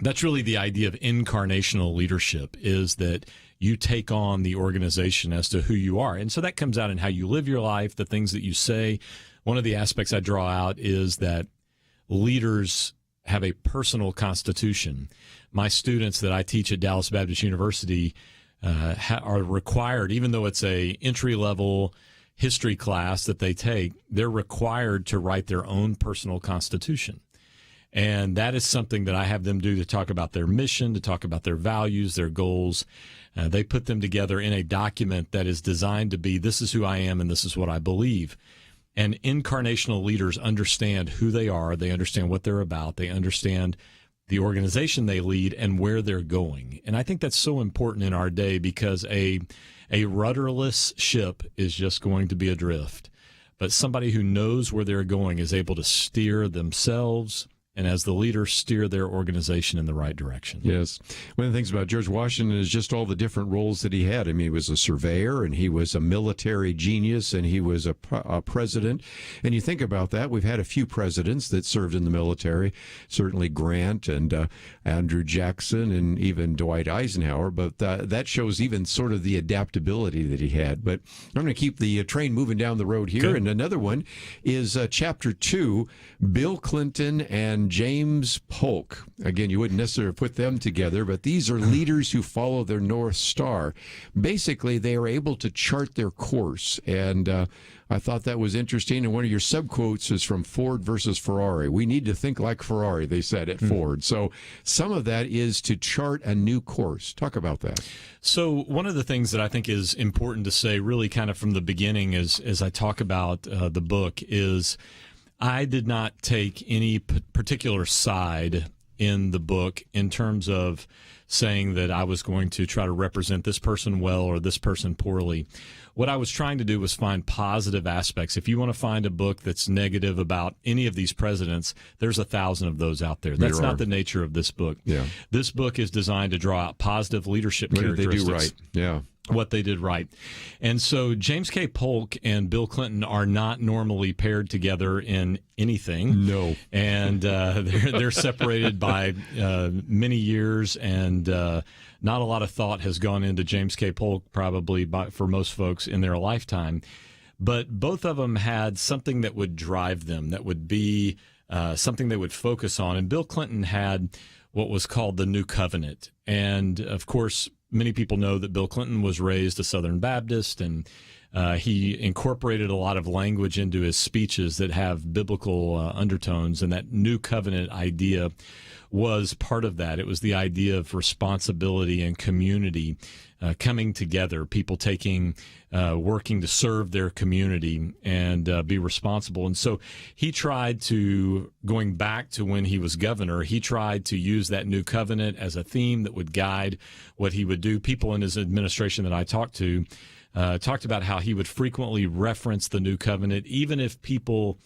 [SPEAKER 11] that's really the idea of incarnational leadership, is that you take on the organization as to who you are. And so that comes out in how you live your life, the things that you say. One of the aspects I draw out is that leaders have a personal constitution. My students that I teach at Dallas Baptist University are required, even though it's a entry-level history class that they take, they're required to write their own personal constitution. And that is something that I have them do, to talk about their mission, to talk about their values, their goals. They put them together in a document that is designed to be, this is who I am and this is what I believe. And incarnational leaders understand who they are. They understand what they're about. They understand the organization they lead and where they're going. And I think that's so important in our day, because a rudderless ship is just going to be adrift. But somebody who knows where they're going is able to steer themselves, and as the leader, steer their organization in the right direction.
[SPEAKER 1] Yes. One of the things about George Washington is just all the different roles that he had. I mean, he was a surveyor, and he was a military genius, and he was a president. And you think about that, we've had a few presidents that served in the military, certainly Grant and Andrew Jackson and even Dwight Eisenhower, but that shows even sort of the adaptability that he had. But I'm going to keep the train moving down the road here.
[SPEAKER 11] Good.
[SPEAKER 1] And another one is Chapter 2, Bill Clinton and James Polk. Again, you wouldn't necessarily put them together, but these are leaders who follow their North Star. Basically, they are able to chart their course. And I thought that was interesting. And one of your subquotes is from Ford versus Ferrari. We need to think like Ferrari, they said at Ford. So some of that is to chart a new course. Talk about that.
[SPEAKER 11] So one of the things that I think is important to say really kind of from the beginning as I talk about the book is I did not take any particular side in the book in terms of saying that I was going to try to represent this person well or this person poorly. What I was trying to do was find positive aspects. If you want to find a book that's negative about any of these presidents, there's 1,000 of those out there. That's not the nature of this book.
[SPEAKER 1] Yeah.
[SPEAKER 11] This book is designed to draw out positive leadership characteristics.
[SPEAKER 1] What did they do right? Yeah.
[SPEAKER 11] What they did right. And so James K. Polk and Bill Clinton are not normally paired together in anything.
[SPEAKER 1] No.
[SPEAKER 11] And they're separated by many years, and not a lot of thought has gone into James K. Polk probably for most folks in their lifetime. But both of them had something that would drive them, that would be something they would focus on. And Bill Clinton had what was called the New Covenant. And, of course, many people know that Bill Clinton was raised a Southern Baptist, and he incorporated a lot of language into his speeches that have biblical undertones, and that New Covenant idea was part of that. It was the idea of responsibility and community coming together, people working to serve their community and be responsible. And so he tried to, going back to when he was governor, he tried to use that New Covenant as a theme that would guide what he would do. People in his administration that I talked to talked about how he would frequently reference the New Covenant, even if people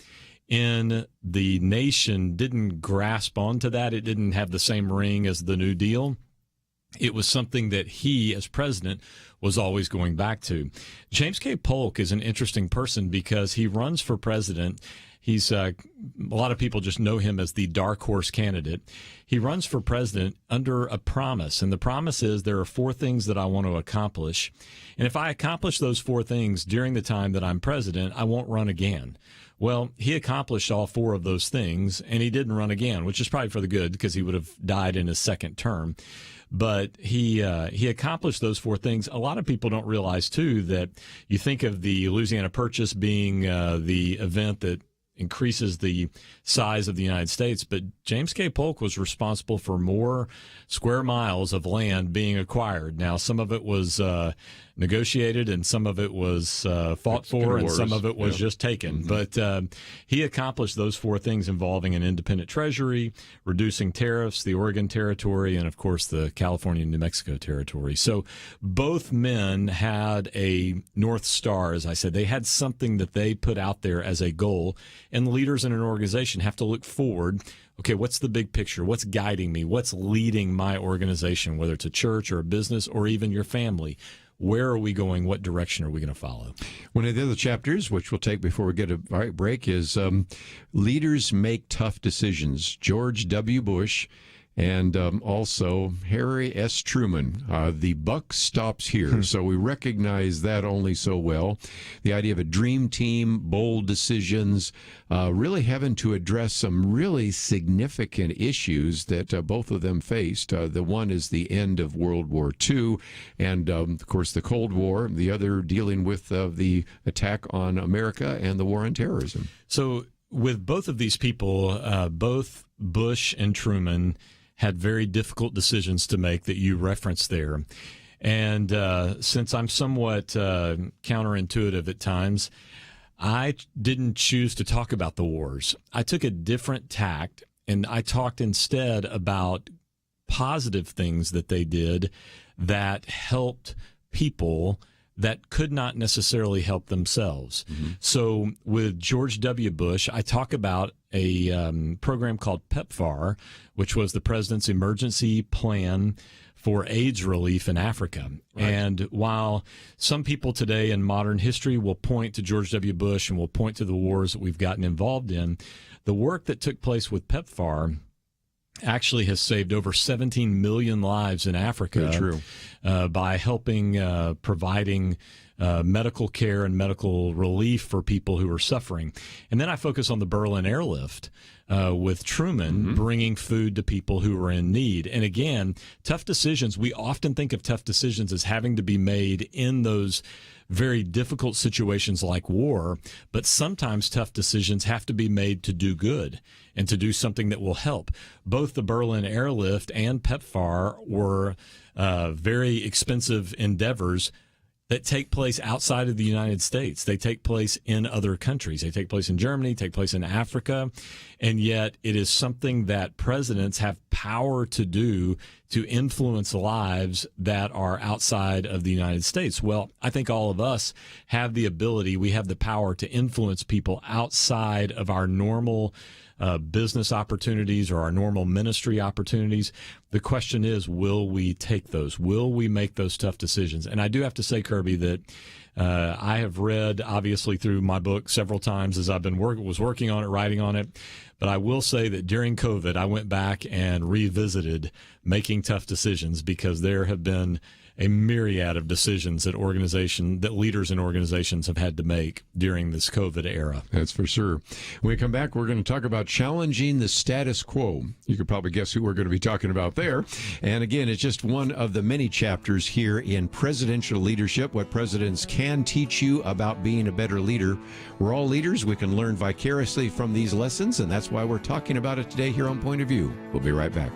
[SPEAKER 11] in the nation didn't grasp onto that. It didn't have the same ring as the New Deal. It was something that he, as president, was always going back to. James K. Polk is an interesting person because he runs for president. He's a lot of people just know him as the dark horse candidate. He runs for president under a promise, and the promise is there are 4 things that I want to accomplish. And if I accomplish those 4 things during the time that I'm president, I won't run again. Well, he accomplished all 4 of those things, and he didn't run again, which is probably for the good because he would have died in his second term. But he accomplished those 4 things. A lot of people don't realize, too, that you think of the Louisiana Purchase being the event that increases the size of the United States, but James K. Polk was responsible for more square miles of land being acquired. Now, some of it was negotiated, and some of it was fought for, and some of it was just taken. But he accomplished those 4 things involving an independent treasury, reducing tariffs, the Oregon Territory, and, of course, the California and New Mexico Territory. So both men had a North Star, as I said. They had something that they put out there as a goal, and leaders in an organization have to look forward. Okay, what's the big picture? What's guiding me? What's leading my organization, whether it's a church or a business or even your family? Where are we going? What direction are we going to follow?
[SPEAKER 1] One of the other chapters, which we'll take before we get a break, is Leaders Make Tough Decisions. George W. Bush and also Harry S. Truman. The buck stops here. So we recognize that only so well. The idea of a dream team, bold decisions, really having to address some really significant issues that both of them faced. The one is the end of World War II and, of course, the Cold War. The other dealing with the attack on America and the war on terrorism.
[SPEAKER 11] So with both of these people, both Bush and Truman had very difficult decisions to make that you referenced there. And since I'm somewhat counterintuitive at times, I didn't choose to talk about the wars. I took a different tact, and I talked instead about positive things that they did that helped people that could not necessarily help themselves. So with George W. Bush, I talk about a program called PEPFAR, which was the president's emergency plan for AIDS relief in Africa. Right. And while some people today in modern history will point to George W. Bush and will point to the wars that we've gotten involved in, the work that took place with PEPFAR actually has saved over 17 million lives in Africa by helping providing medical care and medical relief for people who are suffering. And then I focus on the Berlin airlift with Truman bringing food to people who are in need. And again, tough decisions, we often think of tough decisions as having to be made in those very difficult situations like war, but sometimes tough decisions have to be made to do good and to do something that will help. Both the Berlin airlift and PEPFAR were very expensive endeavors that take place outside of the United States. They take place in other countries. They take place in Germany, take place in Africa, and yet it is something that presidents have power to do to influence lives that are outside of the United States. Well, I think all of us have the ability, we have the power to influence people outside of our normal business opportunities or our normal ministry opportunities. The question is, will we take those? Will we make those tough decisions? And I do have to say, Kerby, that I have read, obviously, through my book several times as I've been was working on it, writing on it. But I will say that during COVID, I went back and revisited Making Tough Decisions, because there have been a myriad of decisions that leaders in organizations have had to make during this COVID era.
[SPEAKER 1] That's for sure. When we come back, we're going to talk about challenging the status quo. You could probably guess who we're going to be talking about there. And again, it's just one of the many chapters here in Presidential Leadership, what presidents can teach you about being a better leader. We're all leaders. We can learn vicariously from these lessons, and that's why we're talking about it today here on Point of View. We'll be right back.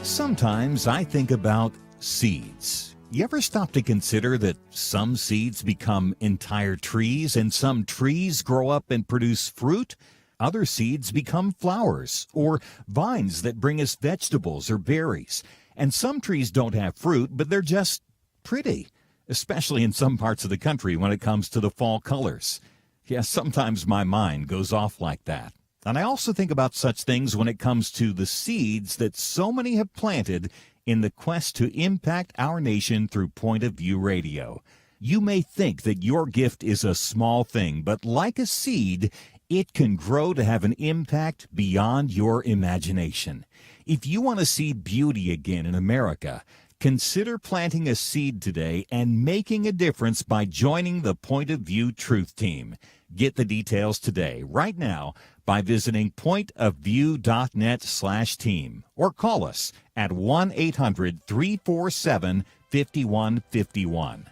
[SPEAKER 3] Sometimes I think about seeds. You ever stop to consider that some seeds become entire trees and some trees grow up and produce fruit? Other seeds become flowers or vines that bring us vegetables or berries. And some trees don't have fruit, but they're just pretty, especially in some parts of the country when it comes to the fall colors. Yes, sometimes my mind goes off like that. And I also think about such things when it comes to the seeds that so many have planted in the quest to impact our nation through Point of View Radio. You may think that your gift is a small thing, but like a seed, it can grow to have an impact beyond your imagination. If you want to see beauty again in America, consider planting a seed today and making a difference by joining the Point of View Truth Team. Get the details today, right now, by visiting pointofview.net/team or call us at 1-800-347-5151.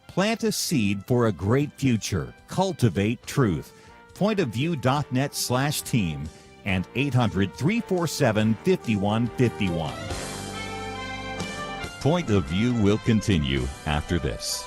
[SPEAKER 3] Plant a seed for a great future. Cultivate truth. Pointofview.net/team and 800-347-5151. Point of View will continue after this.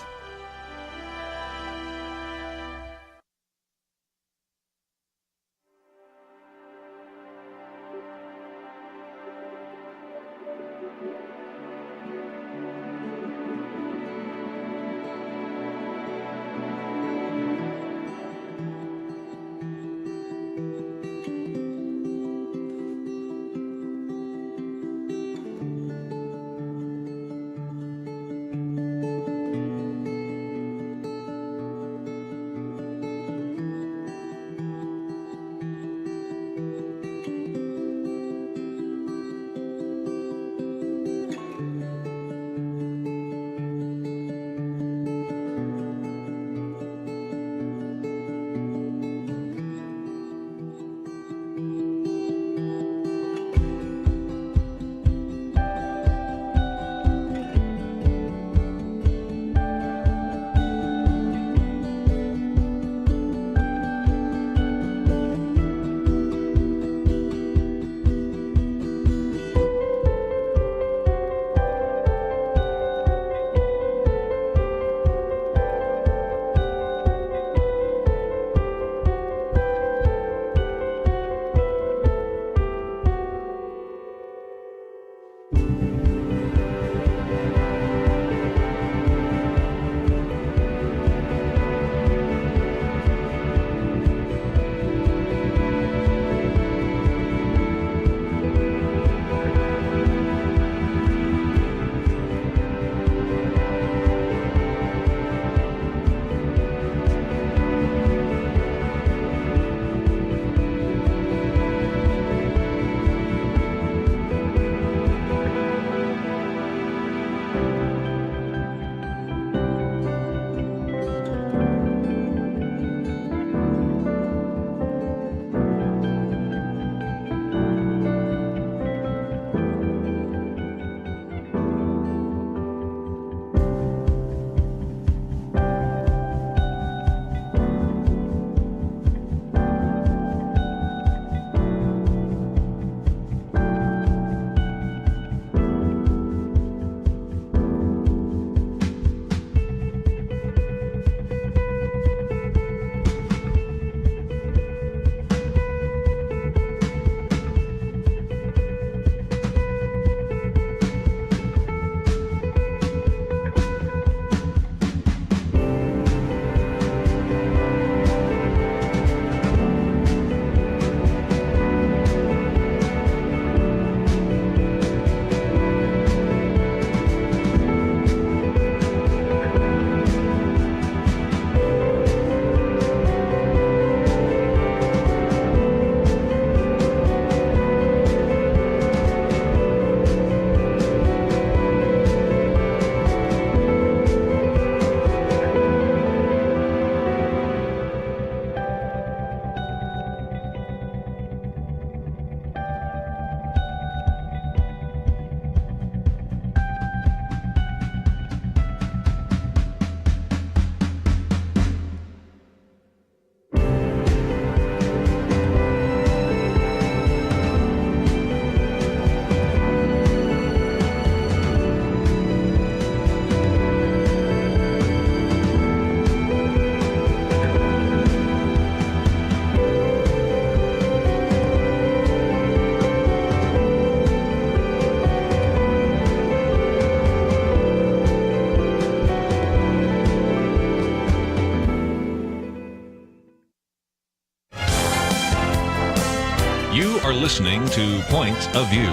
[SPEAKER 2] You are listening to Point of View.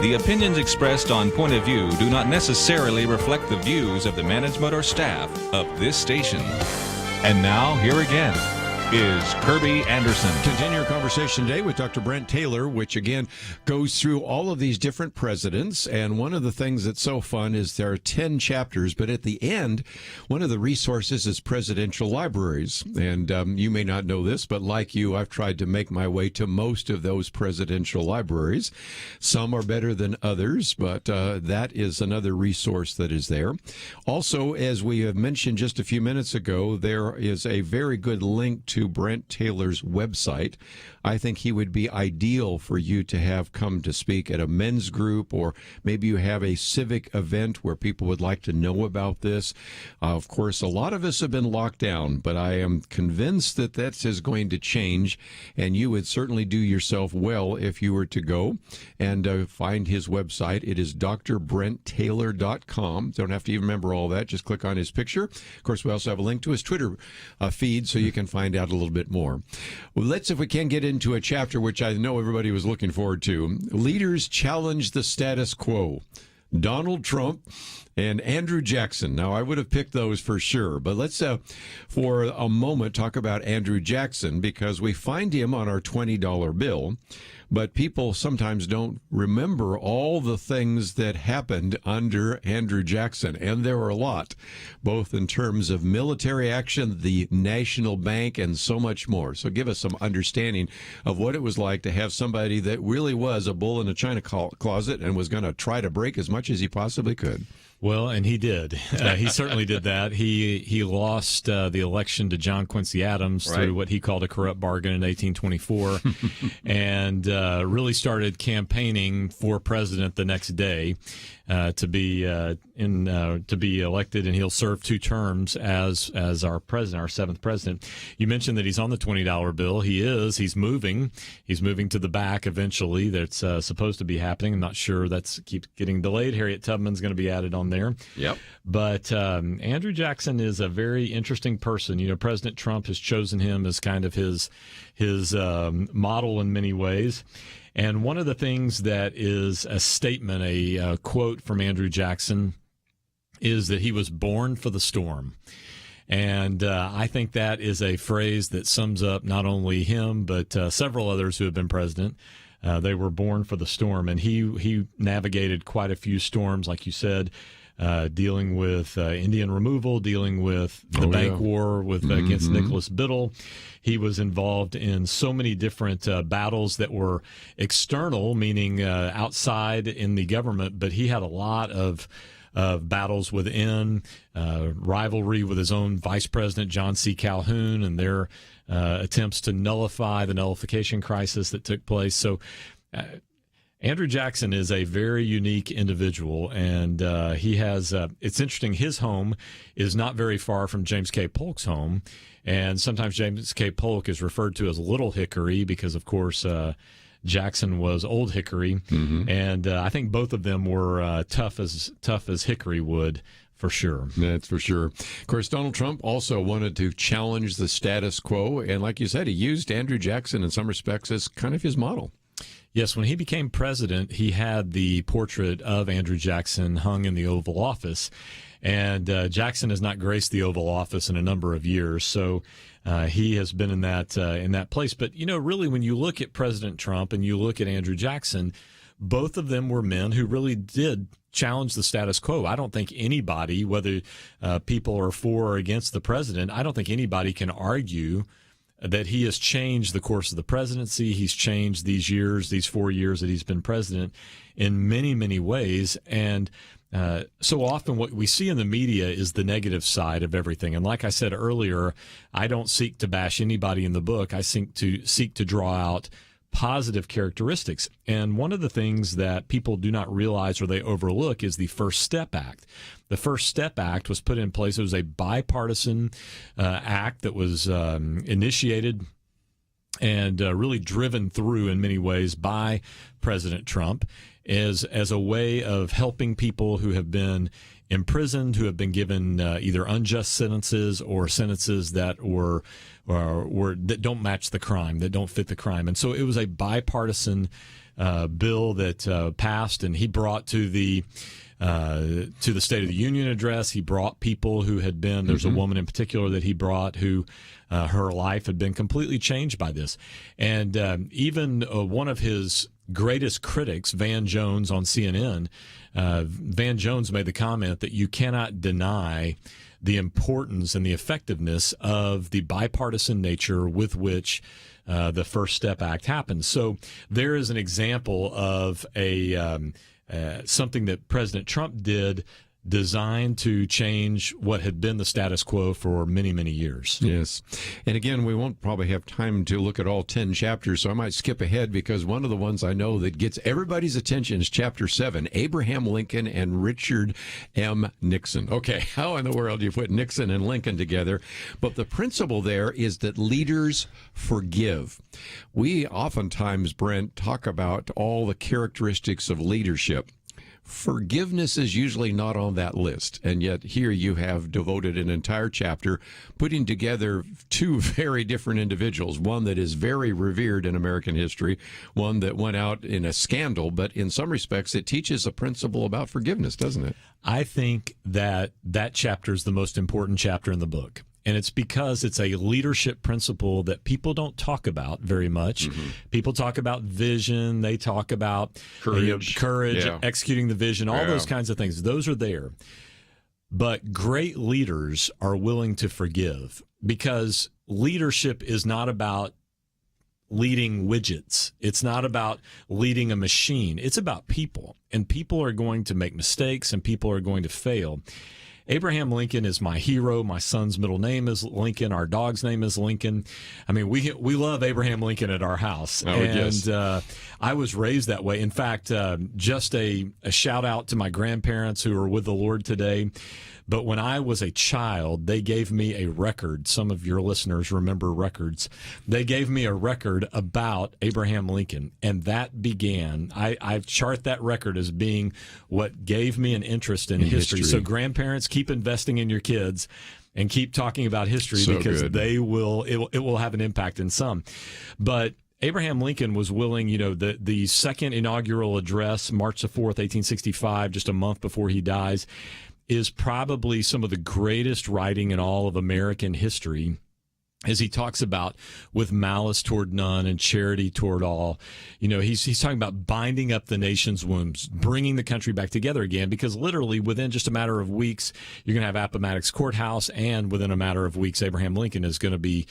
[SPEAKER 2] The opinions expressed on Point of View do not necessarily reflect the views of the management or staff of this station. And now, here again is Kerby Anderson.
[SPEAKER 1] Continue our conversation today with Dr. Brent Taylor, which again goes through all of these different presidents. And one of the things that's so fun is there are 10 chapters, but at the end, one of the resources is presidential libraries. And you may not know this, but like you, I've tried to make my way to most of those presidential libraries. Some are better than others, but that is another resource that is there. Also, as we have mentioned just a few minutes ago, there is a very good link to to Brent Taylor's website. I think he would be ideal for you to have come to speak at a men's group, or maybe you have a civic event where people would like to know about this. Of course, a lot of us have been locked down, but I am convinced that that is going to change, and you would certainly do yourself well if you were to go and find his website. It is drbrenttaylor.com. Don't have to even remember all that. Just click on his picture. Of course, we also have a link to his Twitter feed so you can find out a little bit more. Well, let's, if we can, get into a chapter which I know everybody was looking forward to. Leaders challenge the status quo. Donald Trump and Andrew Jackson. Now, I would have picked those for sure, but let's, for a moment, talk about Andrew Jackson, because we find him on our $20 bill, but people sometimes don't remember all the things that happened under Andrew Jackson, and there were a lot, both in terms of military action, the national bank, and so much more. So give us some understanding of what it was like to have somebody that really was a bull in a china closet and was going to try to break as much as he possibly could.
[SPEAKER 11] Well, and he did. He certainly did that. He lost the election to John Quincy Adams through what he called a corrupt bargain in 1824, and really started campaigning for president the next day to be elected, and he'll serve 2 terms as our president, our 7th president. You mentioned that he's on the $20 bill. He's moving to the back eventually. That's supposed to be happening. I'm not sure. That's keeps getting delayed. Harriet Tubman's going to be added on there.
[SPEAKER 1] Yep.
[SPEAKER 11] But Andrew Jackson is a very interesting person. You know, President Trump has chosen him as kind of his model in many ways. And one of the things that is a statement, a quote from Andrew Jackson, is that he was born for the storm. And I think that is a phrase that sums up not only him, but several others who have been president. They were born for the storm. And he navigated quite a few storms, like you said, dealing with Indian removal, dealing with the bank war against Nicholas Biddle. He was involved in so many different battles that were external, meaning outside in the government, but he had a lot of battles within, rivalry with his own vice president, John C. Calhoun, and their attempts to nullify the nullification crisis that took place. So Andrew Jackson is a very unique individual, and he has, it's interesting, his home is not very far from James K. Polk's home, and sometimes James K. Polk is referred to as Little Hickory because, of course, Jackson was Old Hickory, and I think both of them were tough as Hickory would, for sure.
[SPEAKER 1] That's for sure. Of course, Donald Trump also wanted to challenge the status quo, and like you said, he used Andrew Jackson in some respects as kind of his model.
[SPEAKER 11] Yes, when he became president, he had the portrait of Andrew Jackson hung in the Oval Office, and Jackson has not graced the Oval Office in a number of years, so he has been in that place. But, you know, really, when you look at President Trump and you look at Andrew Jackson, both of them were men who really did challenge the status quo. I don't think anybody, whether people are for or against the president, I don't think anybody can argue that he has changed the course of the presidency. He's changed these 4 years that he's been president in many, many ways. And so often what we see in the media is the negative side of everything. And like I said earlier, I don't seek to bash anybody in the book. I seek to draw out positive characteristics. And one of the things that people do not realize or they overlook is the First Step Act. The First Step Act was put in place. It was a bipartisan act that was initiated and really driven through in many ways by President Trump as a way of helping people who have been imprisoned, who have been given either unjust sentences or sentences that that don't match the crime, that don't fit the crime. And so it was a bipartisan bill that passed, and he brought to the State of the Union address. He brought people who had been, there's a woman in particular that he brought who her life had been completely changed by this. And even one of his greatest critics, Van Jones on CNN, Van Jones made the comment that you cannot deny the importance and the effectiveness of the bipartisan nature with which the First Step Act happened. So there is an example of something that President Trump did designed to change what had been the status quo for many, many years.
[SPEAKER 1] Yes. And again, we won't probably have time to look at all 10 chapters, so I might skip ahead because one of the ones I know that gets everybody's attention is Chapter 7, Abraham Lincoln and Richard M. Nixon. Okay, how in the world do you put Nixon and Lincoln together? But the principle there is that leaders forgive. We oftentimes, Brent, talk about all the characteristics of leadership. Forgiveness is usually not on that list, and yet here you have devoted an entire chapter putting together two very different individuals, one that is very revered in American history, one that went out in a scandal, but in some respects it teaches a principle about forgiveness, doesn't it?
[SPEAKER 11] I think that chapter is the most important chapter in the book. And it's because it's a leadership principle that people don't talk about very much. Mm-hmm. People talk about vision. They talk about courage, yeah. Executing the vision, all those kinds of things. Those are there. But great leaders are willing to forgive because leadership is not about leading widgets. It's not about leading a machine. It's about people. And people are going to make mistakes and people are going to fail. Abraham Lincoln is my hero. My son's middle name is Lincoln. Our dog's name is Lincoln. I mean, we love Abraham Lincoln at our house.
[SPEAKER 1] Oh,
[SPEAKER 11] and
[SPEAKER 1] yes.
[SPEAKER 11] I was raised that way. In fact, just a shout out to my grandparents who are with the Lord today. But when I was a child, they gave me a record. Some of your listeners remember records. They gave me a record about Abraham Lincoln, and that began. I chart that record as being what gave me an interest in history. So grandparents, keep investing in your kids and keep talking about history because good. It will have an impact in some. But Abraham Lincoln was willing, the second inaugural address, March the 4th, 1865, just a month before he dies, is probably some of the greatest writing in all of American history, as he talks about with malice toward none and charity toward all. He's talking about binding up the nation's wounds, bringing the country back together again, because literally within just a matter of weeks, you're going to have Appomattox Courthouse, and within a matter of weeks, Abraham Lincoln is going to be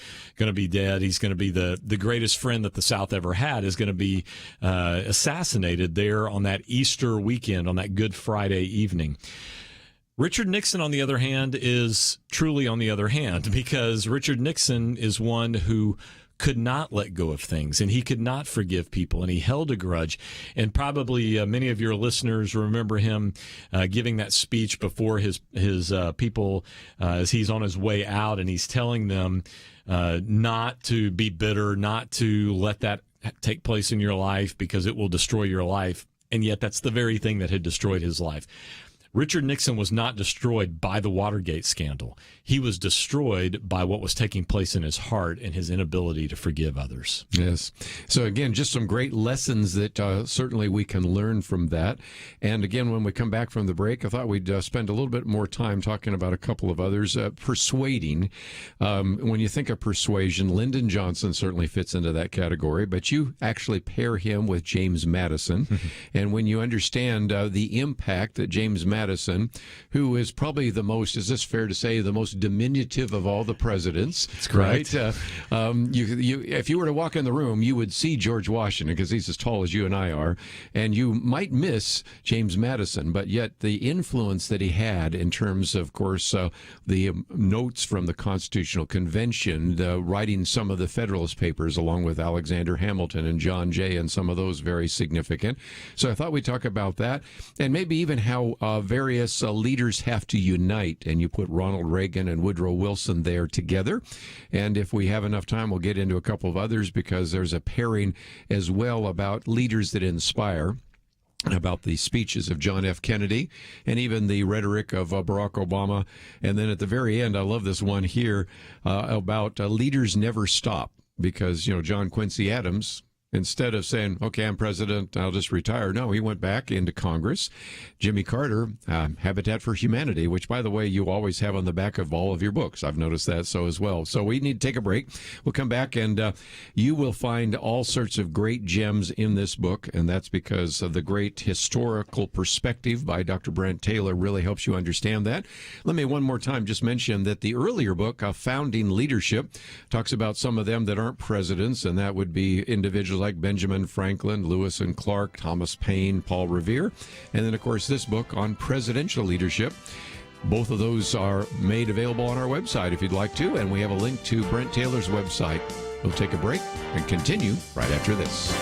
[SPEAKER 11] dead. He's going to be the greatest friend that the South ever had is going to be assassinated there on that Easter weekend, on that Good Friday evening. Richard Nixon, on the other hand, is truly on the other hand, because Richard Nixon is one who could not let go of things, and he could not forgive people, and he held a grudge. And probably many of your listeners remember him giving that speech before his people as he's on his way out, and he's telling them not to be bitter, not to let that take place in your life because it will destroy your life. And yet that's the very thing that had destroyed his life. Richard Nixon was not destroyed by the Watergate scandal. He was destroyed by what was taking place in his heart and his inability to forgive others.
[SPEAKER 1] Yes. So again, just some great lessons that certainly we can learn from that. And again, when we come back from the break, I thought we'd spend a little bit more time talking about a couple of others. Persuading. When you think of persuasion, Lyndon Johnson certainly fits into that category, but you actually pair him with James Madison. And when you understand the impact that James Madison, who is probably the most, is this fair to say, the most diminutive of all the presidents?
[SPEAKER 11] That's correct.
[SPEAKER 1] Right? If you were to walk in the room, you would see George Washington because he's as tall as you and I are, and you might miss James Madison, but yet the influence that he had in terms of course, the notes from the Constitutional Convention, writing some of the Federalist Papers along with Alexander Hamilton and John Jay, and some of those very significant. So I thought we'd talk about that, and maybe even how various leaders have to unite, and you put Ronald Reagan and Woodrow Wilson there together. And if we have enough time, we'll get into a couple of others because there's a pairing as well about leaders that inspire, about the speeches of John F. Kennedy and even the rhetoric of Barack Obama. And then at the very end, I love this one here about leaders never stop, because, John Quincy Adams, instead of saying, okay, I'm president, I'll just retire. No, he went back into Congress. Jimmy Carter, Habitat for Humanity, which, by the way, you always have on the back of all of your books. I've noticed that so as well. So we need to take a break. We'll come back, and you will find all sorts of great gems in this book, and that's because of the great historical perspective by Dr. Brent Taylor really helps you understand that. Let me one more time just mention that the earlier book, Founding Leadership, talks about some of them that aren't presidents, and that would be individuals like Benjamin Franklin, Lewis and Clark, Thomas Paine, Paul Revere, and then, of course, this book on presidential leadership. Both of those are made available on our website if you'd like to, and we have a link to Brent Taylor's website. We'll take a break and continue right after this.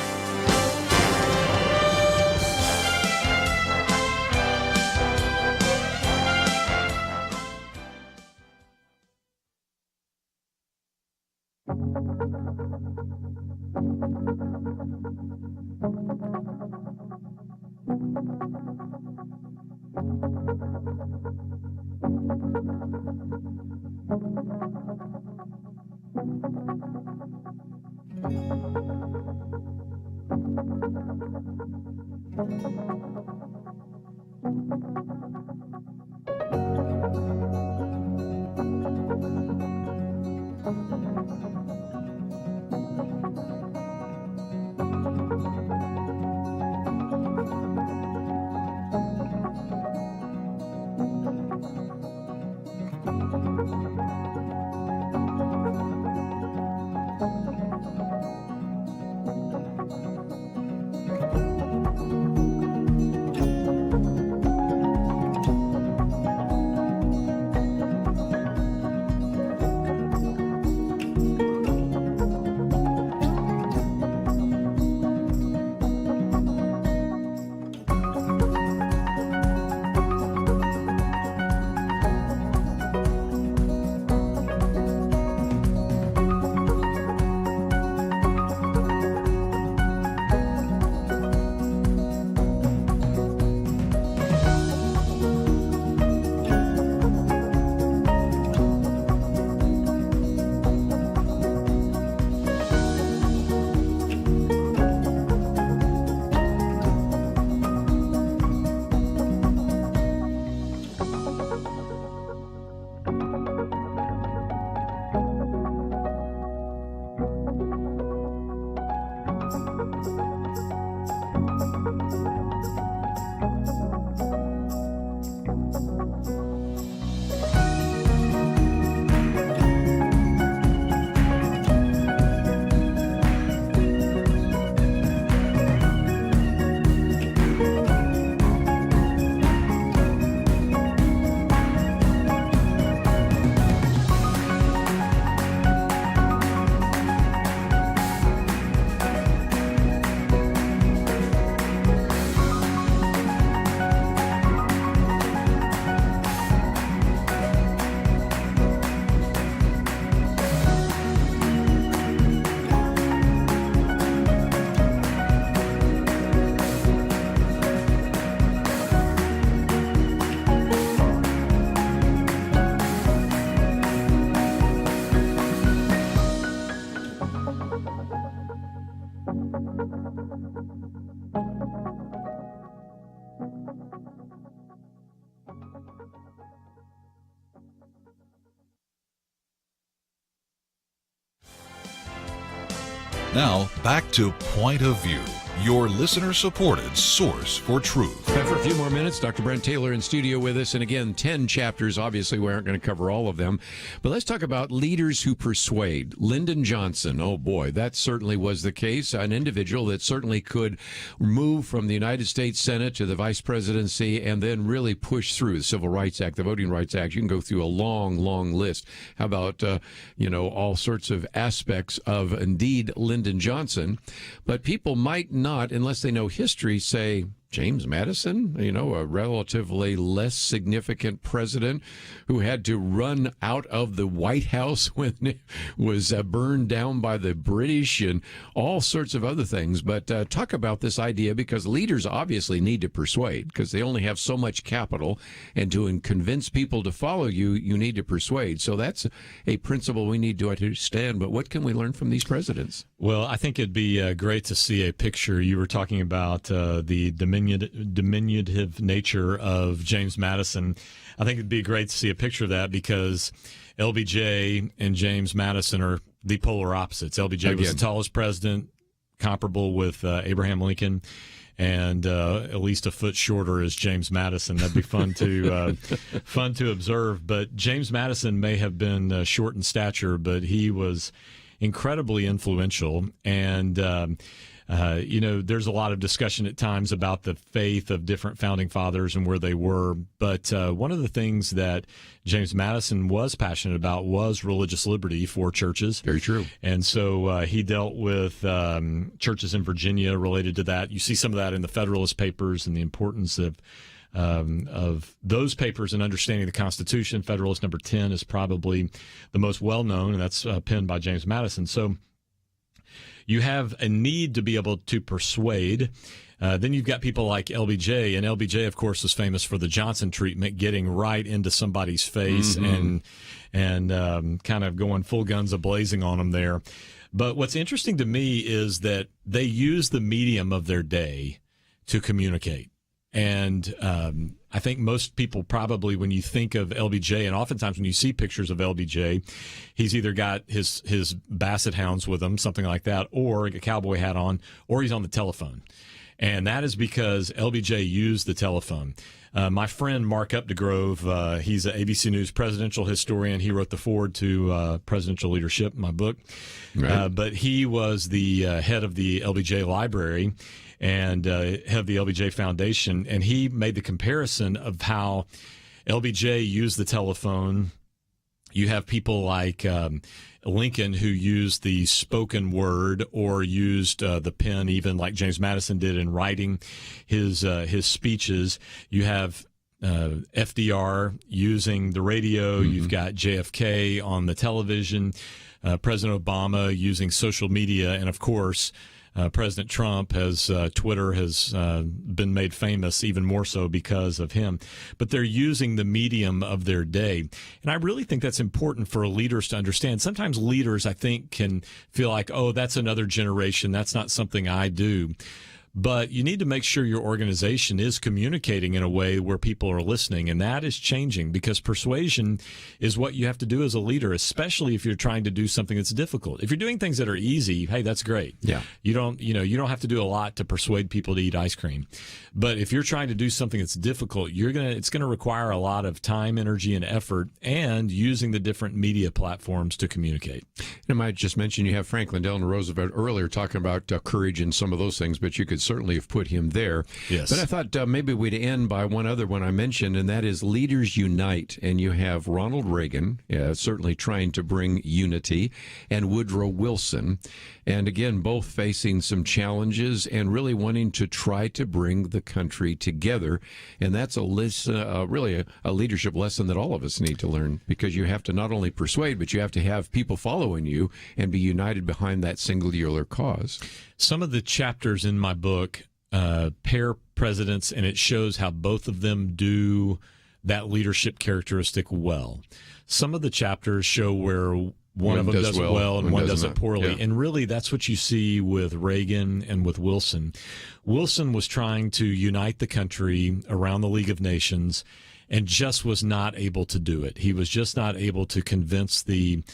[SPEAKER 4] Now, back to Point of View, your listener-supported source for truth.
[SPEAKER 1] And for a few more minutes, Dr. Brent Taylor in studio with us. And again, 10 chapters. Obviously, we aren't going to cover all of them. But let's talk about leaders who persuade. Lyndon Johnson, oh boy, that certainly was the case. An individual that certainly could move from the United States Senate to the vice presidency and then really push through the Civil Rights Act, the Voting Rights Act. You can go through a long, long list. How about, all sorts of aspects of, indeed, Lyndon Johnson. But people might not, unless they know history, say, James Madison, a relatively less significant president who had to run out of the White House when it was burned down by the British and all sorts of other things. But talk about this idea, because leaders obviously need to persuade because they only have so much capital. And to convince people to follow you, you need to persuade. So that's a principle we need to understand. But what can we learn from these presidents?
[SPEAKER 11] Well, I think it'd be great to see a picture. You were talking about the diminutive nature of James Madison. I think it'd be great to see a picture of that because LBJ and James Madison are the polar opposites. LBJ was the tallest president, comparable with Abraham Lincoln, and at least a foot shorter is James Madison. That'd be fun to observe. But James Madison may have been short in stature, but he was incredibly influential. And there's a lot of discussion at times about the faith of different founding fathers and where they were. But one of the things that James Madison was passionate about was religious liberty for churches.
[SPEAKER 1] Very true.
[SPEAKER 11] And so he dealt with churches in Virginia related to that. You see some of that in the Federalist Papers and the importance of those papers and understanding the Constitution. Federalist number 10 is probably the most well-known, and that's penned by James Madison. So you have a need to be able to persuade. Then you've got people like LBJ, and LBJ, of course, is famous for the Johnson treatment, getting right into somebody's face and kind of going full guns a-blazing on them there. But what's interesting to me is that they use the medium of their day to communicate. And I think most people probably, when you think of LBJ, and oftentimes when you see pictures of LBJ, he's either got his basset hounds with him, something like that, or a cowboy hat on, or he's on the telephone. And that is because LBJ used the telephone. My friend Mark Updegrove, he's an ABC News presidential historian. He wrote the foreword to Presidential Leadership, my book. Right. But he was the head of the LBJ Library and head of the LBJ Foundation. And he made the comparison of how LBJ used the telephone. You have people like Lincoln, who used the spoken word or used the pen, even like James Madison did in writing his speeches. You have FDR using the radio. You've got JFK on the television, President Obama using social media, and of course, President Trump Twitter has been made famous even more so because of him. But they're using the medium of their day. And I really think that's important for leaders to understand. Sometimes leaders, I think, can feel like, oh, that's another generation. That's not something I do. But you need to make sure your organization is communicating in a way where people are listening, and that is changing because persuasion is what you have to do as a leader, especially if you're trying to do something that's difficult. If you're doing things that are easy, hey, that's great. Yeah. You don't have to do a lot to persuade people to eat ice cream. But if you're trying to do something that's difficult, it's going to require a lot of time, energy, and effort, and using the different media platforms to communicate.
[SPEAKER 1] I might just mention you have Franklin Delano Roosevelt earlier talking about courage and some of those things, but you could certainly have put him there. Yes. But I thought maybe we'd end by one other one I mentioned, and that is Leaders Unite. And you have Ronald Reagan certainly trying to bring unity, and Woodrow Wilson. And again, both facing some challenges and really wanting to try to bring the country together. And that's really a leadership lesson that all of us need to learn, because you have to not only persuade, but you have to have people following you and be united behind that singular cause.
[SPEAKER 11] Some of the chapters in my book pair presidents, and it shows how both of them do that leadership characteristic well. Some of the chapters show where one of them does it well and one does it poorly. Yeah. And really, that's what you see with Reagan and with Wilson. Wilson was trying to unite the country around the League of Nations and just was not able to do it. He was just not able to convince the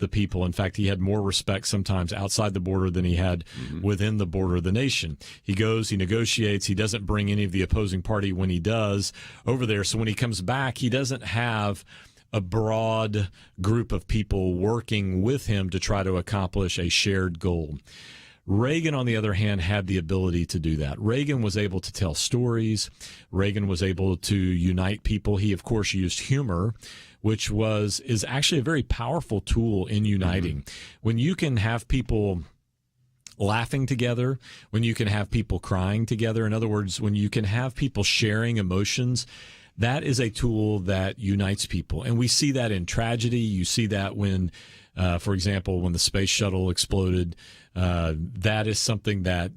[SPEAKER 11] people. In fact, he had more respect sometimes outside the border than he had within the border of the nation. He goes, he negotiates, he doesn't bring any of the opposing party when he does over there. So when he comes back, he doesn't have a broad group of people working with him to try to accomplish a shared goal. Reagan, on the other hand, had the ability to do that. Reagan was able to tell stories. Reagan was able to unite people. He, of course, used humor, which is actually a very powerful tool in uniting. When you can have people laughing together, when you can have people crying together, in other words, when you can have people sharing emotions, that is a tool that unites people. And we see that in tragedy. You see that when, for example, when the space shuttle exploded, that is something that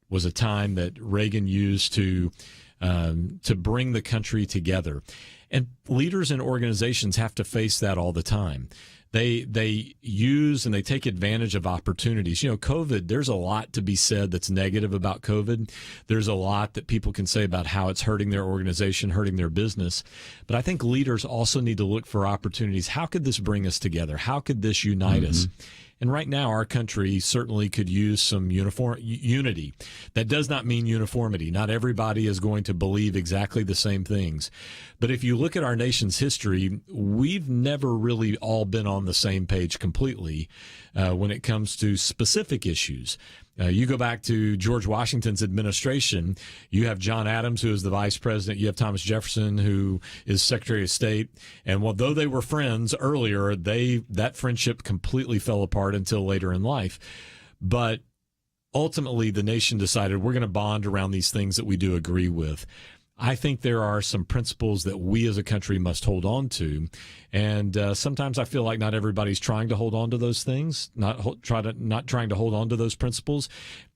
[SPEAKER 11] was a time that Reagan used to bring the country together. And leaders and organizations have to face that all the time. They use and they take advantage of opportunities. COVID, there's a lot to be said that's negative about COVID. There's a lot that people can say about how it's hurting their organization, hurting their business. But I think leaders also need to look for opportunities. How could this bring us together? How could this unite us? And right now, our country certainly could use some unity. That does not mean uniformity. Not everybody is going to believe exactly the same things. But if you look at our nation's history, we've never really all been on the same page completely when it comes to specific issues. You go back to George Washington's administration, you have John Adams, who is the vice president. You have Thomas Jefferson, who is Secretary of State. And although they were friends earlier, that friendship completely fell apart until later in life. But ultimately, the nation decided we're going to bond around these things that we do agree with. I think there are some principles that we as a country must hold on to. And sometimes I feel like not everybody's trying to hold on to those things, not trying to hold on to those principles.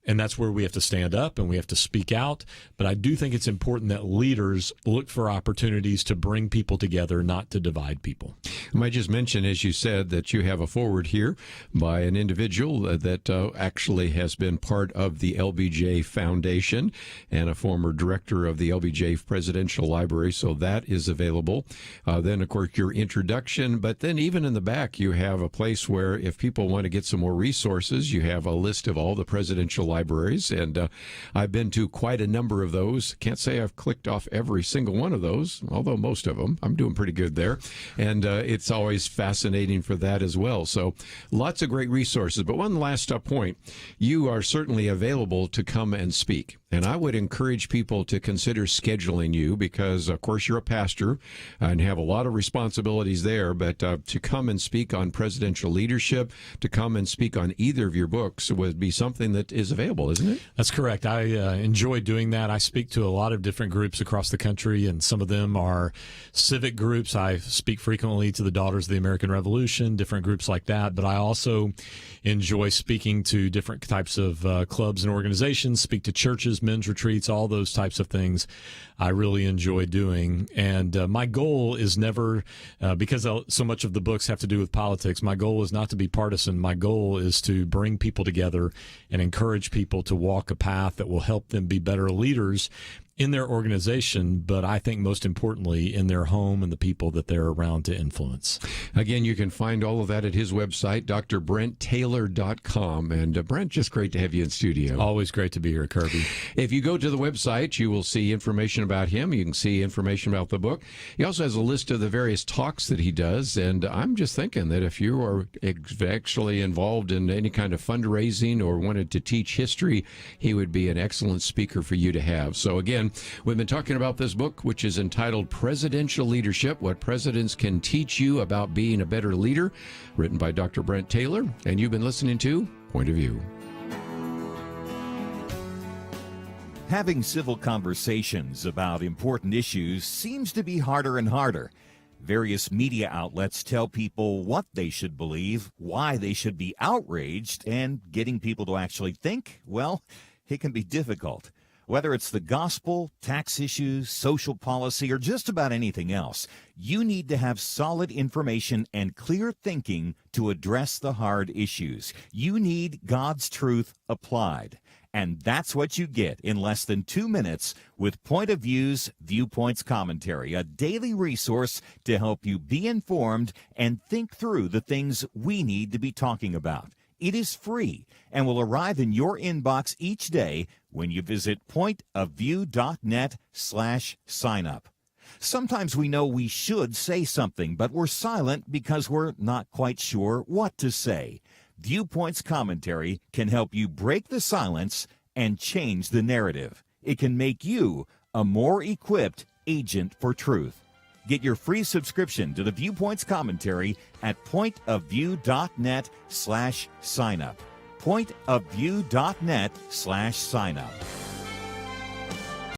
[SPEAKER 11] And that's where we have to stand up and we have to speak out. But I do think it's important that leaders look for opportunities to bring people together, not to divide people.
[SPEAKER 1] I might just mention, as you said, that you have a foreword here by an individual that actually has been part of the LBJ Foundation and a former director of the LBJ Presidential Library. So that is available. Then, of course, your introduction. But then even in the back, you have a place where if people want to get some more resources, you have a list of all the presidential libraries. And I've been to quite a number of those. Can't say I've clicked off every single one of those, although most of them. I'm doing pretty good there. And it's always fascinating for that as well. So lots of great resources. But one last point, you are certainly available to come and speak. And I would encourage people to consider scheduling you because, of course, you're a pastor and have a lot of responsibilities there. But to come and speak on presidential leadership, to come and speak on either of your books would be something that is available, isn't it?
[SPEAKER 11] That's correct. I enjoy doing that. I speak to a lot of different groups across the country, and some of them are civic groups. I speak frequently to the Daughters of the American Revolution, different groups like that. But I also enjoy speaking to different types of clubs and organizations, speak to churches, men's retreats, all those types of things I really enjoy doing. And my goal is never, because so much of the books have to do with politics, my goal is not to be partisan. My goal is to bring people together and encourage people to walk a path that will help them be better leaders in their organization, but I think most importantly in their home and the people that they're around to influence.
[SPEAKER 1] Again, you can find all of that at his website, drbrenttaylor.com. And Brent, just great to have you in studio.
[SPEAKER 11] Always great to be here, Kerby.
[SPEAKER 1] If you go to the website, you will see information about him. You can see information about the book. He also has a list of the various talks that he does. And I'm just thinking that if you are actually involved in any kind of fundraising or wanted to teach history, he would be an excellent speaker for you to have. So again, we've been talking about this book, which is entitled Presidential Leadership, What Presidents Can Teach You About Being a Better Leader, written by Dr. Brent Taylor. And you've been listening to Point of View.
[SPEAKER 3] Having civil conversations about important issues seems to be harder and harder. Various media outlets tell people what they should believe, why they should be outraged, and getting people to actually think, well, it can be difficult. Whether it's the gospel, tax issues, social policy, or just about anything else, you need to have solid information and clear thinking to address the hard issues. You need God's truth applied. And that's what you get in less than 2 minutes with Point of View's Viewpoints Commentary, a daily resource to help you be informed and think through the things we need to be talking about. It is free and will arrive in your inbox each day when you visit pointofview.net/signup. Sometimes we know we should say something, but we're silent because we're not quite sure what to say. Viewpoints Commentary can help you break the silence and change the narrative. It can make you a more equipped agent for truth. Get your free subscription to the Viewpoints Commentary at pointofview.net/signup. Pointofview.net/signup.